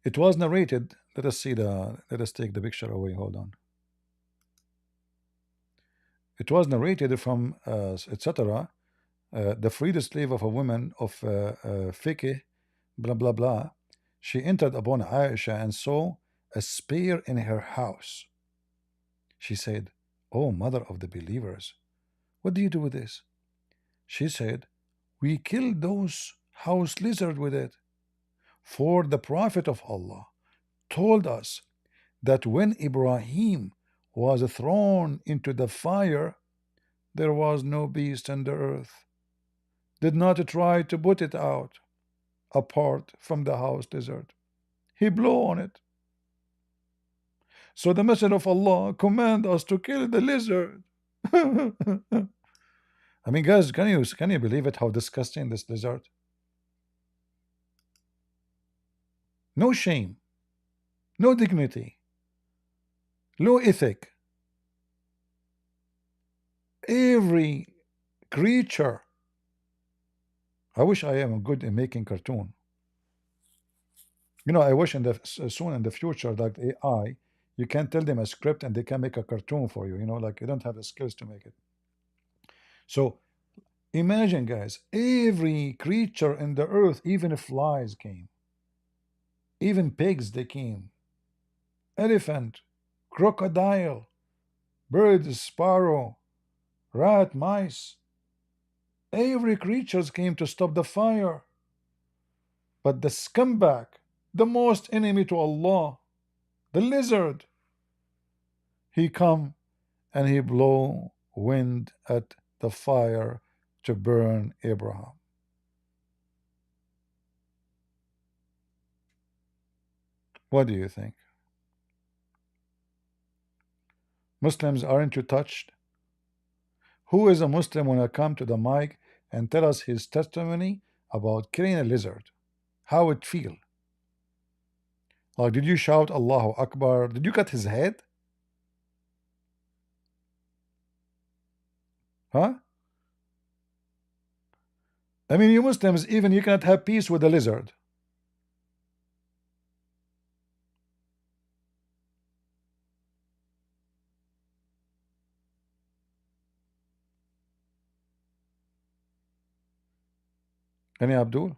It was narrated. Let us see the. Let us take the picture away. Hold on. It was narrated from etc. The freed slave of a woman of fiqh, blah blah blah. She entered upon Aisha and saw a spear in her house. She said, "Oh, mother of the believers, what do you do with this?" She said, "We killed those house lizard with it. For the Prophet of Allah told us that when Ibrahim was thrown into the fire, there was no beast in the earth did not try to put it out apart from the house lizard. He blew on it. So the Messenger of Allah command us to kill the lizard." I mean, guys, can you believe it? How disgusting this lizard? No shame, no dignity, no ethic. Every creature. I wish I am good in making cartoon. You know, I wish soon in the future that AI, you can tell them a script and they can make a cartoon for you. You know, like you don't have the skills to make it. So imagine, guys, every creature in the earth, even flies came, even pigs they came, elephant, crocodile, bird, sparrow, rat, mice. Every creatures came to stop the fire. But the scumbag, the most enemy to Allah, the lizard, he come and he blow wind at the fire to burn Abraham. What do you think? Muslims, aren't you touched? Who is a Muslim when I come to the mic and tell us his testimony about killing a lizard? How it feel? Like, did you shout Allahu Akbar? Did you cut his head? Huh? I mean, you Muslims, even you cannot have peace with the lizard. Any Abdul?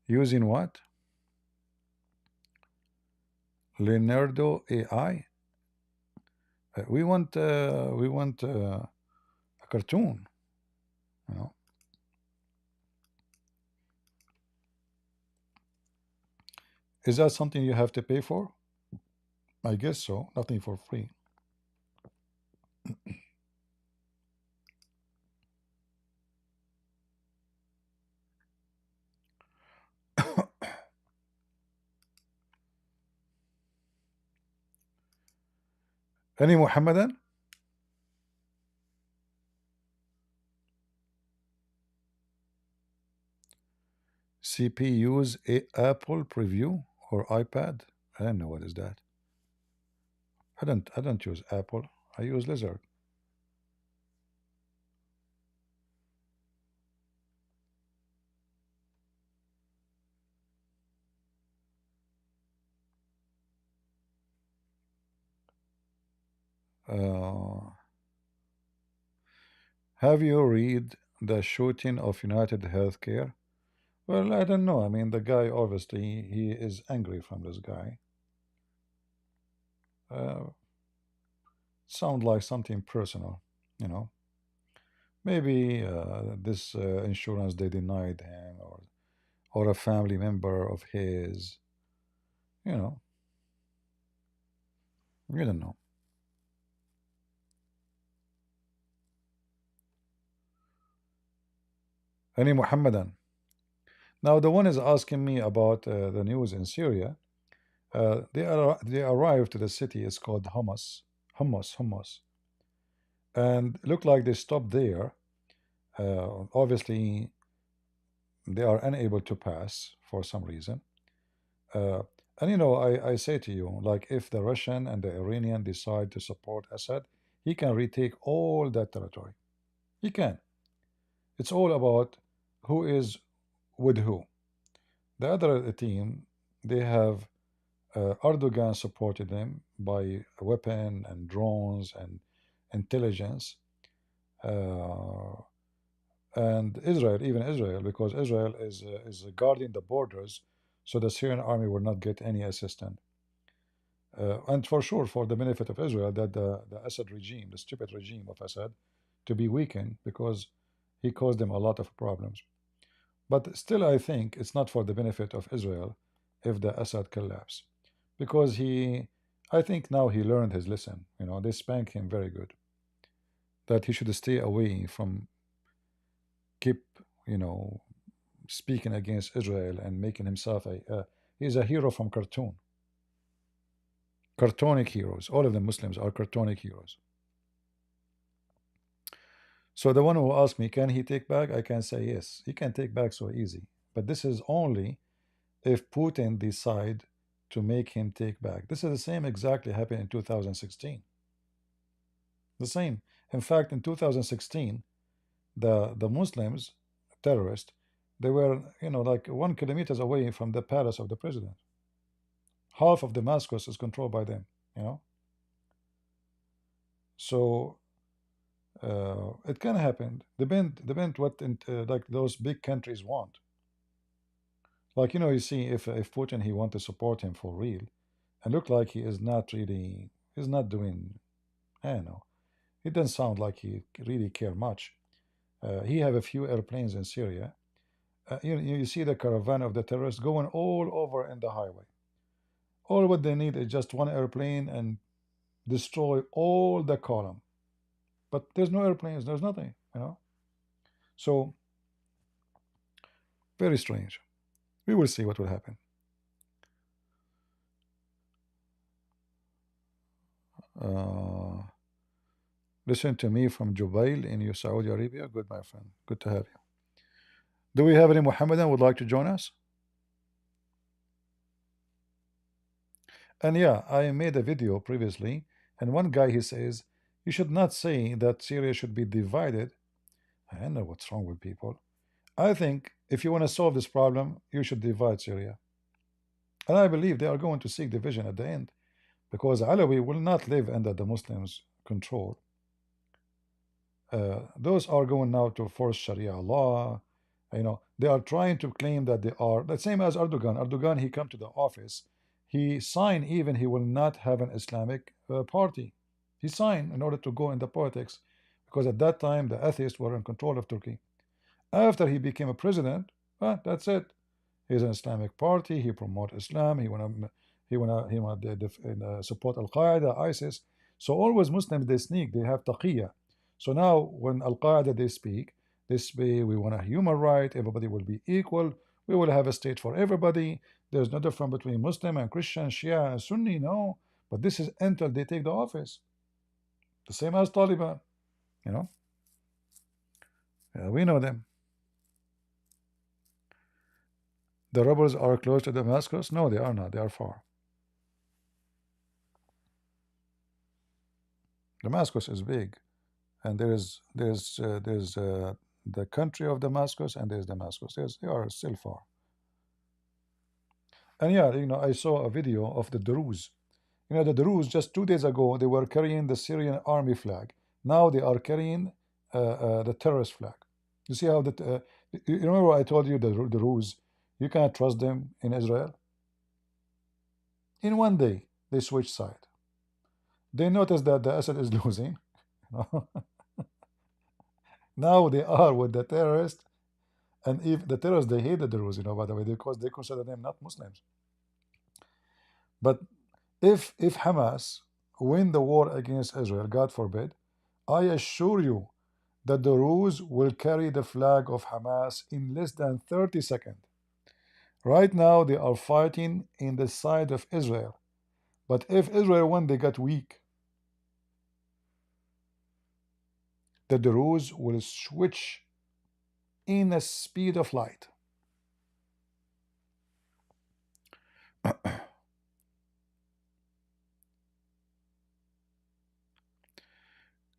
Using what? Leonardo AI. We want a cartoon, you know. Is that something you have to pay for? I guess so. Nothing for free. Any Muhammadan? CP use a Apple preview or iPad? I don't know what is that. I don't use Apple. I use Lizard. Have you read the shooting of United Healthcare? Well, I don't know. I mean, the guy obviously he is angry from this guy. Sound like something personal, you know. Maybe this insurance they denied him, or a family member of his. You know, you don't know. Any Muhammadan? Now the one is asking me about the news in Syria. They arrived to the city. It's called Hummus, and look like they stopped there. Obviously, they are unable to pass for some reason. And you know, I say to you, like if the Russian and the Iranian decide to support Assad, he can retake all that territory. He can. It's all about who is with who. The other team, they have Erdogan supported them by weapon and drones and intelligence, and Israel, even Israel, because Israel is guarding the borders, so the Syrian army will not get any assistance. And for sure, for the benefit of Israel, that the Assad regime, the stupid regime of Assad, to be weakened because he caused them a lot of problems. But still, I think it's not for the benefit of Israel if the Assad collapse, because I think now he learned his lesson. You know, they spank him very good. That he should stay away from keep, you know, speaking against Israel and making himself he's a hero from cartoon. Cartonic heroes. All of the Muslims are cartonic heroes. So the one who asked me, can he take back? I can say yes. He can take back so easy. But this is only if Putin decide to make him take back. This is the same exactly happened in 2016. The same. In fact, in 2016, the Muslims, terrorists, they were, you know, like 1 kilometer away from the palace of the president. Half of Damascus is controlled by them, you know. So it can happen. Depend what like those big countries want. Like, you know, you see if Putin he want to support him for real, and look like he is not really, he's not doing, I don't know, He doesn't sound like he really care much. He have a few airplanes in Syria. You see the caravan of the terrorists going all over in the highway. All what they need is just one airplane and destroy all the column. But there's no airplanes, there's nothing. So very strange. We will see what will happen. Uh, listen to me from Jubail in Saudi Arabia. Good, my friend. Good to have you. Do we have any Muhammadan would like to join us? And yeah, I made a video previously, and one guy he says you should not say that Syria should be divided. I don't know what's wrong with people. I think if you want to solve this problem, you should divide Syria. And I believe they are going to seek division at the end, because Alawi will not live under the Muslims' control. Those are going now to force Sharia law. They are trying to claim that they are the same as Erdogan. Erdogan, he come to the office, he signed even he will not have an Islamic party. He signed in order to go into politics, because at that time the atheists were in control of Turkey. After he became a president, that's it. He's an Islamic party. He promote Islam. He wanna support Al Qaeda, ISIS. So always Muslims they sneak. They have taqiyya. So now when Al Qaeda they speak, we want a human right. Everybody will be equal. We will have a state for everybody. There's no difference between Muslim and Christian, Shia and Sunni. No, but this is until they take the office. The same as Taliban. We know them. The rebels are close to Damascus? No, they are not. They are far. Damascus is big, and there's the country of Damascus, and there's Damascus. They are still far. And yeah, I saw a video of the Druze. The Druze just 2 days ago they were carrying the Syrian army flag. Now they are carrying the terrorist flag. You see how that? You remember I told you the Druze, you cannot trust them in Israel. In one day they switch side. They notice that the Assad is losing. Now they are with the terrorists, and if the terrorists they hate the Druze, by the way, because they consider them not Muslims. But if Hamas win the war against Israel, God forbid, I assure you that the Druze will carry the flag of Hamas in less than 30 seconds. Right now they are fighting in the side of Israel, but if Israel won, they got weak. The Druze will switch in a speed of light.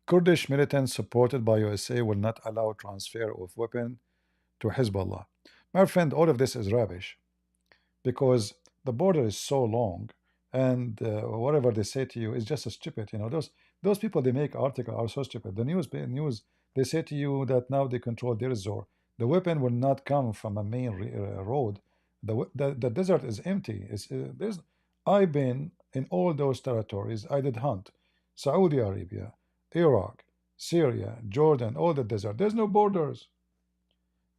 Kurdish militants supported by USA will not allow transfer of weapon to Hezbollah. My friend, all of this is rubbish, because the border is so long, and whatever they say to you is just stupid. Those people they make article are so stupid. The news they say to you that now they control Deir Zor. The weapon will not come from a main road. The desert is empty. I've been in all those territories. I did hunt Saudi Arabia, Iraq, Syria, Jordan, all the desert. There's no borders.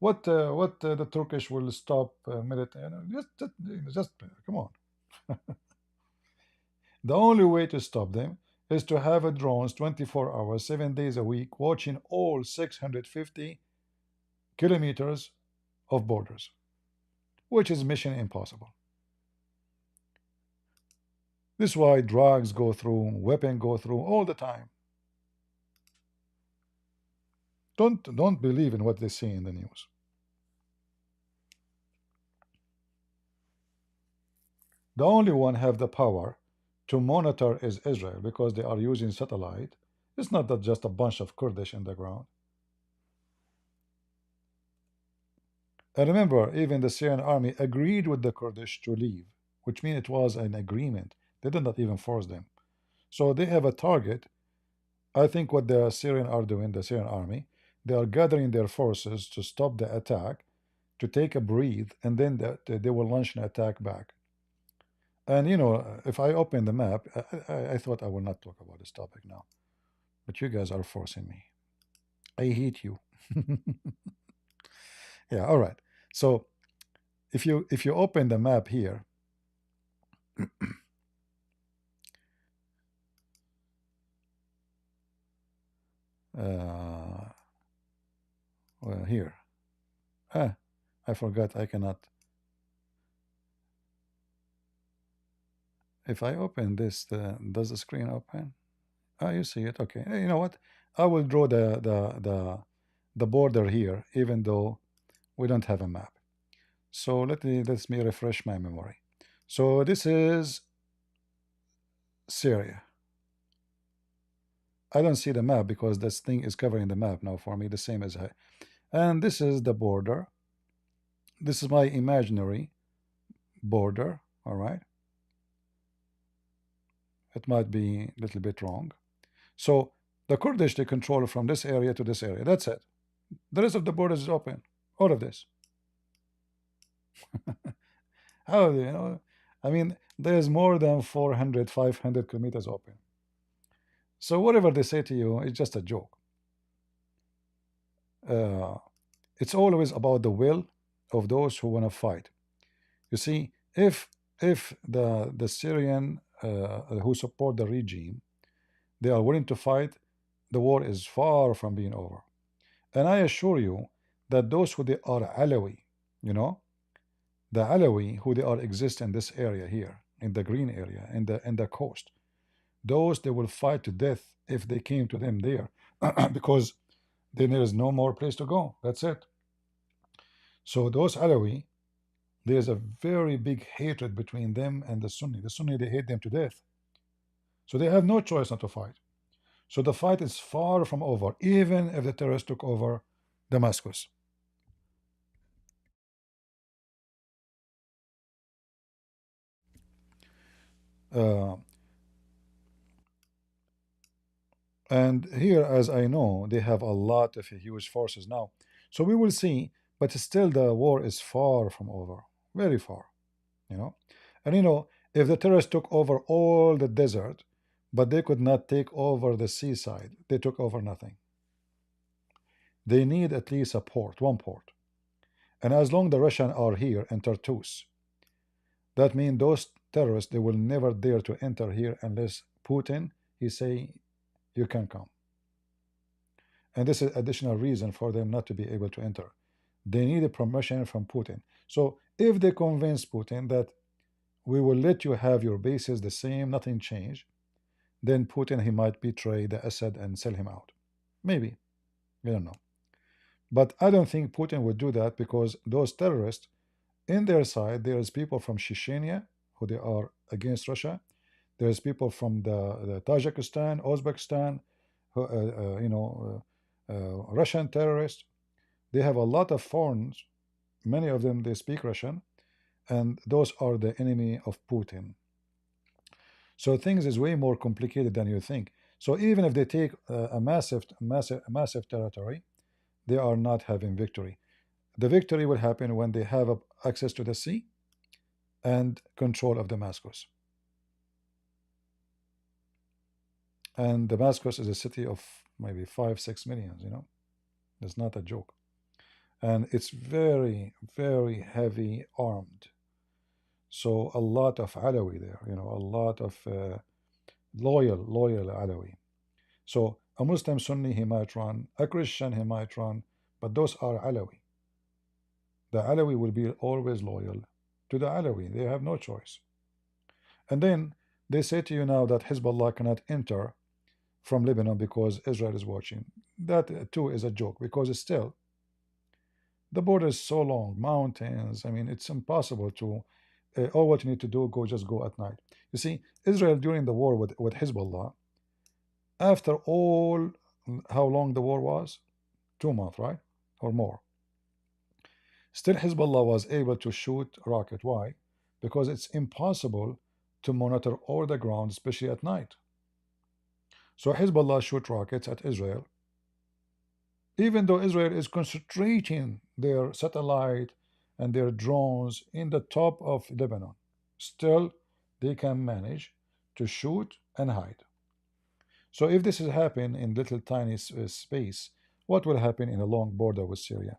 What the Turkish will stop military? Just come on. The only way to stop them is to have a drones 24 hours, 7 days a week, watching all 650 kilometers of borders, which is mission impossible. This is why drugs go through, weapons go through all the time. Don't believe in what they see in the news. The only one have the power to monitor is Israel, because they are using satellite. It's not that just a bunch of Kurdish in the ground. And remember, even the Syrian army agreed with the Kurdish to leave, which means it was an agreement. They did not even force them. So they have a target. I think what the Syrian are doing, the Syrian army, they are gathering their forces to stop the attack, to take a breathe, and then they will launch an attack back. And if I open the map, I thought I will not talk about this topic now, but you guys are forcing me. I hate you. Yeah, all right. So if you open the map here, well, here. Ah, I forgot I cannot. If I open this, does the screen open? Ah, you see it. Okay. You know what? I will draw the border here, even though we don't have a map. So let me refresh my memory. So this is Syria. I don't see the map because this thing is covering the map now for me, the same as I. And this is the border. This is my imaginary border. All right. It might be a little bit wrong. So the Kurdish, they control from this area to this area. That's it. The rest of the border is open. All of this. How, you know? I mean, there's more than 400, 500 kilometers open. So whatever they say to you, it's just a joke. It's always about the will of those who want to fight. You see, if the Syrian who support the regime, they are willing to fight, the war is far from being over. And I assure you that those who they are Alawi, you know, the Alawi who they are exist in this area here, in the green area, in the coast, those they will fight to death if they came to them there, because then there is no more place to go. That's it. So those Alawi, there's a very big hatred between them and the Sunni. The Sunni, they hate them to death. So they have no choice not to fight. So the fight is far from over, even if the terrorists took over Damascus. Uh, and here, as I know, they have a lot of huge forces now. So we will see, but still the war is far from over, very far, you know. And you know, if the terrorists took over all the desert, but they could not take over the seaside, they took over nothing. They need at least a port, one port. And as long the Russians are here in Tartus, that means those terrorists, they will never dare to enter here unless Putin, he say, you can come. And this is additional reason for them not to be able to enter. They need a permission from Putin. So if they convince Putin that we will let you have your bases the same, nothing changed, then Putin, he might betray the Assad and sell him out. Maybe. We don't know. But I don't think Putin would do that, because those terrorists, in their side, there is people from Chechnya who they are against Russia. There's people from the Tajikistan, Uzbekistan, who, Russian terrorists. They have a lot of foreigners. Many of them, they speak Russian, and those are the enemy of Putin. So things is way more complicated than you think. So even if they take a massive territory, they are not having victory. The victory will happen when they have access to the sea and control of Damascus. And Damascus is a city of maybe 5-6 millions, you know. It's not a joke. And it's very, very heavy armed. So a lot of Alawi there, you know, a lot of loyal Alawi. So a Muslim Sunni, he might run, a Christian, he might run, but those are Alawi. The Alawi will be always loyal to the Alawi. They have no choice. And then they say to you now that Hezbollah cannot enter from Lebanon because Israel is watching. That too is a joke, because it's still, the border is so long, mountains. I mean, it's impossible to, all what you need to do, just go at night. You see, Israel during the war with Hezbollah, after all, how long the war was? 2 months, right? Or more. Still, Hezbollah was able to shoot rocket. Why? Because it's impossible to monitor all the ground, especially at night. So Hezbollah shoot rockets at Israel, even though Israel is concentrating their satellite and their drones in the top of Lebanon. Still, they can manage to shoot and hide. So if this is happening in little tiny space, what will happen in a long border with Syria?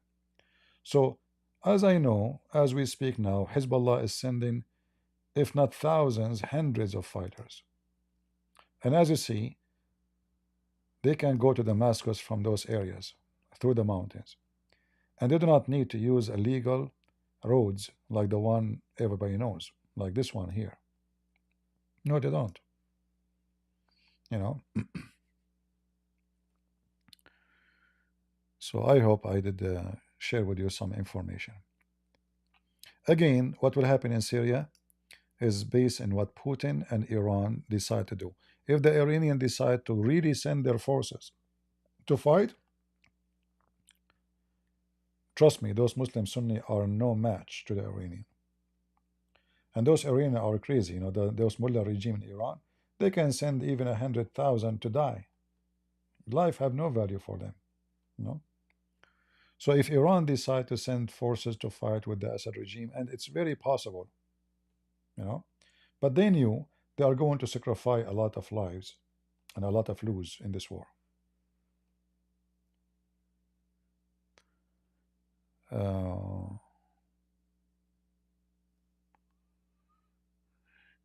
So as I know, as we speak now, Hezbollah is sending, if not thousands, hundreds of fighters. And as you see, they can go to Damascus from those areas through the mountains. And they do not need to use illegal roads like the one everybody knows, like this one here. No, they don't. You know. So I hope I did share with you some information. Again, what will happen in Syria is based on what Putin and Iran decide to do. If the Iranians decide to really send their forces to fight, trust me, those Muslim Sunni are no match to the Iranian. And those Iranians are crazy. You know, those mullah regime in Iran, they can send even 100,000 to die. Life have no value for them. You know. So if Iran decide to send forces to fight with the Assad regime, and it's very possible, you know, but they knew they are going to sacrifice a lot of lives and a lot of lose in this war.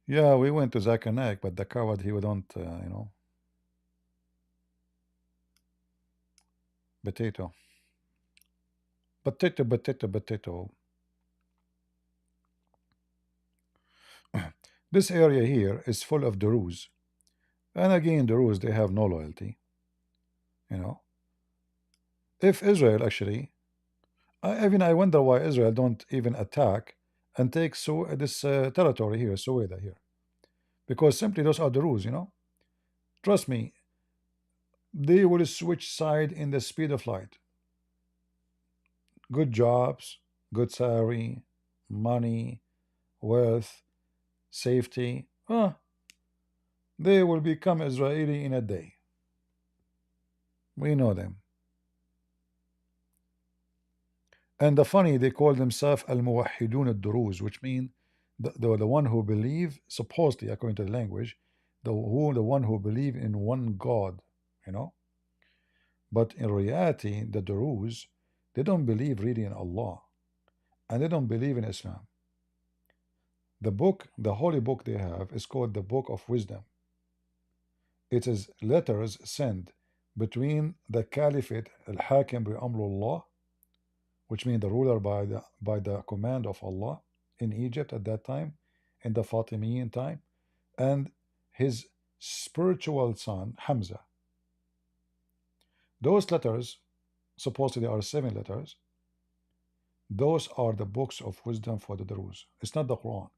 Yeah, we went to Zakanek, but the coward, he wouldn't, you know. Potato. Potato, potato, potato. This area here is full of Druze. And again, Druze, they have no loyalty. You know. If Israel actually, I wonder why Israel don't even attack and take this territory here, Suweda here. Because simply those are the rules, you know. Trust me, they will switch side in the speed of light. Good jobs, good salary, money, wealth, safety. They will become Israeli in a day. We know them. And the funny, they call themselves al-muwahhidun al-duruz, which mean the one who believe, supposedly according to the language, the one who believe in one God, you know. But in reality, the Duruz, they don't believe really in Allah, and they don't believe in Islam. The book, the holy book they have, is called the Book of Wisdom. It is letters sent between the Caliphate al-Hakim bi Amrullah, which means the ruler by the command of Allah in Egypt at that time, in the Fatimiyin time, and his spiritual son Hamza. Those letters, supposedly are 7 letters, those are the books of wisdom for the Druze. It's not the Quran.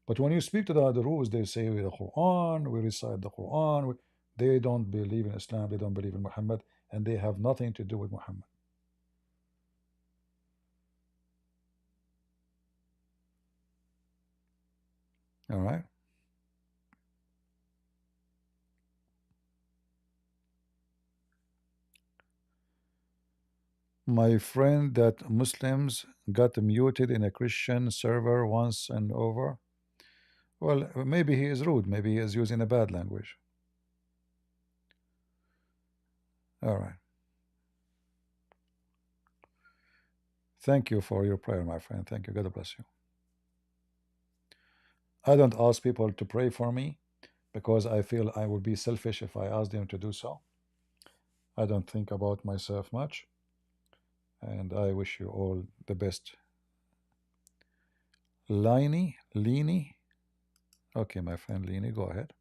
But when you speak to the Druze, they say the Quran, we recite the Quran. They don't believe in Islam, they don't believe in Muhammad, and they have nothing to do with Muhammad. All right. My friend that Muslims got muted in a Christian server once and over. Well, maybe he is rude. Maybe he is using a bad language. All right. Thank you for your prayer, my friend. Thank you. God bless you. I don't ask people to pray for me because I feel I would be selfish if I ask them to do so. I don't think about myself much. And I wish you all the best. Leany? Okay, my friend Leany, go ahead.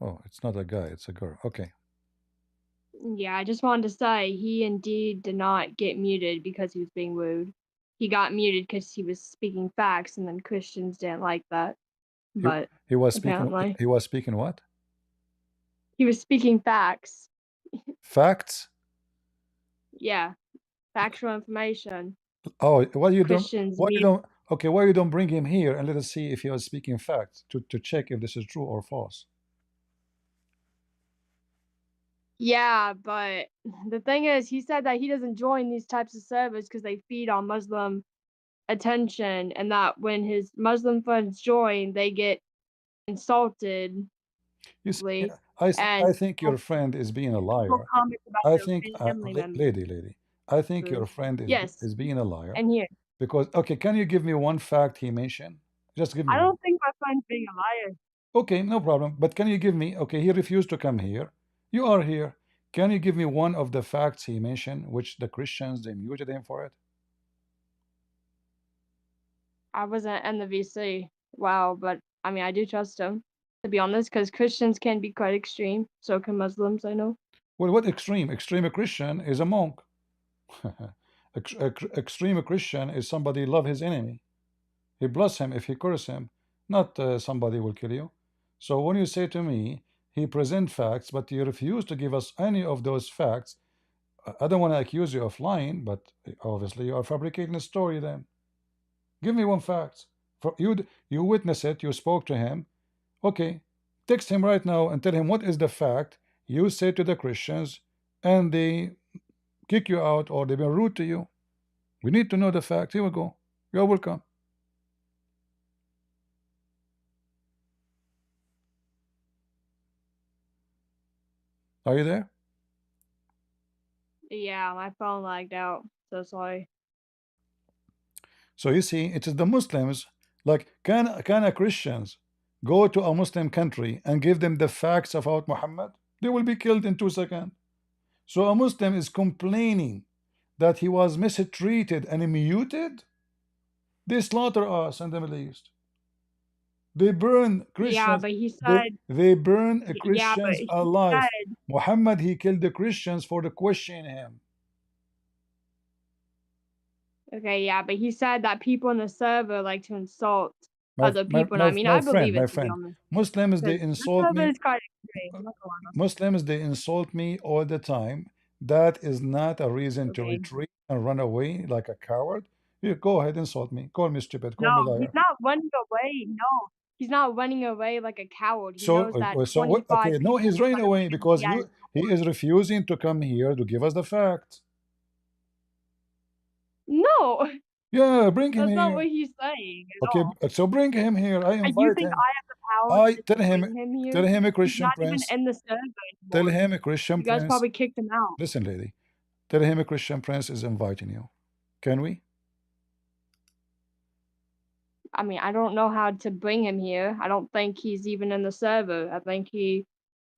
Oh, it's not a guy, it's a girl. Okay. Yeah, I just wanted to say he indeed did not get muted because he was being wooed. He got muted because he was speaking facts, and then Christians didn't like that. But He was speaking. apparently, He was speaking what? he was speaking facts. Facts. Yeah, factual information. Oh, why you don't? Christians Why you need. don't? Okay, why you don't bring him here and let us see if he was speaking facts to check if this is true or false? Yeah, but the thing is, he said that he doesn't join these types of servers because they feed on Muslim attention, and that when his Muslim friends join, they get insulted. You see, Lee, I and think your friend is being a people liar. comment about I their think, family members. lady, I think your friend Yes, is being a liar and here. because, okay, can you give me one fact he mentioned? Just give me I one. don't think my friend's being a liar. Okay, no problem. But can you give me, okay, he refused to come here. You are here. Can you give me one of the facts he mentioned, which the Christians, they muted him for it? I wasn't in the VC. Wow, but I mean, I do trust him, to be honest, because Christians can be quite extreme. So can Muslims, I know. Well, what extreme? Extreme Christian is a monk. Extreme Christian is somebody love his enemy. He bless him if he curse him, not somebody will kill you. So when you say to me, he present facts, but you refuse to give us any of those facts, I don't want to accuse you of lying, but obviously you are fabricating a story then. Give me one fact. For you witness it, you spoke to him. Okay, text him right now and tell him what is the fact you say to the Christians and they kick you out or they've been rude to you. We need to know the fact. Here we go. You're welcome. Are you there? Yeah, my phone lagged out. So sorry. So you see, it is the Muslims. Like, can a Christians go to a Muslim country and give them the facts about Muhammad? They will be killed in 2 seconds. So a Muslim is complaining that he was mistreated and muted. They slaughter us in the Middle East. They burn Yeah, Christians. but he said, They burn yeah, but Christians he alive. said, Muhammad, he killed the Christians for the questioning him. okay, yeah, but he said that people in the server like to insult other people. And I mean, my I believe friend, it, to be honest. Muslims, they Because the insult server me. is quite extreme. I'm not gonna lie. Muslims, they insult me all the time. That is not a reason to Okay. retreat and run away like a coward. You go ahead, insult me. Call me stupid. Call No, me he's liar. not running away. No, he's not running away like a coward. He knows that So what? 25 Okay, no, people he's running are away because yeah, he is refusing to come here to give us the facts. no, Yeah, bring him that's not here. what he's saying at Okay, all. so bring him here. I You invite think him. I have the power I to tell bring him, him here? tell him a He's Christian not even prince. in the server Tell anymore. him a Christian You guys prince. probably kicked him out. Listen, lady. Tell him a Christian prince is inviting you. Can we? I mean, I don't know how to bring him here. I don't think he's even in the server. I think he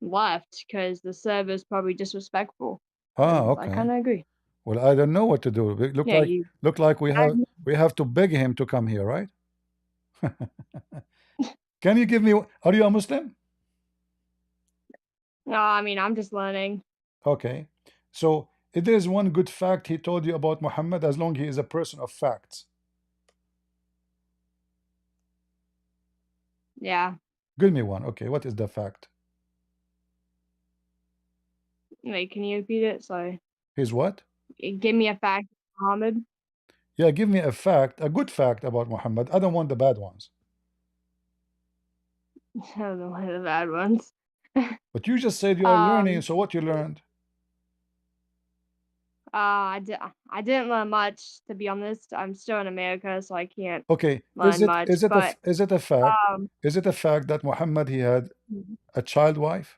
left because the server is probably disrespectful. Ah, And I okay. kind of agree. Well, I don't know what to do. It Yeah, you. look like we have to beg him to come here, right? Can you give me? Are you a Muslim? No, I mean, I'm just learning. Okay. So if there is one good fact he told you about Muhammad, as long he is a person of facts. Yeah. Give me one. Okay, what is the fact? Wait, can you repeat it? Sorry. His what? Give me a fact, Muhammad. Yeah, give me a fact, a good fact about Muhammad. I don't want the bad ones. I don't know the bad ones. But you just said you are learning, so what you learned? I didn't learn much, to be honest. I'm still in America, so I can't Okay, learn much. is it But a fact? Is it a fact that Muhammad he had a child wife?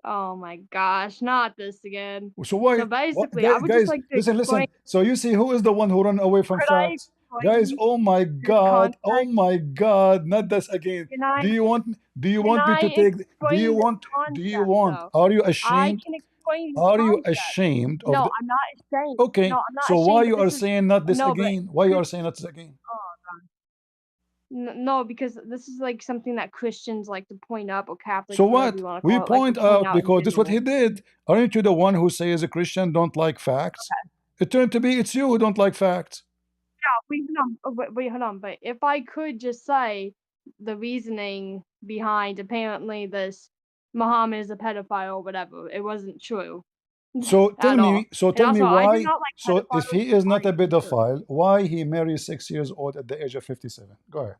oh my gosh, not this again. So why? So basically, I would guys, just like to listen, explain. So you see who is the one who run away from Could I facts? explain Guys, oh my God, oh context? my God, not this again. Can I? Do you want me Can to I take? Do explain you the want? concept, though? Are you I ashamed? can explain the Are you concept. ashamed of No, the? I'm not ashamed. Okay, No, I'm not so ashamed. why but you are this is saying not this no, but again? Why you are saying not this again? oh god. No, because this is like something that Christians like to point up, or Catholics, So whatever what? you want to We call it, like point to point out out in because this is what he general. did. Aren't you the one who says a Christian don't like facts? Okay. It turned to be it's you who don't like facts. Yeah, wait, hold on. Oh, wait, hold on. But if I could just say the reasoning behind apparently this Muhammad is a pedophile or whatever, it wasn't true. So tell At all. me, And also, I do not like so if pedophiles. he is not a Not even true. pedophile, why he married 6 years old at the age of 57? Go ahead.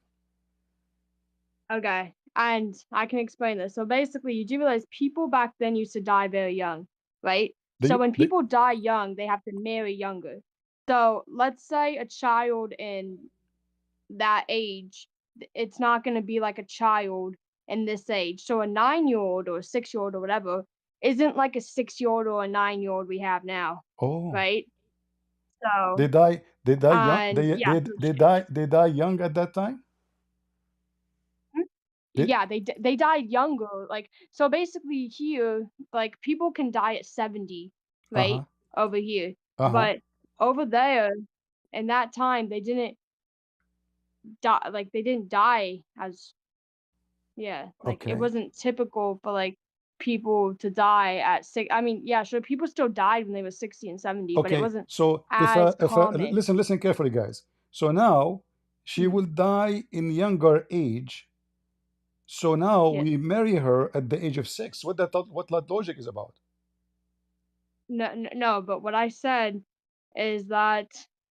Okay, and I can explain this. So basically, you do realize people back then used to die very young, right? So when people die young, they have to marry younger. So let's say a child in that age, it's not going to be like a child in this age. So a 9-year-old or a 6-year-old or whatever isn't like a 6-year-old or a 9-year-old we have now, Oh, right? So, they die. They die young. and yeah, so They die. They die young at that time. They, yeah, they died younger. Like, so basically here, like people can die at 70, uh-huh. right? Over here. Uh-huh. But over there in that time they didn't die, like they didn't die as, yeah, like it Okay. wasn't typical for like people to die at six. I mean, yeah, sure, people still died when they were 60 and 70, but it Okay. wasn't So as if common. listen carefully, guys. So now she Mhm. will die in younger age. So now Yeah. we marry her at the age of 6. What that logic is about? No, but what I said is that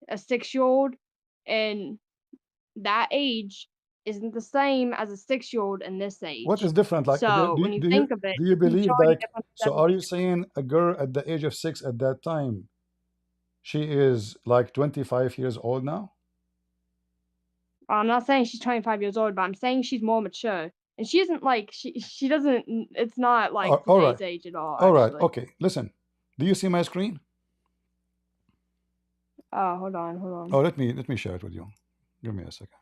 a 6-year-old in that age isn't the same as a 6-year-old in this What is age. different? Like, So when you think of it, do you the believe majority like, difference so doesn't are make you a difference. saying a girl at the age of 6 at that time, she is like 25 years old now? I'm not saying she's 25 years old, but I'm saying she's more mature. And she isn't like she doesn't, it's not like All right. today's age at all, All right. actually. Okay. Listen. Do you see my screen? Oh, hold on, hold Oh, on. let me share it with you. Give me a second.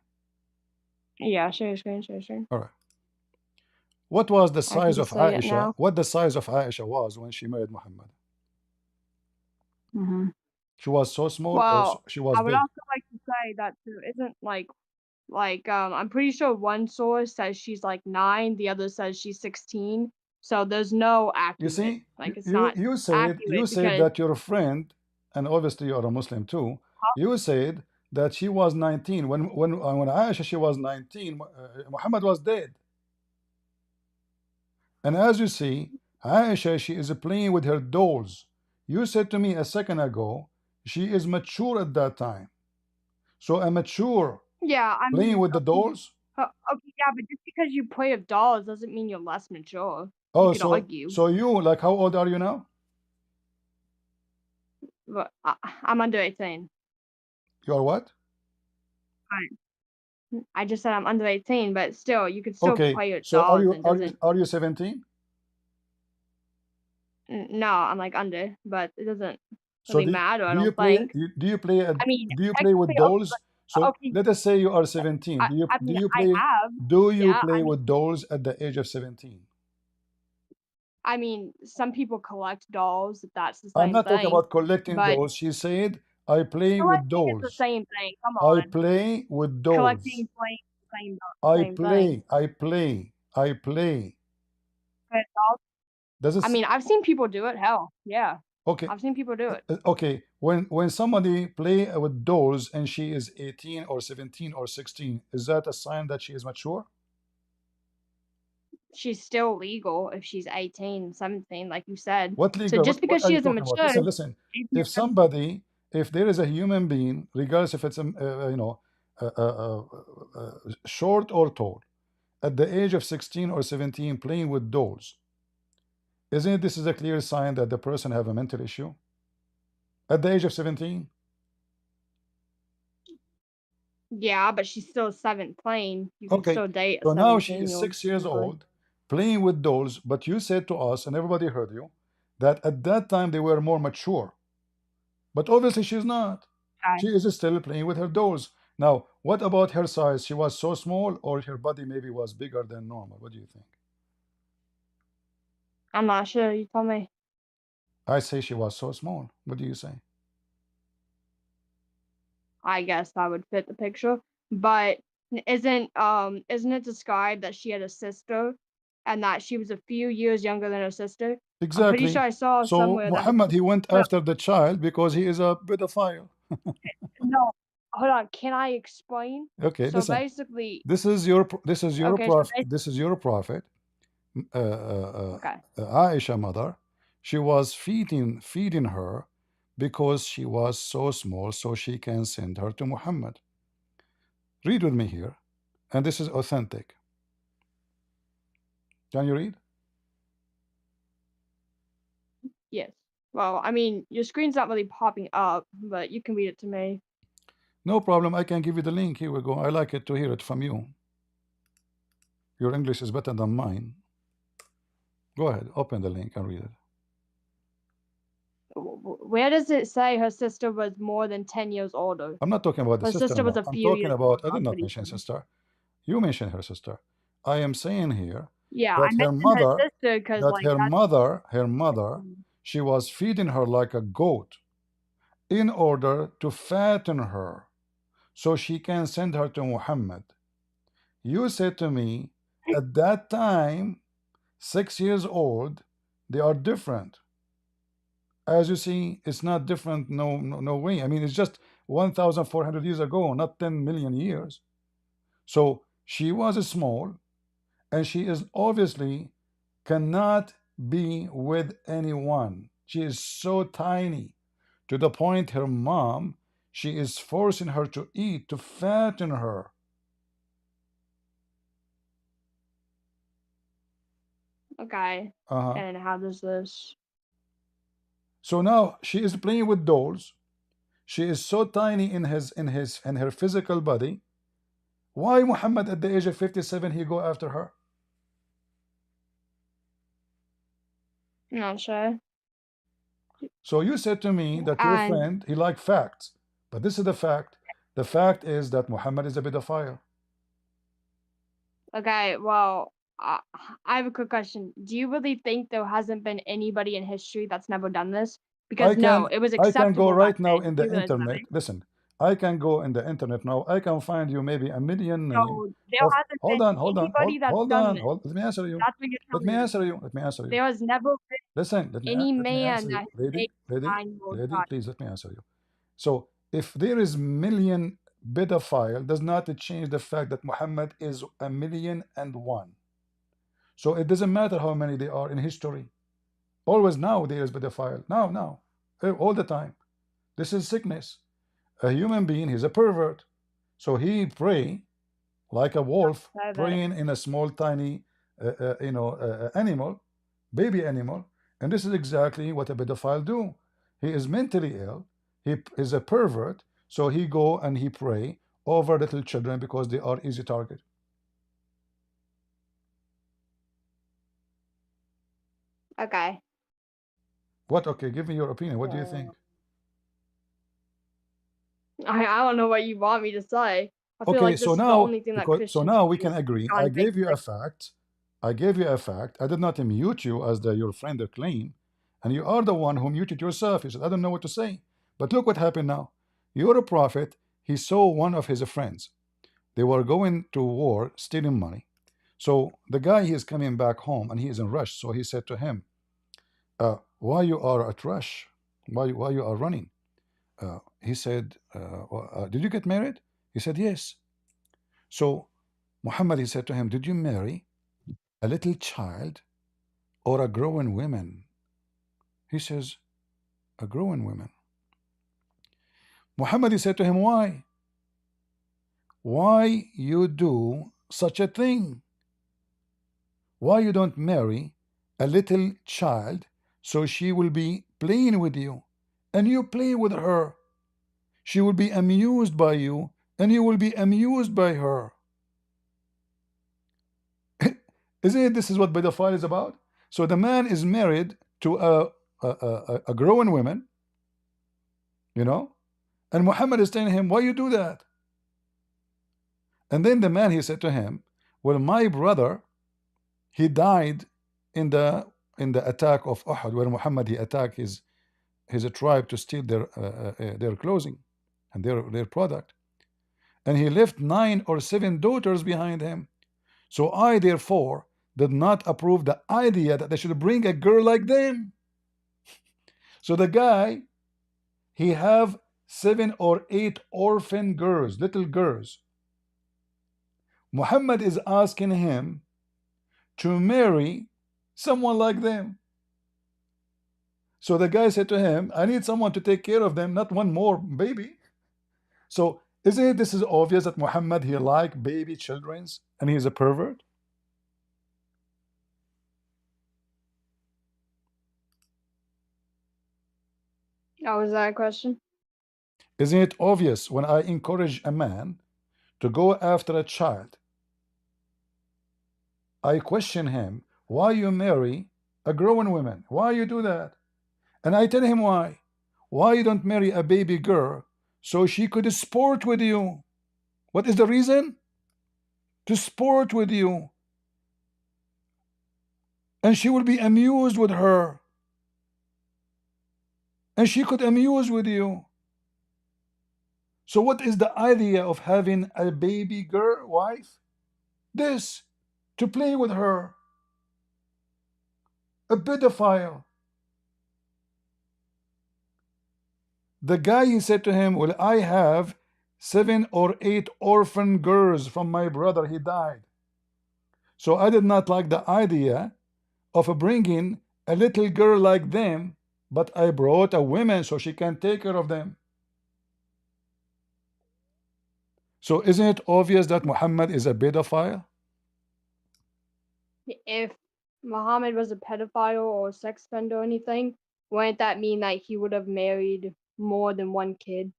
Yeah, share your screen, share your screen. All right. What was the I size can of see it Aisha? now. What the size of Aisha was when she married Muhammad? hmm She was so small or Well, she was I would big? also like to say that there isn't like I'm pretty sure one source says she's like 9, the other says she's 16. So there's no You accurate, see, like it's not you accurate said because that your friend, and obviously you are a Muslim too. You said that she was 19 when Aisha she was 19. Muhammad was dead, and as you see, Aisha she is playing with her dolls. You said to me a second ago she is mature at that time. So a mature yeah, I playing mean, with the okay, dolls. okay, yeah, but just because you play with dolls doesn't mean you're less mature. You Oh, could argue, so you like how old are you now? but I'm under 18. You are what? I just said I'm under 18, but still, you could still Okay, play with so dolls and it doesn't. are you 17? No, I'm like under, but it doesn't So really matter, I do you don't play think. I mean, do you play with technically, okay, dolls? So okay, let us say you are 17. I mean, I have, Do you yeah, play with dolls at the age of 17? I mean, some people collect dolls, if that's the I'm same not talking thing, about collecting but dolls. She said, I play with collecting is the dolls. same thing. Come I on, play with collecting dolls. and playing is the same thing. I play. But dolls, Does I it mean, I've seen people do it. Hell, yeah, okay? I've seen people do it. Okay, when somebody play with dolls and she is 18 or 17 or 16, is that a sign that she is mature? She's still legal if she's 18, 17, like you said. What So legal? just What because are she you isn't talking about? mature, Listen. 18 or If 17, somebody, if there is a human being, regardless if it's short or tall, at the age of 16 or 17, playing with dolls, isn't it this is a clear sign that the person have a mental issue at the age of 17? yeah, but she's still 17. You can Okay, still date a so now she is 17-year-old 6 years usually. old, playing with dolls, but you said to us, and everybody heard you, that at that time they were more mature. But obviously she's not. Okay. She is still playing with her dolls. Now, what about her size? She was so small, or her body maybe was bigger than normal? What do you think? I'm not sure. You tell me. I say she was so small. What do you say? I guess that would fit the picture. But isn't it described that she had a sister and that she was a few years younger than her sister? I'm pretty sure Exactly. I saw So somewhere that her Muhammad, he went no, after the child because he is a pedophile. no, hold on. Can I explain? Okay, So listen. basically, This is your okay, so this is your prophet, okay. Aisha mother. She was feeding her because she was so small, so she can send her to Muhammad. Read with me here, and this is authentic. Can you read? Yes. Well, I mean, your screen's not really popping up, but you can read it to me. No problem. I can give you the link. Here we go. I like it to hear it from you. Your English is better than mine. Go ahead. Open the link and read it. Where does it say her sister was more than 10 years older? I'm not talking about the Her sister was sister-in-law. a I'm few talking years about. I older. did I'm not pretty mention sure. sister. You mentioned her sister. I am saying here Yeah, I that her mentioned her mother, sister because, that like, her that's mother, she was feeding her like a goat in order to fatten her so she can send her to Muhammad. You said to me at that time, 6 years old, they are different. As you see, it's not different. No way. I mean, it's just 1,400 years ago, not 10 million years. So she was small, and she is obviously cannot be with anyone. She is so tiny to the point her mom, she is forcing her to eat to fatten her. okay. And how does this? So now she is playing with dolls. She is so tiny in her physical body. Why Muhammad at the age of 57 he go after her? Not sure. So you said to me that your And friend he liked facts, but this is the fact. The fact is that Muhammad is a pedophile. okay, well, I have a quick question. Do you really think there hasn't been anybody in history that's never done this? Because no, it was I can go acceptable right back now then. in the You realize that, internet. right? Listen, I can go in the internet now. I can find you maybe a million name So there of. hasn't Hold been on, hold on, anybody that's done this. hold. Let me answer you. That's what you're Let me telling me. answer you. Let me answer you. There has never been Listen, any let me man answer you. that has Lady, raped a lady, 9-year-old lady, child. please let me answer you. So if there is million pedophile, does not change the fact that Muhammad is 1,000,001. So it doesn't matter how many they are in history. Always now there is pedophile. Now, all the time. This is sickness. A human being, he's a pervert. So he pray like a wolf So that praying in a small, tiny, animal, baby animal. And this is exactly what a pedophile do. He is mentally ill. He is a pervert. So he go and he pray over little children because they are easy target. okay. What? Okay, give me your opinion. What do you think? I don't know what you want me to say. I feel Okay, like this so is the now only thing that because so Christians now do we can is agree. try I and think gave you a like fact. I gave you a fact. I did not mute you as your friend claim, and you are the one who muted yourself. You said I don't know what to say. But look what happened now. You're a prophet. He saw one of his friends. They were going to war, stealing money. So the guy he is coming back home and he is in rush. So he said to him, "Why you are at rush? Why you are running?" He said, "Did you get married?" He said, "Yes." So Muhammad, he said to him, "Did you marry a little child or a growing woman?" He says, "A growing woman." Muhammad, he said to him, "Why? Why you do such a thing? Why you don't marry a little child so she will be playing with you and you play with her? She will be amused by you and you will be amused by her." Isn't it this is what pedophile is about? So the man is married to a growing woman, you know, and Muhammad is telling him, "Why you do that?" And then the man he said to him, "Well, my brother, he died in the attack of Uhud, where Muhammad he attacked his tribe to steal their clothing and their product, and he left 9 or 7 daughters behind him. So I therefore did not approve the idea that they should bring a girl like them." So the guy, he have 7 or 8 orphan girls, little girls. Muhammad is asking him to marry someone like them. So the guy said to him, "I need someone to take care of them, not one more baby." So isn't it this is obvious that Muhammad he like baby children's and he is a pervert? Oh, was that a question? Isn't it obvious when I encourage a man to go after a child, I question him, why you marry a grown woman? Why you do that? And I tell him why. Why you don't marry a baby girl so she could sport with you? What is the reason? To sport with you. And she will be amused with her. And she could amuse with you. So what is the idea of having a baby girl wife? This, to play with her. A pedophile. The guy, he said to him, well, I have 7 or 8 orphan girls from my brother, he died. So I did not like the idea of bringing a little girl like them, but I brought a woman so she can take care of them. So isn't it obvious that Muhammad is a pedophile? If Muhammad was a pedophile or a sex offender or anything, wouldn't that mean that he would have married more than one kid?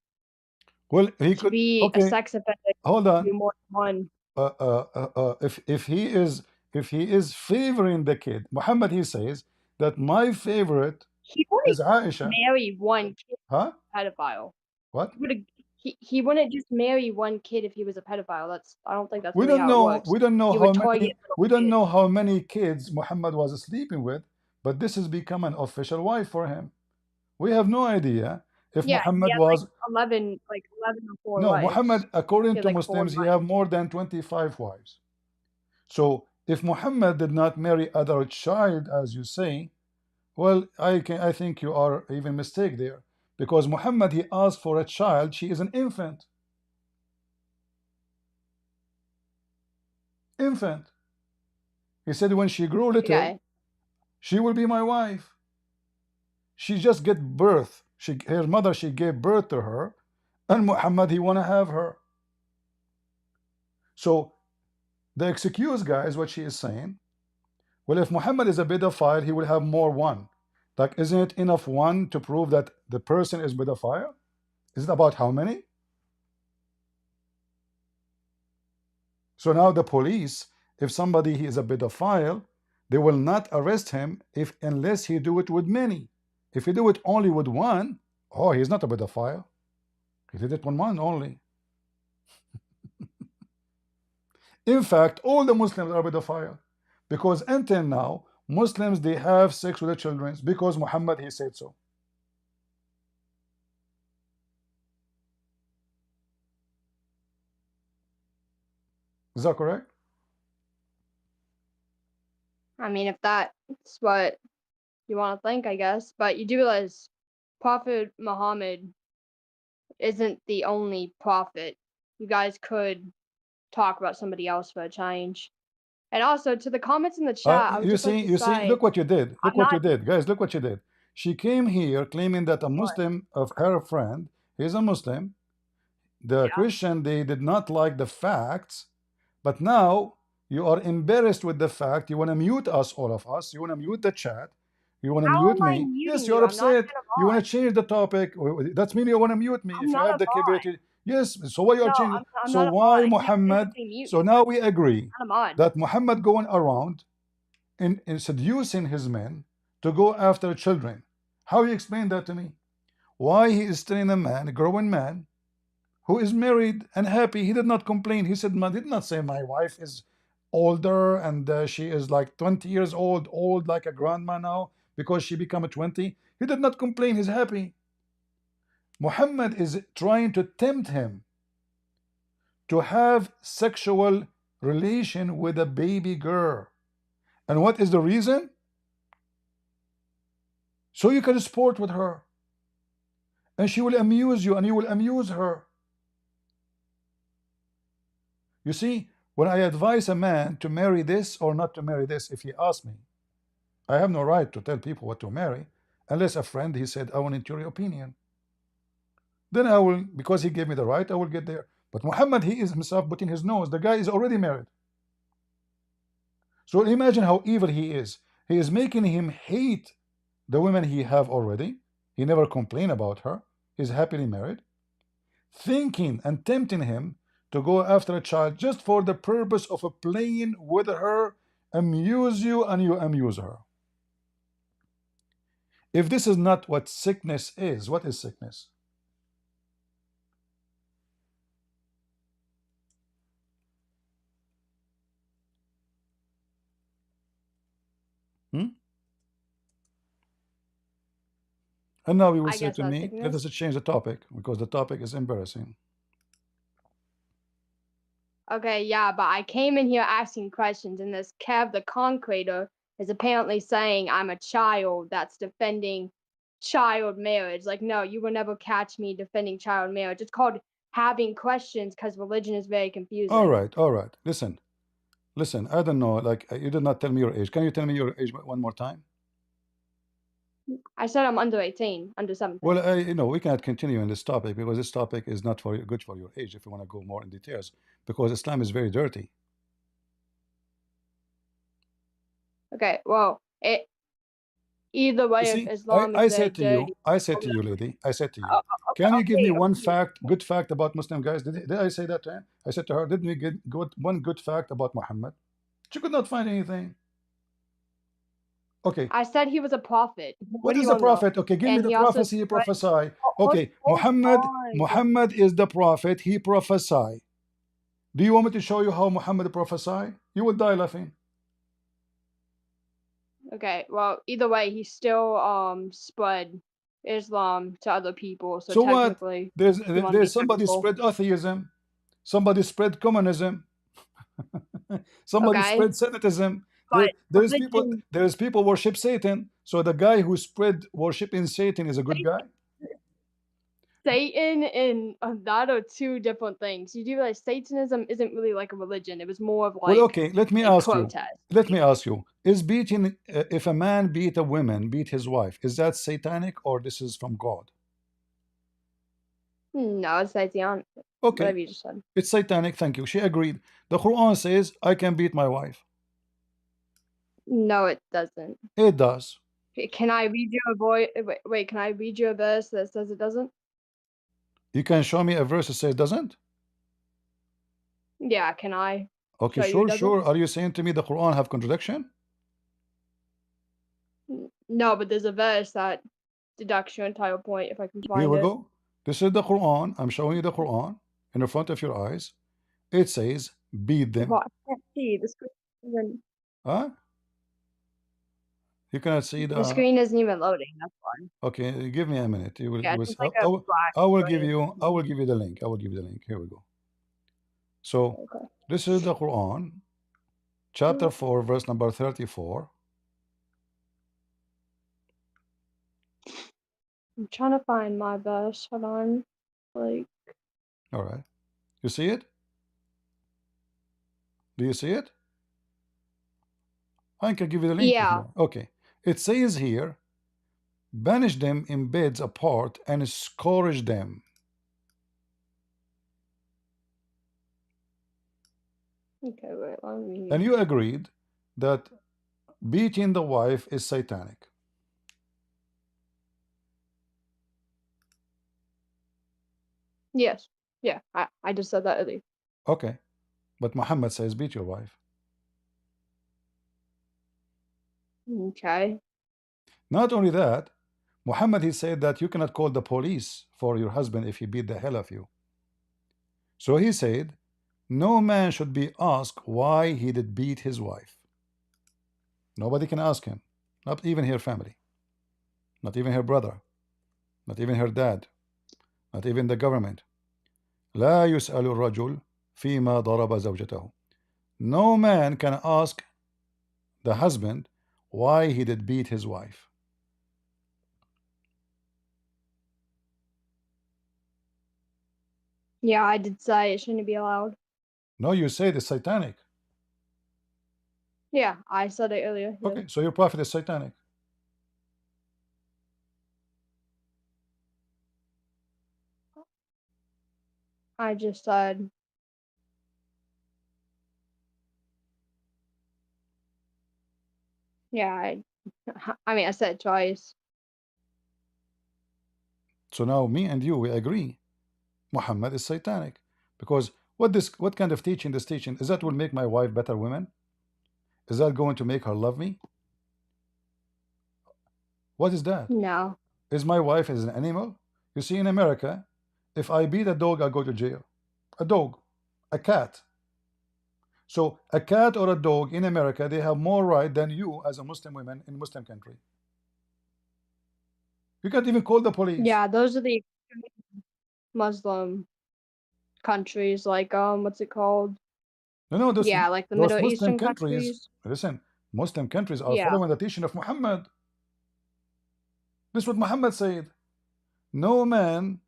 Well, he To could. be a Okay, sex offender, hold you on. do more than one. If he is favoring the kid, Muhammad, he says that my favorite He is wouldn't Aisha. marry one kid Huh? pedophile. What? He wouldn't just marry one kid if he was a pedophile. I don't think that's We really don't how it know. works. We don't know He how would target many. little We don't kids. know how many kids Muhammad was sleeping with, but this has become an official wife for him. We have no idea if Yeah, he Muhammad had was. 11 or 4 No, wives. Muhammad, He according had to 4 Muslims, he wives. have more than 25 wives. So if Muhammad did not marry other child, as you say, well, I think you are even mistake there, because Muhammad, he asked for a child. She is an infant. Infant. He said when she grew little, Okay. she will be my wife. She just get birth. Her mother, she gave birth to her, and Muhammad, he wanna have her. So the excuse, guys, what she is saying. Well, if Muhammad is a pedophile, he will have more one. Like, isn't it enough one to prove that the person is pedophile? Is it about how many? So now the police, if somebody he is a pedophile, they will not arrest him if unless he do it with many. If he do it only with one, oh, he's not a pedophile. He did it with one only. In fact, all the Muslims are pedophile, because until now, Muslims, they have sex with their children because Muhammad, he said so. Is that correct? I mean, if that's what you want to think, I guess. But you do realize Prophet Muhammad isn't the only prophet. You guys could talk about somebody else for a change. And also, to the comments in the chat, I would just like to You see, say, look what you did. Look I'm what not you did, guys. Look what you did. She came here claiming that a what. Muslim of her friend is a Muslim. The Yeah. Christian, they did not like the facts, but now you are embarrassed with the fact. You want to mute us, all of us. You want to mute the chat. You want to How mute am I me. Yes, muting you're you? I'm not upset. even a You want mod. to change the topic. That means you want to mute me. I'm If you not have a the mod. capability, yes. So why you are No, changing? I'm So not a mod. why I can't Muhammad? physically mute So you. now we agree I'm not a mod. that Muhammad going around in seducing his men to go after children. How you explain that to me? Why he is telling a man, a growing man, who is married and happy, he did not complain. He said, man, did not say my wife is older and she is like 20 years old like a grandma now because she become a 20. He did not complain. He's happy. Muhammad is trying to tempt him to have sexual relation with a baby girl. And what is the reason? So you can sport with her. And she will amuse you and you will amuse her. You see, when I advise a man to marry this or not to marry this, if he asks me, I have no right to tell people what to marry unless a friend, he said, I want your opinion. Then I will, because he gave me the right, I will get there. But Muhammad, he is himself putting his nose. The guy is already married. So imagine how evil he is. He is making him hate the women he have already. He never complained about her. He's happily married. Thinking and tempting him to go after a child just for the purpose of playing with her, amuse you and you amuse her. If this is not what sickness is, what is sickness? Hmm? And now you will I say guess to that's me, let us sickness. change the topic because the topic is embarrassing. Okay, yeah, but I came in here asking questions, and this Kev the Concreter is apparently saying I'm a child that's defending child marriage. Like, no, you will never catch me defending child marriage. It's called having questions because religion is very confusing. All right. Listen. I don't know. Like you did not tell me your age. Can you tell me your age one more time? I said I'm under 18, under 17. Well, you know, we cannot continue in this topic because this topic is not for good for your age. If you want to go more in details, because Islam is very dirty. Okay, well, either You way, if see, Islam I is very said to you, dirty. I said to you, lady, I said to you, Okay, can you give me one okay. fact, good fact about Muslim guys? Did I say that to her? I said to her, did we get one good fact about Muhammad? She could not find anything. Okay. I said he was a prophet. What do is you a want to know? prophet? Okay, give me And the he also prophecy he spread. prophesy. Hold Okay, Muhammad is the prophet, he prophesy. Do you want me to show you how Muhammad prophesy? You will die laughing. Okay, well, either way, he still spread Islam to other people. So So what? technically, There's if you want to be there's somebody technical. spread atheism, somebody spread communism, somebody Okay, spread Semitism. but religion, There is people worship Satan. So the guy who spread worshiping Satan is a good guy. Satan and that are two different things. You do realize Satanism isn't really like a religion. It was more of Well, like okay. Let me a ask you. protest. Let me ask you: is beating if a man beat a woman, beat his wife, is that satanic or this is from God? No, it's Satan. Okay, Whatever you just said. it's satanic. Thank you. She agreed. The Quran says I can beat my wife. No, it doesn't. It does. Can I read you a boy? Wait, can I read you a verse that says it doesn't? You can show me a verse that says it doesn't. Yeah, can I Okay, show you it doesn't? sure. Are you saying to me the Quran have contradiction? No, but there's a verse that deducts your entire point if I can Here find we it. go. This is the Quran. I'm showing you the Quran in the front of your eyes. It says beat them. Well, I can't see the screen. Huh? You cannot see The screen isn't even loading. That's why. Okay, give me a minute. Yeah, You will it's just like a black I will give screen. you the link. I will give you the link. Here we go. So Okay. this is the Quran, chapter 4, verse number 34. I'm trying to find my verse. Hold on. Like, All right. You see it? Do you see it? I can give you the link. yeah. Okay. It says here, banish them in beds apart and scourge them. Okay, wait, let me. And you agreed that beating the wife is satanic. Yes. Yeah, I just said that earlier. Okay. But Muhammad says beat your wife. Okay. Not only that, Muhammad, he said that you cannot call the police for your husband if he beat the hell of you. So he said, no man should be asked why he did beat his wife. Nobody can ask him, not even her family, not even her brother, not even her dad, not even the government. لا يسأل الرجل فيما ضرب زوجته. No man can ask the husband why he did beat his wife. Yeah, I did say it shouldn't be allowed. No, you said it's satanic. Yeah, I said it earlier. Yes. Okay, so your prophet is satanic. I just said. Yeah, I mean, I said it twice. So now me and you, we agree Muhammad is satanic. Because what kind of teaching this teaching is that will make my wife better woman? Is that going to make her love me? What is that? No. Is my wife is an animal? You see, in America, if I beat a dog, I go to jail. A dog, a cat. So a cat or a dog in America, they have more right than you as a Muslim woman in Muslim country. You can't even call the police. Yeah, those are the Muslim countries, like what's it called? No, Yeah, like the those Middle Muslim Eastern countries, countries. listen, Muslim countries are Yeah. following the teaching of Muhammad. This is what Muhammad said. No man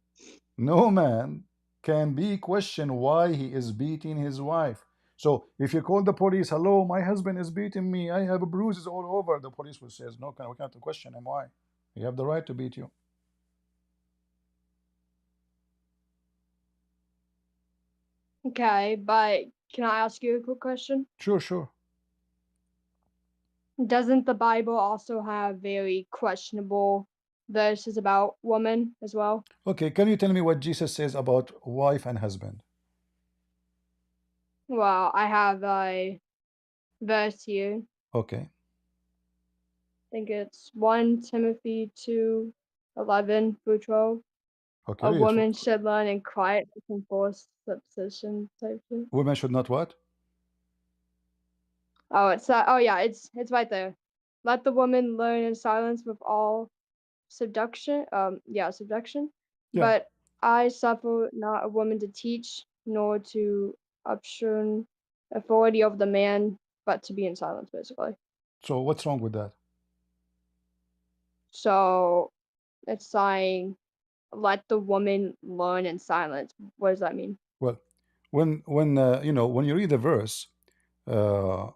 can be questioned why he is beating his wife. So if you call the police, hello, my husband is beating me, I have bruises all over, the police will say, no, we can't question him. Why? You have the right to beat you. Okay, but can I ask you a quick question? Sure. Doesn't the Bible also have very questionable verses about women as well? Okay, can you tell me what Jesus says about wife and husband? Well, I have a verse here. Okay. I think it's 1 Timothy 2:11 through 12. Okay, A read it. woman should learn in quiet and forced submission type thing. Women should not what? Oh, it's right there. Let the woman learn in silence with all subduction. Subduction. Yeah. But I suffer not a woman to teach, nor to obstruct authority of the man, but to be in silence, basically. So what's wrong with that? So it's saying, let the woman learn in silence. What does that mean? Well, when when you read the verse, uh,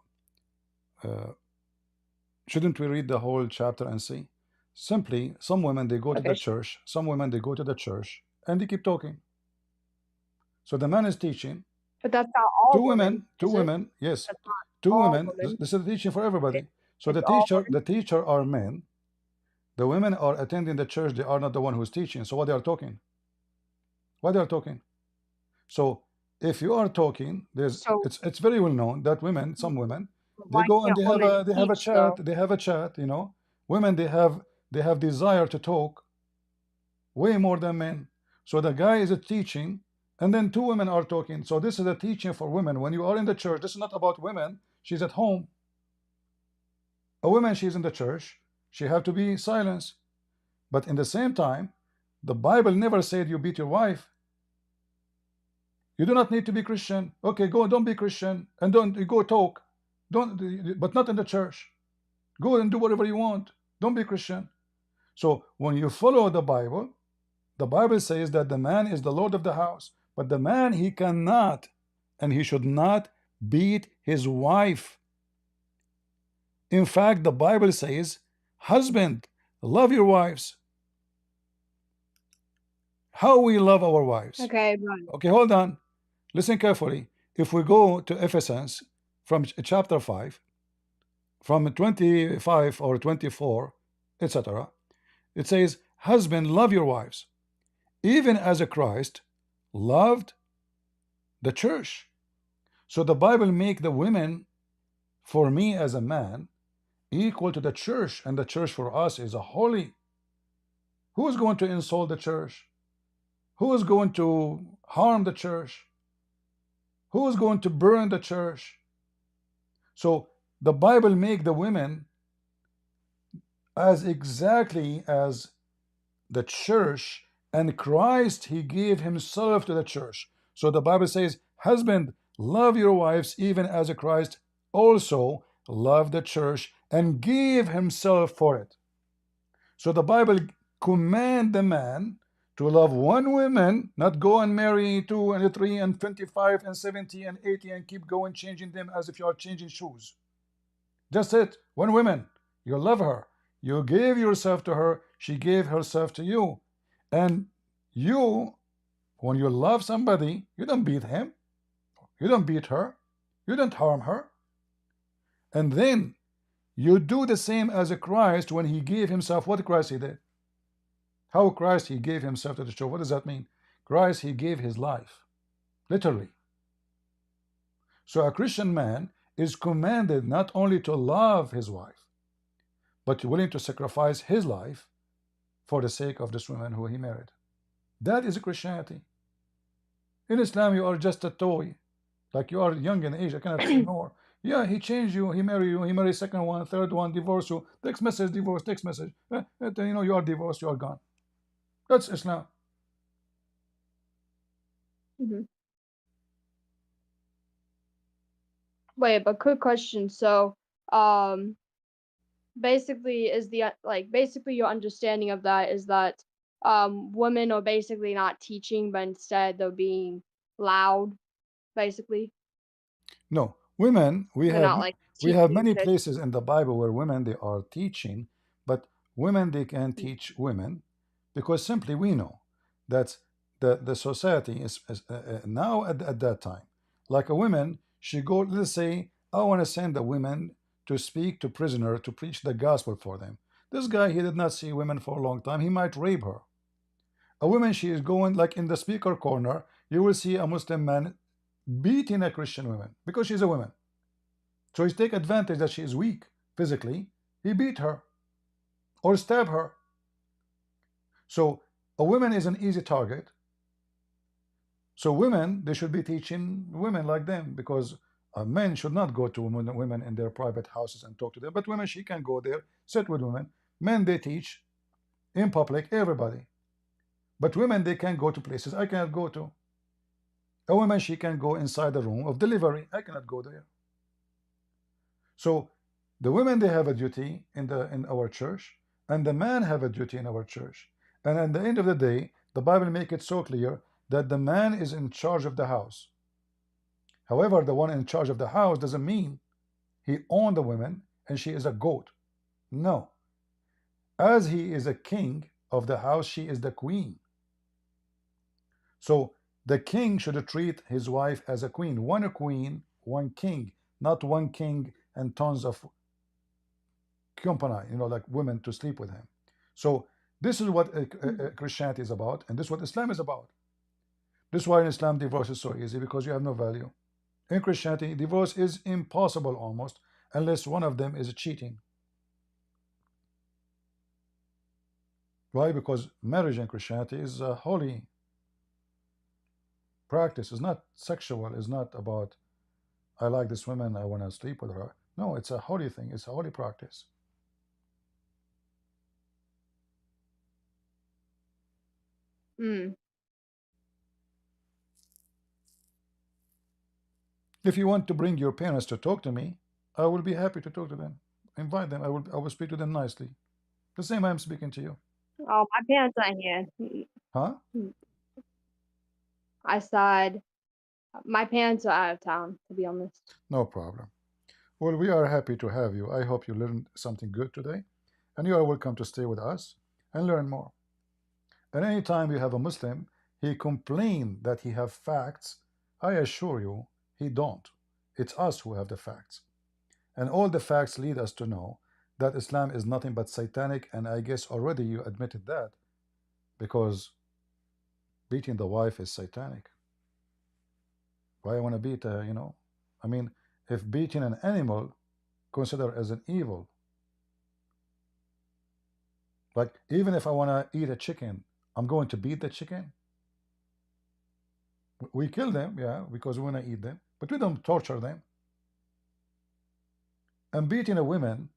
shouldn't we read the whole chapter and see? Simply, some women they go to Okay, the church, some women they go to the church and they keep talking. So the man is teaching. but that's not all Two women. women, yes, That's not two all women. women. This is the teaching for everybody. So It's all women. the teacher are men. The women are attending the church. They are not the one who's teaching. So what they are talking? What they are talking? So if you are talking, So it's very well known that women, some women, they why go and can't women they have a teach chat. though? They have a chat. You know, women they have desire to talk way more than men. So the guy is teaching, and then two women are talking. So this is a teaching for women. When you are in the church, this is not about women. She's at home. A woman, she's in the church. She have to be silenced. But in the same time, the Bible never said you beat your wife. You do not need to be Christian. Okay, go, don't be Christian, and don't go talk. Don't, but not in the church. Go and do whatever you want. Don't be Christian. So when you follow the Bible says that the man is the Lord of the house, but the man he cannot and he should not beat his wife. In fact, the Bible says, husband, love your wives. How we love our wives. Okay, right. Okay, hold on. Listen carefully. If we go to Ephesians from chapter 5, from 25 or 24, etc., it says, husband, love your wives, even as a Christ loved the church. So the Bible make the women, for me as a man, equal to the church, and the church for us is a holy. Who is going to insult the church? Who is going to harm the church? Who is going to burn the church? So the Bible make the women as exactly as the church, and Christ, he gave himself to the church. So the Bible says, husband, love your wives even as Christ also loved the church and gave himself for it. So the Bible command the man to love one woman, not go and marry 2 and 3 and 25 and 70 and 80 and keep going changing them as if you are changing shoes. Just it, one woman, you love her, you gave yourself to her, she gave herself to you. And you, when you love somebody, you don't beat him, you don't beat her, you don't harm her. And then you do the same as a Christ when he gave himself. What Christ he did? How Christ, he gave himself to the church. What does that mean? Christ, he gave his life, literally. So a Christian man is commanded not only to love his wife, but willing to sacrifice his life for the sake of this woman who he married. That is Christianity. In Islam, you are just a toy. Like you are young in age, I cannot say more. Yeah, he changed you, he married you, he married second one, third one, divorce you, text message, divorce, text message. You are divorced, you are gone. That's Islam. Mm-hmm. Wait, but quick question. So, basically, is the basically your understanding of that is that women are basically not teaching, but instead they're being loud, basically. No, women, They're not like we have teaching many kids. places in the Bible where women they are teaching, but women they can teach women because simply we know that the society is now at that time like a woman she go, let's say I want to send a woman to speak to prisoner to preach the gospel for them. This guy he did not see women for a long time, he might rape her. A woman she is going like in the speaker corner, you will see a Muslim man beating a Christian woman because she's a woman. So he take advantage that she is weak physically, he beat her or stab her. So a woman is an easy target. So women, they should be teaching women like them because men should not go to women in their private houses and talk to them. But women, she can go there, sit with women. Men, they teach in public, everybody. But women, they can go to places I cannot go to. A woman, she can go inside the room of delivery. I cannot go there. So the women, they have a duty in our church, and the man have a duty in our church. And at the end of the day, the Bible make it so clear that the man is in charge of the house. However, the one in charge of the house doesn't mean he owned the woman and she is a goat. No. As he is a king of the house, she is the queen. So the king should treat his wife as a queen, one king, not one king and tons of company, like women to sleep with him. So this is what Christianity is about, and this is what Islam is about. This is why in Islam divorce is so easy, because you have no value. In Christianity, divorce is impossible almost, unless one of them is cheating. Why? Because marriage in Christianity is a holy practice. It's not sexual. It's not about, I like this woman, I want to sleep with her. No, it's a holy thing. It's a holy practice. Mm. If you want to bring your parents to talk to me, I will be happy to talk to them. Invite them. I will speak to them nicely. The same I'm speaking to you. Oh, my parents aren't here. Huh? I said my parents are out of town, to be honest. No problem. Well, we are happy to have you. I hope you learned something good today. And you are welcome to stay with us and learn more. And anytime you have a Muslim, he complain that he have facts, I assure you, he don't. It's us who have the facts. And all the facts lead us to know that Islam is nothing but satanic, and I guess already you admitted that, because beating the wife is satanic. Why I want to beat I mean, if beating an animal considered as an evil, like even if I want to eat a chicken, I'm going to beat the chicken. We kill them, yeah, because we want to eat them, but we don't torture them. And beating a woman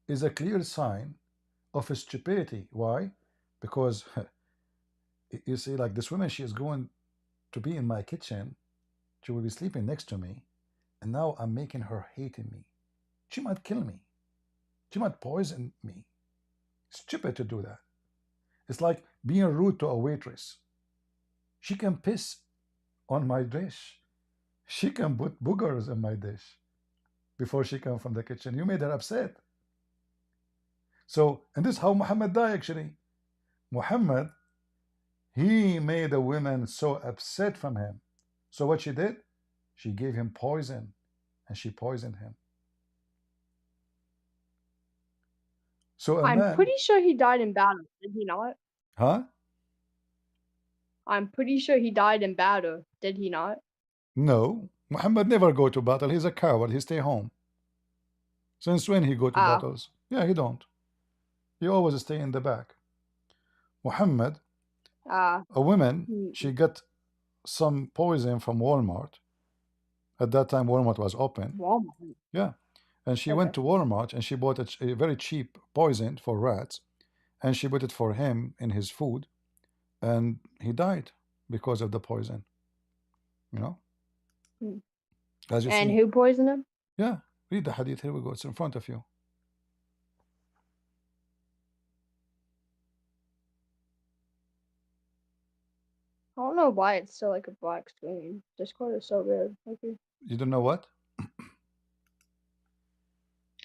is a clear sign of stupidity. Why? Because you see, like this woman, she is going to be in my kitchen. She will be sleeping next to me, and now I'm making her hating me. She might kill me. She might poison me. Stupid to do that. It's like being rude to a waitress. She can piss on my dish. She can put boogers in my dish before she comes from the kitchen. You made her upset. So, and this is how Muhammad died actually. Muhammad, he made a woman so upset from him. So what she did? She gave him poison, and she poisoned him. So a I'm man, pretty sure he died in battle. Did he not? Huh? I'm pretty sure he died in battle. Did he not? No. Muhammad never go to battle. He's a coward. He stay home. Since when he go to Ah. battles? Yeah, he don't. He always stay in the back. Muhammad, a woman, she got some poison from Walmart. At that time, Walmart was open. Walmart. Yeah. And she Okay. went to Walmart and she bought a very cheap poison for rats. And she put it for him in his food. And he died because of the poison. You know? Hmm. As you And see. who poisoned him? Yeah. Read the hadith. Here we go. It's in front of you. I don't know why it's still like a black screen. Discord is so weird. Okay. You don't know what?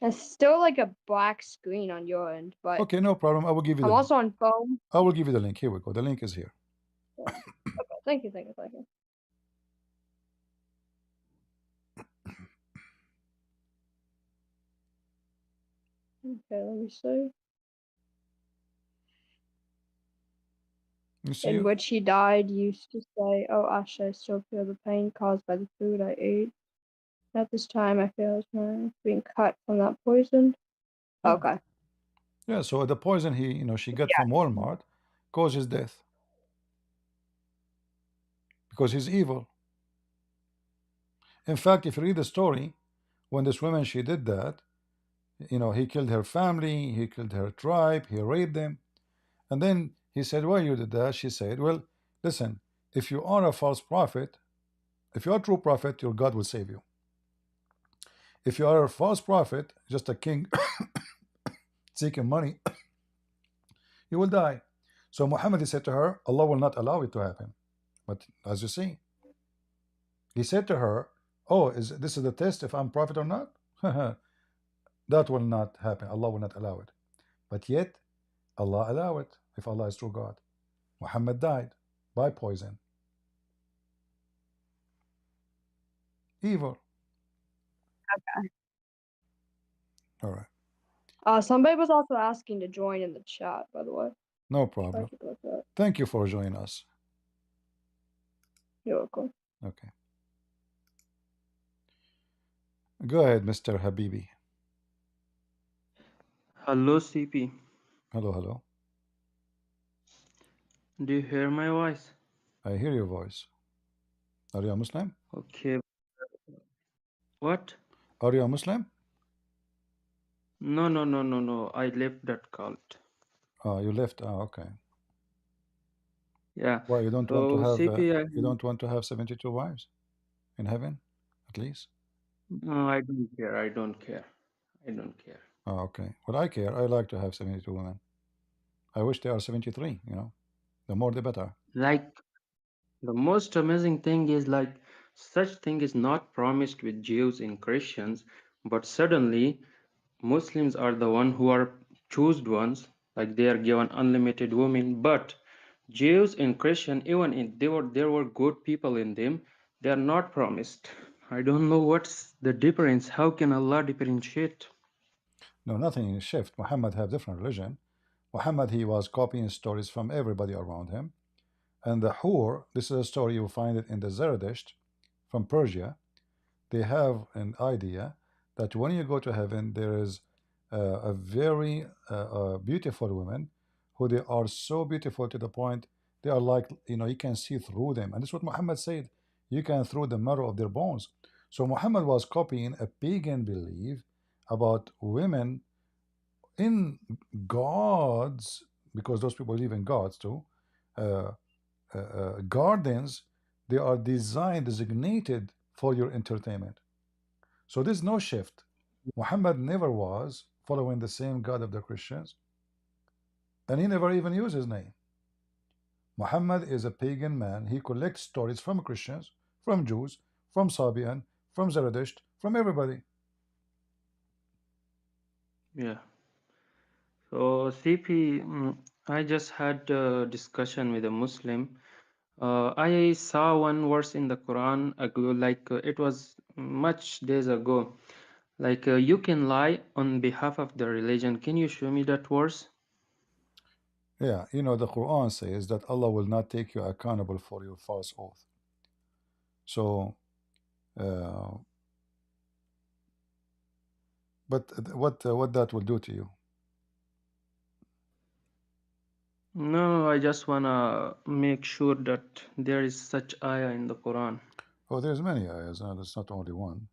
It's still like a black screen on your end, but Okay, no problem. I will give you the I'm link. also on phone. I will give you the link. Here we go. The link is here. Yeah. Okay, thank you, thank you, thank you. Okay, let me see. You see In you? which he died, used to say, "Oh, Asha, I still feel the pain caused by the food I ate. At this time, I feel as my being cut from that poison." Yeah. Okay. Yeah, so the poison she got from Walmart caused his death. Because he's evil. In fact, if you read the story, when this woman, she did that, he killed her family, he killed her tribe, he raped them. And then he said, why you did that? She said, well, listen, if you are a false prophet, if you are a true prophet, your God will save you. If you are a false prophet, just a king seeking money, you will die. So Muhammad, he said to her, Allah will not allow it to happen. But as you see, he said to her, oh, this is the test if I'm prophet or not? That will not happen. Allah will not allow it. But yet, Allah allow it if Allah is true God. Muhammad died by poison. Evil. Okay. All right. Somebody was also asking to join in the chat, by the way. No problem. Thank you for joining us. You're welcome. Okay. Go ahead, Mr. Habibi. Hello, CP. Hello, hello. Do you hear my voice? I hear your voice. Are you a Muslim? Okay. What? Are you a Muslim? No, no, no, no, no. I left that cult. You left. Okay. Yeah. Why you don't So, want to have CP, you don't want to have 72 wives in heaven, at least? no, I don't care. I don't care. I don't care. Oh, okay. Well, I care. I like to have 72 women. I wish there are 73, The more the better. Like, the most amazing thing is like such thing is not promised with Jews and Christians, but suddenly Muslims are the one who are chosen ones, like they are given unlimited women, but Jews and Christian, even if there were good people in them, they are not promised. I don't know what's the difference. How can Allah differentiate? No, nothing is shift. Muhammad have different religion. Muhammad, he was copying stories from everybody around him. And the Hur, this is a story you find it in the Zerdusht from Persia. They have an idea that when you go to heaven, there is a very beautiful woman who they are so beautiful to the point they are like, you can see through them. And this is what Muhammad said. You can through the marrow of their bones. So Muhammad was copying a pagan belief about women in gods, because those people believe in gods too. Gardens, they are designed, designated for your entertainment. So there's no shift. Muhammad never was following the same God of the Christians, and he never even used his name. Muhammad is a pagan man. He collects stories from Christians, from Jews, from Sabian, from Zerdusht, from everybody. Yeah. So CP, I just had a discussion with a Muslim. I saw one verse in the Quran ago, like it was much days ago. Like you can lie on behalf of the religion. Can you show me that verse? Yeah, you know, the Quran says that Allah will not take you accountable for your false oath. So, uh, but what that will do to you? No, I just wanna make sure that there is such ayah in the Quran. Oh, there's many ayahs, and it's not only one.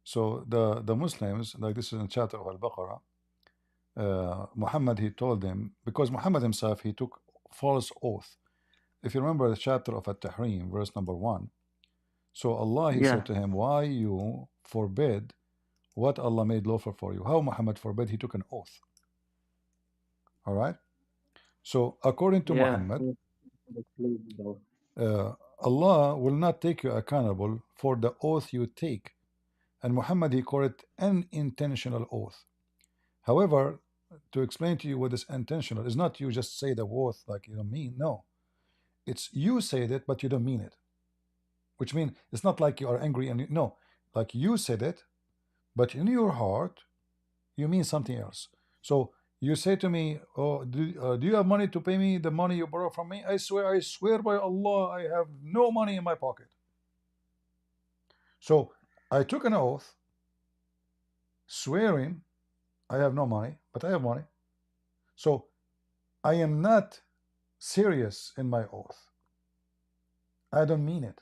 So the Muslims, like this is in chapter of Al-Baqarah, Muhammad, he told them, because Muhammad himself, he took false oath. If you remember the chapter of At-Tahrim, verse number 1, so Allah, he Yeah, said to him, why you forbid what Allah made lawful for you? How Muhammad forbid? He took an oath. All right. So according to yeah. Muhammad, Yeah, the slave though. Allah will not take you accountable for the oath you take. And Muhammad, he called it unintentional oath. However, to explain to you what is intentional is not you just say the oath like you don't mean. No, it's you said it, but you don't mean it. Which means it's not like you are angry and no, like you said it, but in your heart you mean something else. So you say to me, "Oh, do you have money to pay me the money you borrow from me?" I swear by Allah, I have no money in my pocket. So I took an oath, swearing I have no money, but I have money. So I am not serious in my oath. I don't mean it.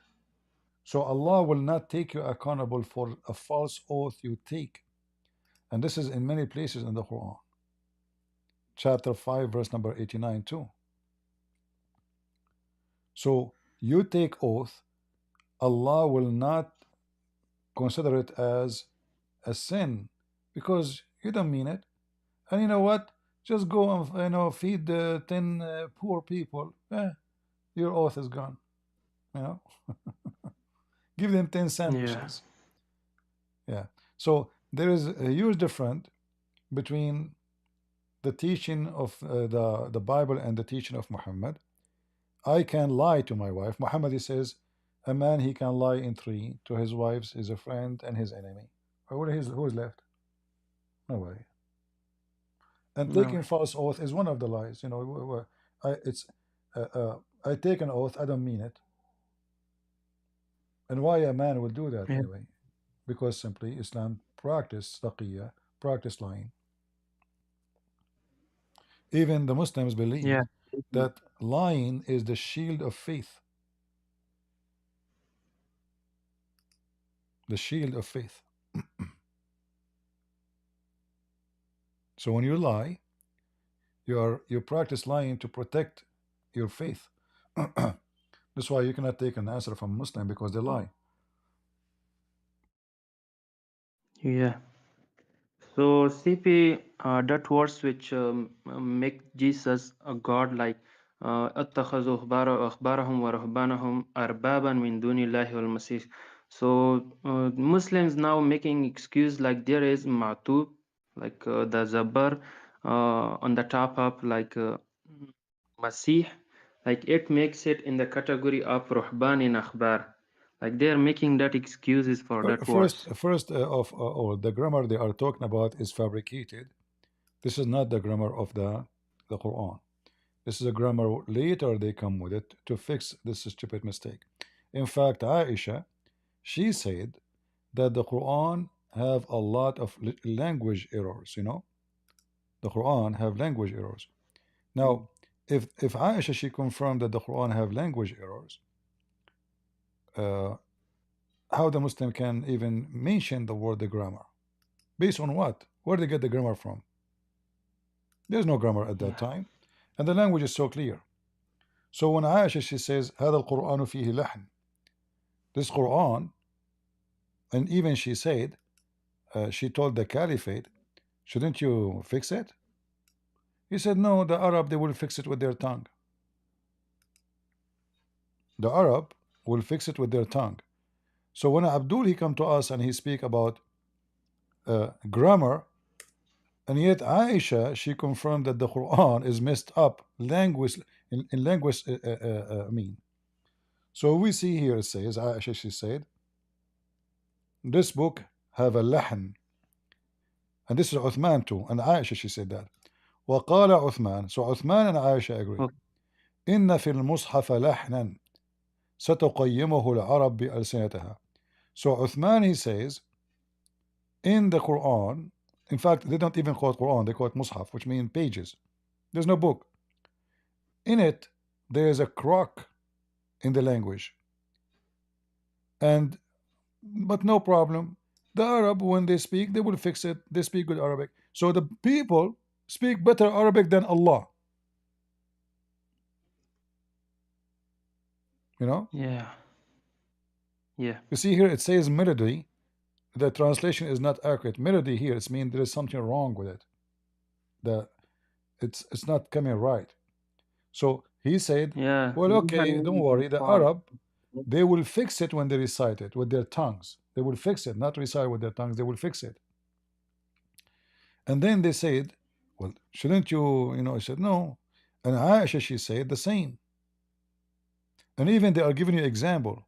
So Allah will not take you accountable for a false oath you take. And this is in many places in the Quran. Chapter 5, verse number 89 too. So you take oath, Allah will not consider it as a sin because you don't mean it. And you know what? Just go and feed the 10 poor people. Your oath is gone. You know, give them 10 Yeah, sandwiches. Yeah. So there is a huge difference between the teaching of the Bible and the teaching of Muhammad. I can lie to my wife. Muhammad, he says, a man, he can lie in three to his wives, his friend, and his enemy. Who is left? Nobody. And no, taking false oath is one of the lies. You know, I take an oath, I don't mean it. And why a man will do that yeah, anyway? Because simply Islam practice taqiyya, practice lying. Even the Muslims yeah. believe that lying is the shield of faith. The shield of faith. So when you lie, you practice lying to protect your faith. That's why you cannot take an answer from a Muslim because they lie. Yeah. So CP, that words which make Jesus a god, like اتخذوا أحبارهم ورهبانهم أربابا من دون الله والمسيح. So Muslims now making excuse like there is matub, like the zabar on the top up, like Masih, like it makes it in the category of ruhban in akhbar. Like they are making that excuses for that words. First of all, the grammar they are talking about is fabricated. This is not the grammar of the Quran. This is a grammar later they come with it to fix this stupid mistake. In fact, Aisha, she said that the Quran have a lot of language errors. You know, the Quran have language errors. Now, if Aisha she confirmed that the Quran have language errors, uh, how the Muslim can even mention the word the grammar? Based on what? Where they get the grammar from? There's no grammar at that Yeah. time, and the language is so clear. So when Aisha she says هذا القرآن فيه لحن, this Quran, and even she said, she told the Caliphate, shouldn't you fix it? He said, no, the Arab they will fix it with their tongue. The Arab will fix it with their tongue. So when Abdul he come to us and he speak about grammar, and yet Aisha she confirmed that the Quran is messed up language in language mean. So we see here it says Aisha she said this book have a lahan, and this is Uthman too, and Aisha she said that وقال عثمان. So Uthman and Aisha agree. Okay. إن في المصحف لحنا ستقيمه العرب بألسنتها. So Uthman, he says, in the Quran, in fact, they don't even call it Quran, they call it Mus'haf, which means pages. There's no book. In it, there is a crock in the language. But no problem. The Arab, when they speak, they will fix it. They speak good Arabic. So the people speak better Arabic than Allah. You know? Yeah. Yeah. You see here, it says melody. The translation is not accurate. Melody here, it means there is something wrong with it. It's not coming right. So he said, Yeah. well, okay, don't worry. The Part. Arab, they will fix it when they recite it with their tongues. They will fix it, not recite with their tongues. They will fix it. And then they said, well, shouldn't you, I said, no. And Aisha, she said the same. And even they are giving you example,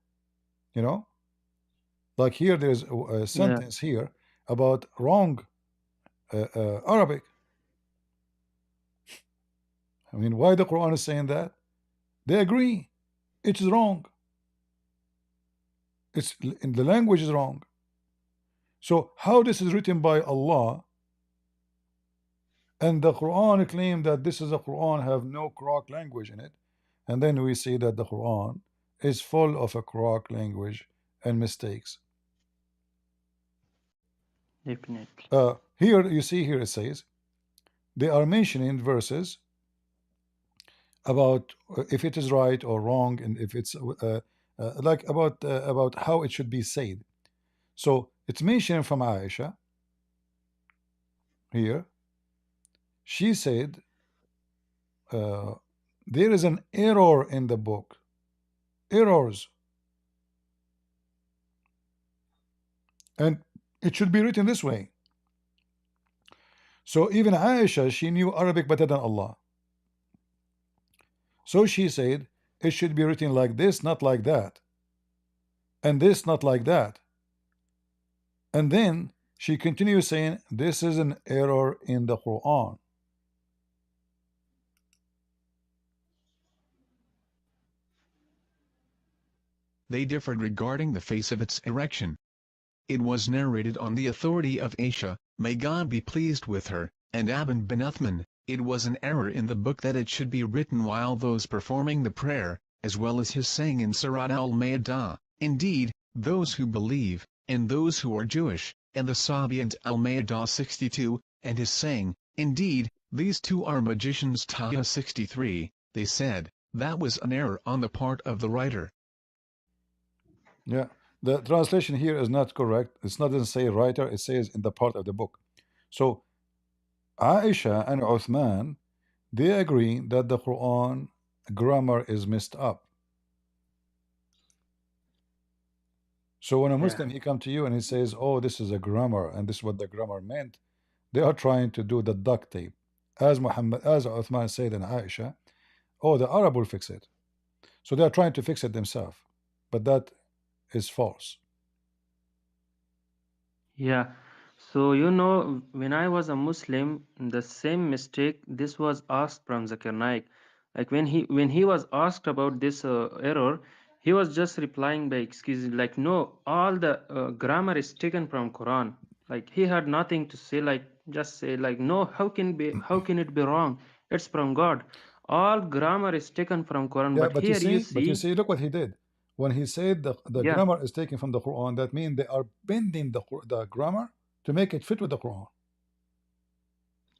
like here, there's a Yeah. sentence here about wrong Arabic. I mean, why the Quran is saying that? They agree. It is wrong. The language is wrong. So how this is written by Allah, and the Quran claim that this is a Quran have no crock language in it, and then we see that the Quran is full of a crock language and mistakes. Definitely. Here you see, here it says they are mentioning verses about if it is right or wrong, and if it's like about how it should be said. So it's mentioned from Aisha here. She said there is an error in the book. Errors. And it should be written this way. So even Aisha, she knew Arabic better than Allah. So she said it should be written like this, not like that. And this, not like that. And then she continues saying this is an error in the Quran. They differed regarding the face of its erection. It was narrated on the authority of Aisha, may God be pleased with her, and Aban bin Uthman, it was an error in the book that it should be written while those performing the prayer, as well as his saying in Surat al-Ma'idah, indeed, those who believe, and those who are Jewish, and the Sabians al-Ma'idah 62, and his saying, indeed, these two are magicians Taha 63, they said, that was an error on the part of the writer. Yeah, the translation here is not correct. It's not doesn't say writer, it says in the part of the book. So Aisha and Uthman, they agree that the Quran grammar is messed up. So when a Muslim he come to you and he says, oh, this is a grammar and this is what the grammar meant, they are trying to do the duct tape. As Uthman said and Aisha, oh, the Arab will fix it. So they are trying to fix it themselves. But that is false. Yeah. So, when I was a Muslim, the same mistake, this was asked from Zakir Naik. Like when he was asked about this error, he was just replying by excuses, like, no, all the grammar is taken from Quran. Like he had nothing to say, like just say like, no, how can it be wrong? It's from God. All grammar is taken from Quran. Yeah, But but you here you see, look what he did. When he said the yeah, grammar is taken from the Quran, that means they are bending the grammar to make it fit with the Quran.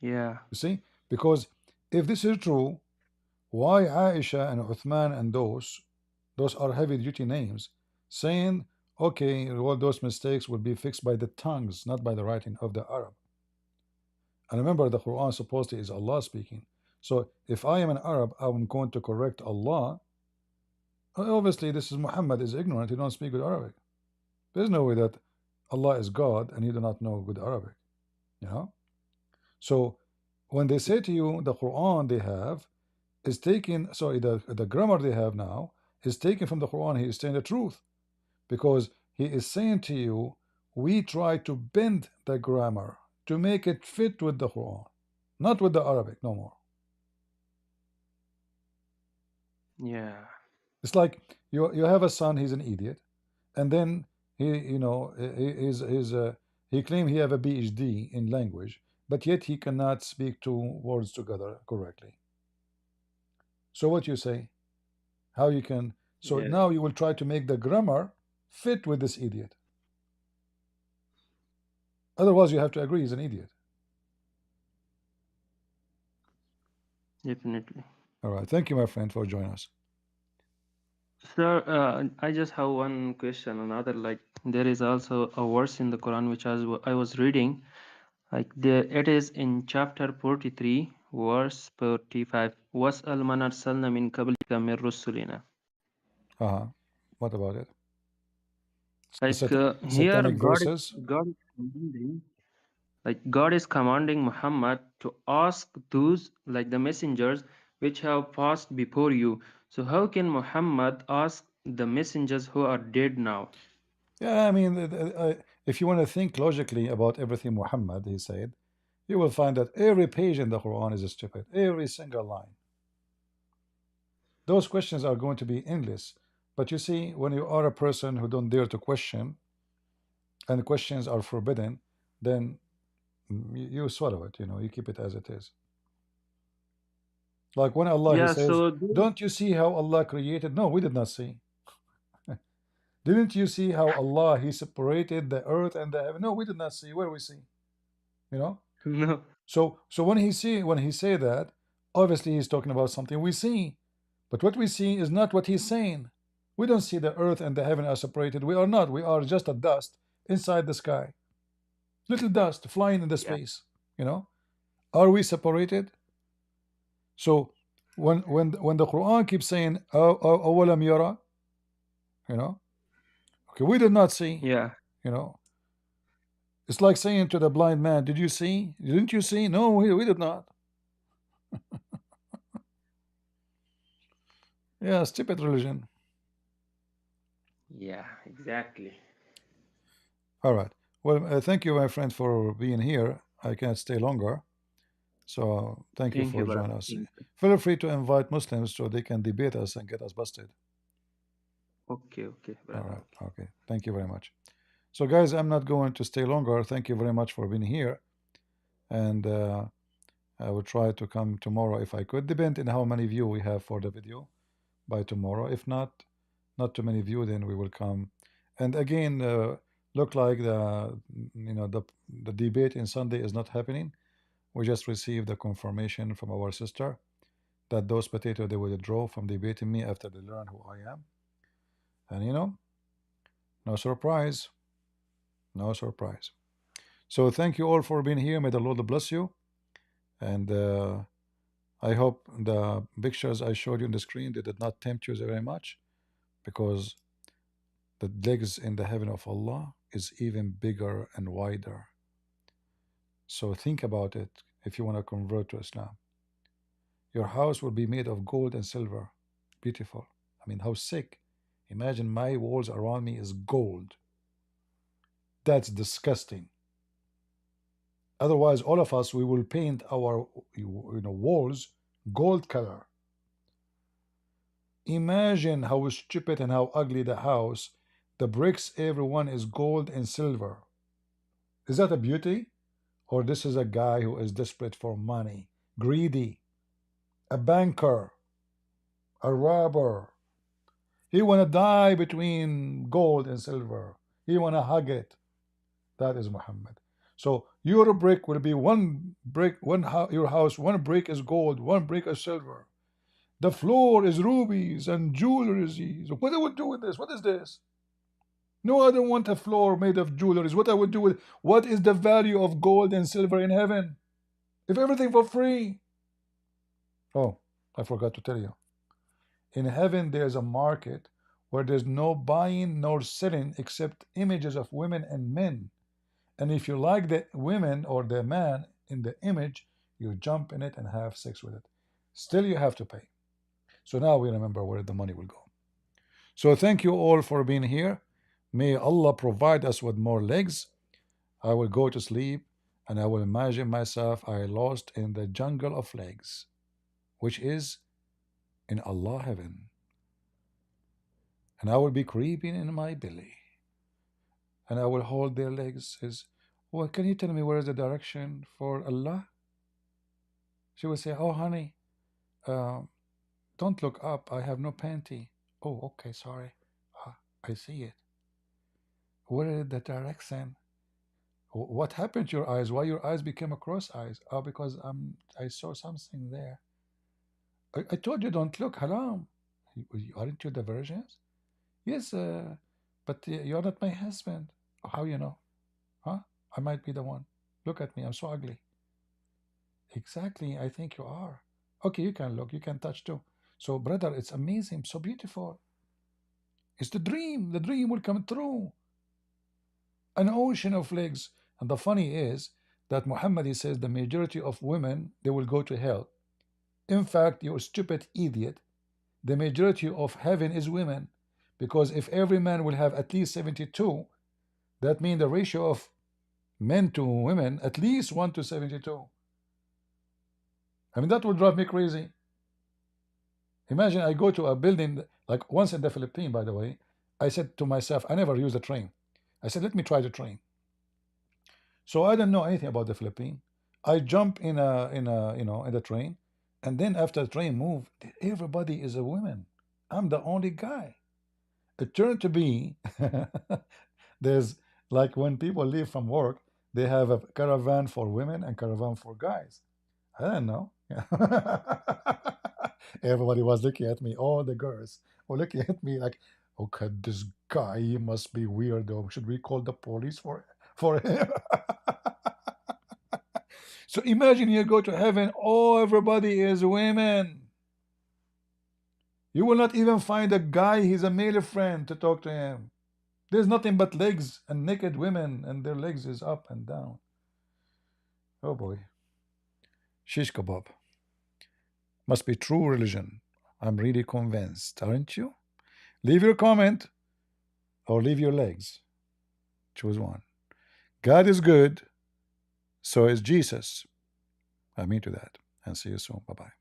yeah, You see? Because if this is true, why Aisha and Uthman and those are heavy duty names, saying, okay, all those mistakes will be fixed by the tongues, not by the writing of the Arab. And remember, the Quran supposedly is Allah speaking. So if I am an Arab, I'm going to correct Allah. Obviously, this is Muhammad is ignorant. He don't speak good Arabic. There's no way that Allah is God and he do not know good Arabic. So when they say to you the Quran they have is taken, sorry, the grammar they have now is taken from the Quran, he is saying the truth, because he is saying to you, we try to bend the grammar to make it fit with the Quran. not with the Arabic, no more. Yeah. It's like you have a son, he's an idiot, and then he claimed he have a PhD in language, but yet he cannot speak two words together correctly. So what you say? How you can? So Yes. now you will try to make the grammar fit with this idiot. Otherwise, you have to agree he's an idiot. Definitely. All right. Thank you, my friend, for joining us. Sir, I just have one question. Another, like, there is also a verse in the Quran which I was reading. Like, there it is in chapter 43, verse 45. وَاسْأَلْ مَنْ أَرْسَلْنَا مِنْ قَبْلِكَ مِنْ رُسُلِنَا. What about it? Like, here Satanic verses. God is commanding, like God is commanding Muhammad to ask those, like the messengers which have passed before you. So how can Muhammad ask the messengers who are dead now? Yeah, I mean, if you want to think logically about everything Muhammad he said, you will find that every page in the Quran is stupid. Every single line. Those questions are going to be endless. But you see, when you are a person who don't dare to question, and questions are forbidden, then you swallow it. You keep it as it is. Like when Allah he Yeah, says, so "Don't you see how Allah created?" No, we did not see. Didn't you see how Allah he separated the earth and the heaven? No, we did not see. Where we see? You know. no. So when he say that, obviously he's talking about something we see, but what we see is not what he's saying. We don't see the earth and the heaven are separated. We are not. We are just a dust inside the sky, little dust flying in the Yeah. space. Are we separated? So when the Quran keeps saying awalam yara, okay, we did not see. Yeah. It's like saying to the blind man, did you see? Didn't you see? No, we did not. Yeah, stupid religion. Yeah, exactly. All right. Well, thank you, my friend, for being here. I can't stay longer. So thank you Thank you, for brother. joining us. Thank you. Feel free to invite Muslims so they can debate us and get us busted. Okay, All brother. right. Okay. Thank you very much. So, guys, I'm not going to stay longer. Thank you very much for being here. And I will try to come tomorrow if I could. Depend on how many view we have for the video by tomorrow. If not too many view, then we will come. And again, look like the debate in Sunday is not happening. We just received the confirmation from our sister that those potatoes they will withdraw from debating me after they learn who I am. And no surprise. No surprise. So thank you all for being here. May the Lord bless you. And I hope the pictures I showed you on the screen they did not tempt you very much, because the legs in the heaven of Allah is even bigger and wider. So think about it if you want to convert to Islam. Your house will be made of gold and silver. Beautiful. I mean, how sick. Imagine my walls around me is gold. That's disgusting. Otherwise, all of us, we will paint our walls gold color. Imagine how stupid and how ugly the house. The bricks, everyone is gold and silver. Is that a beauty? Or this is a guy who is desperate for money, greedy, a banker, a robber. He want to die between gold and silver. He want to hug it. That is Muhammad. So your brick will be one brick, your house, one brick is gold, one brick is silver. The floor is rubies and jewelry. What I would do with this? What is this? No, I don't want a floor made of jewelry. What I would do with what is the value of gold and silver in heaven? If everything for free. Oh, I forgot to tell you. In heaven there's a market where there's no buying nor selling except images of women and men. And if you like the women or the man in the image, you jump in it and have sex with it. Still you have to pay. So now we remember where the money will go. So thank you all for being here. May Allah provide us with more legs. I will go to sleep And I will imagine myself I lost in the jungle of legs, which is in Allah heaven. And I will be creeping in my belly. And I will hold their legs. Says, well, can you tell me where is the direction for Allah? She will say, oh, honey, don't look up. I have no panty. Oh, okay, sorry. I see it. Where is the direction? What happened to your eyes? Why your eyes became a cross eyes? Oh, because I saw something there. I told you don't look, haram. Aren't you the virgins? Yes, but you're not my husband. How you know? Huh? I might be the one. Look at me, I'm so ugly. Exactly, I think you are. Okay, you can look, you can touch too. So, brother, it's amazing, so beautiful. It's the dream. The dream will come true. An ocean of legs. And the funny is that Muhammad, he says the majority of women, they will go to hell. In fact, you stupid idiot, the majority of heaven is women. Because if every man will have at least 72, that means the ratio of men to women at least 1 to 72. I mean, that would drive me crazy. Imagine I go to a building, like once in the Philippines, by the way, I said to myself, I never use a train. I said, let me try the train. So I didn't know anything about the Philippines. I jump in the train, and then after the train moved, everybody is a woman. I'm the only guy. It turned to be there's like when people leave from work, they have a caravan for women and caravan for guys. I don't know. Everybody was looking at me, all the girls were looking at me like, okay, this guy, he must be weird though. Should we call the police for him? So imagine you go to heaven, oh, everybody is women. You will not even find a guy, he's a male friend to talk to him. There's nothing but legs and naked women, and their legs is up and down. Oh boy. Shish kebab. Must be true religion. I'm really convinced, aren't you? Leave your comment or leave your legs. Choose one. God is good, so is Jesus. I mean to that. And see you soon. Bye bye.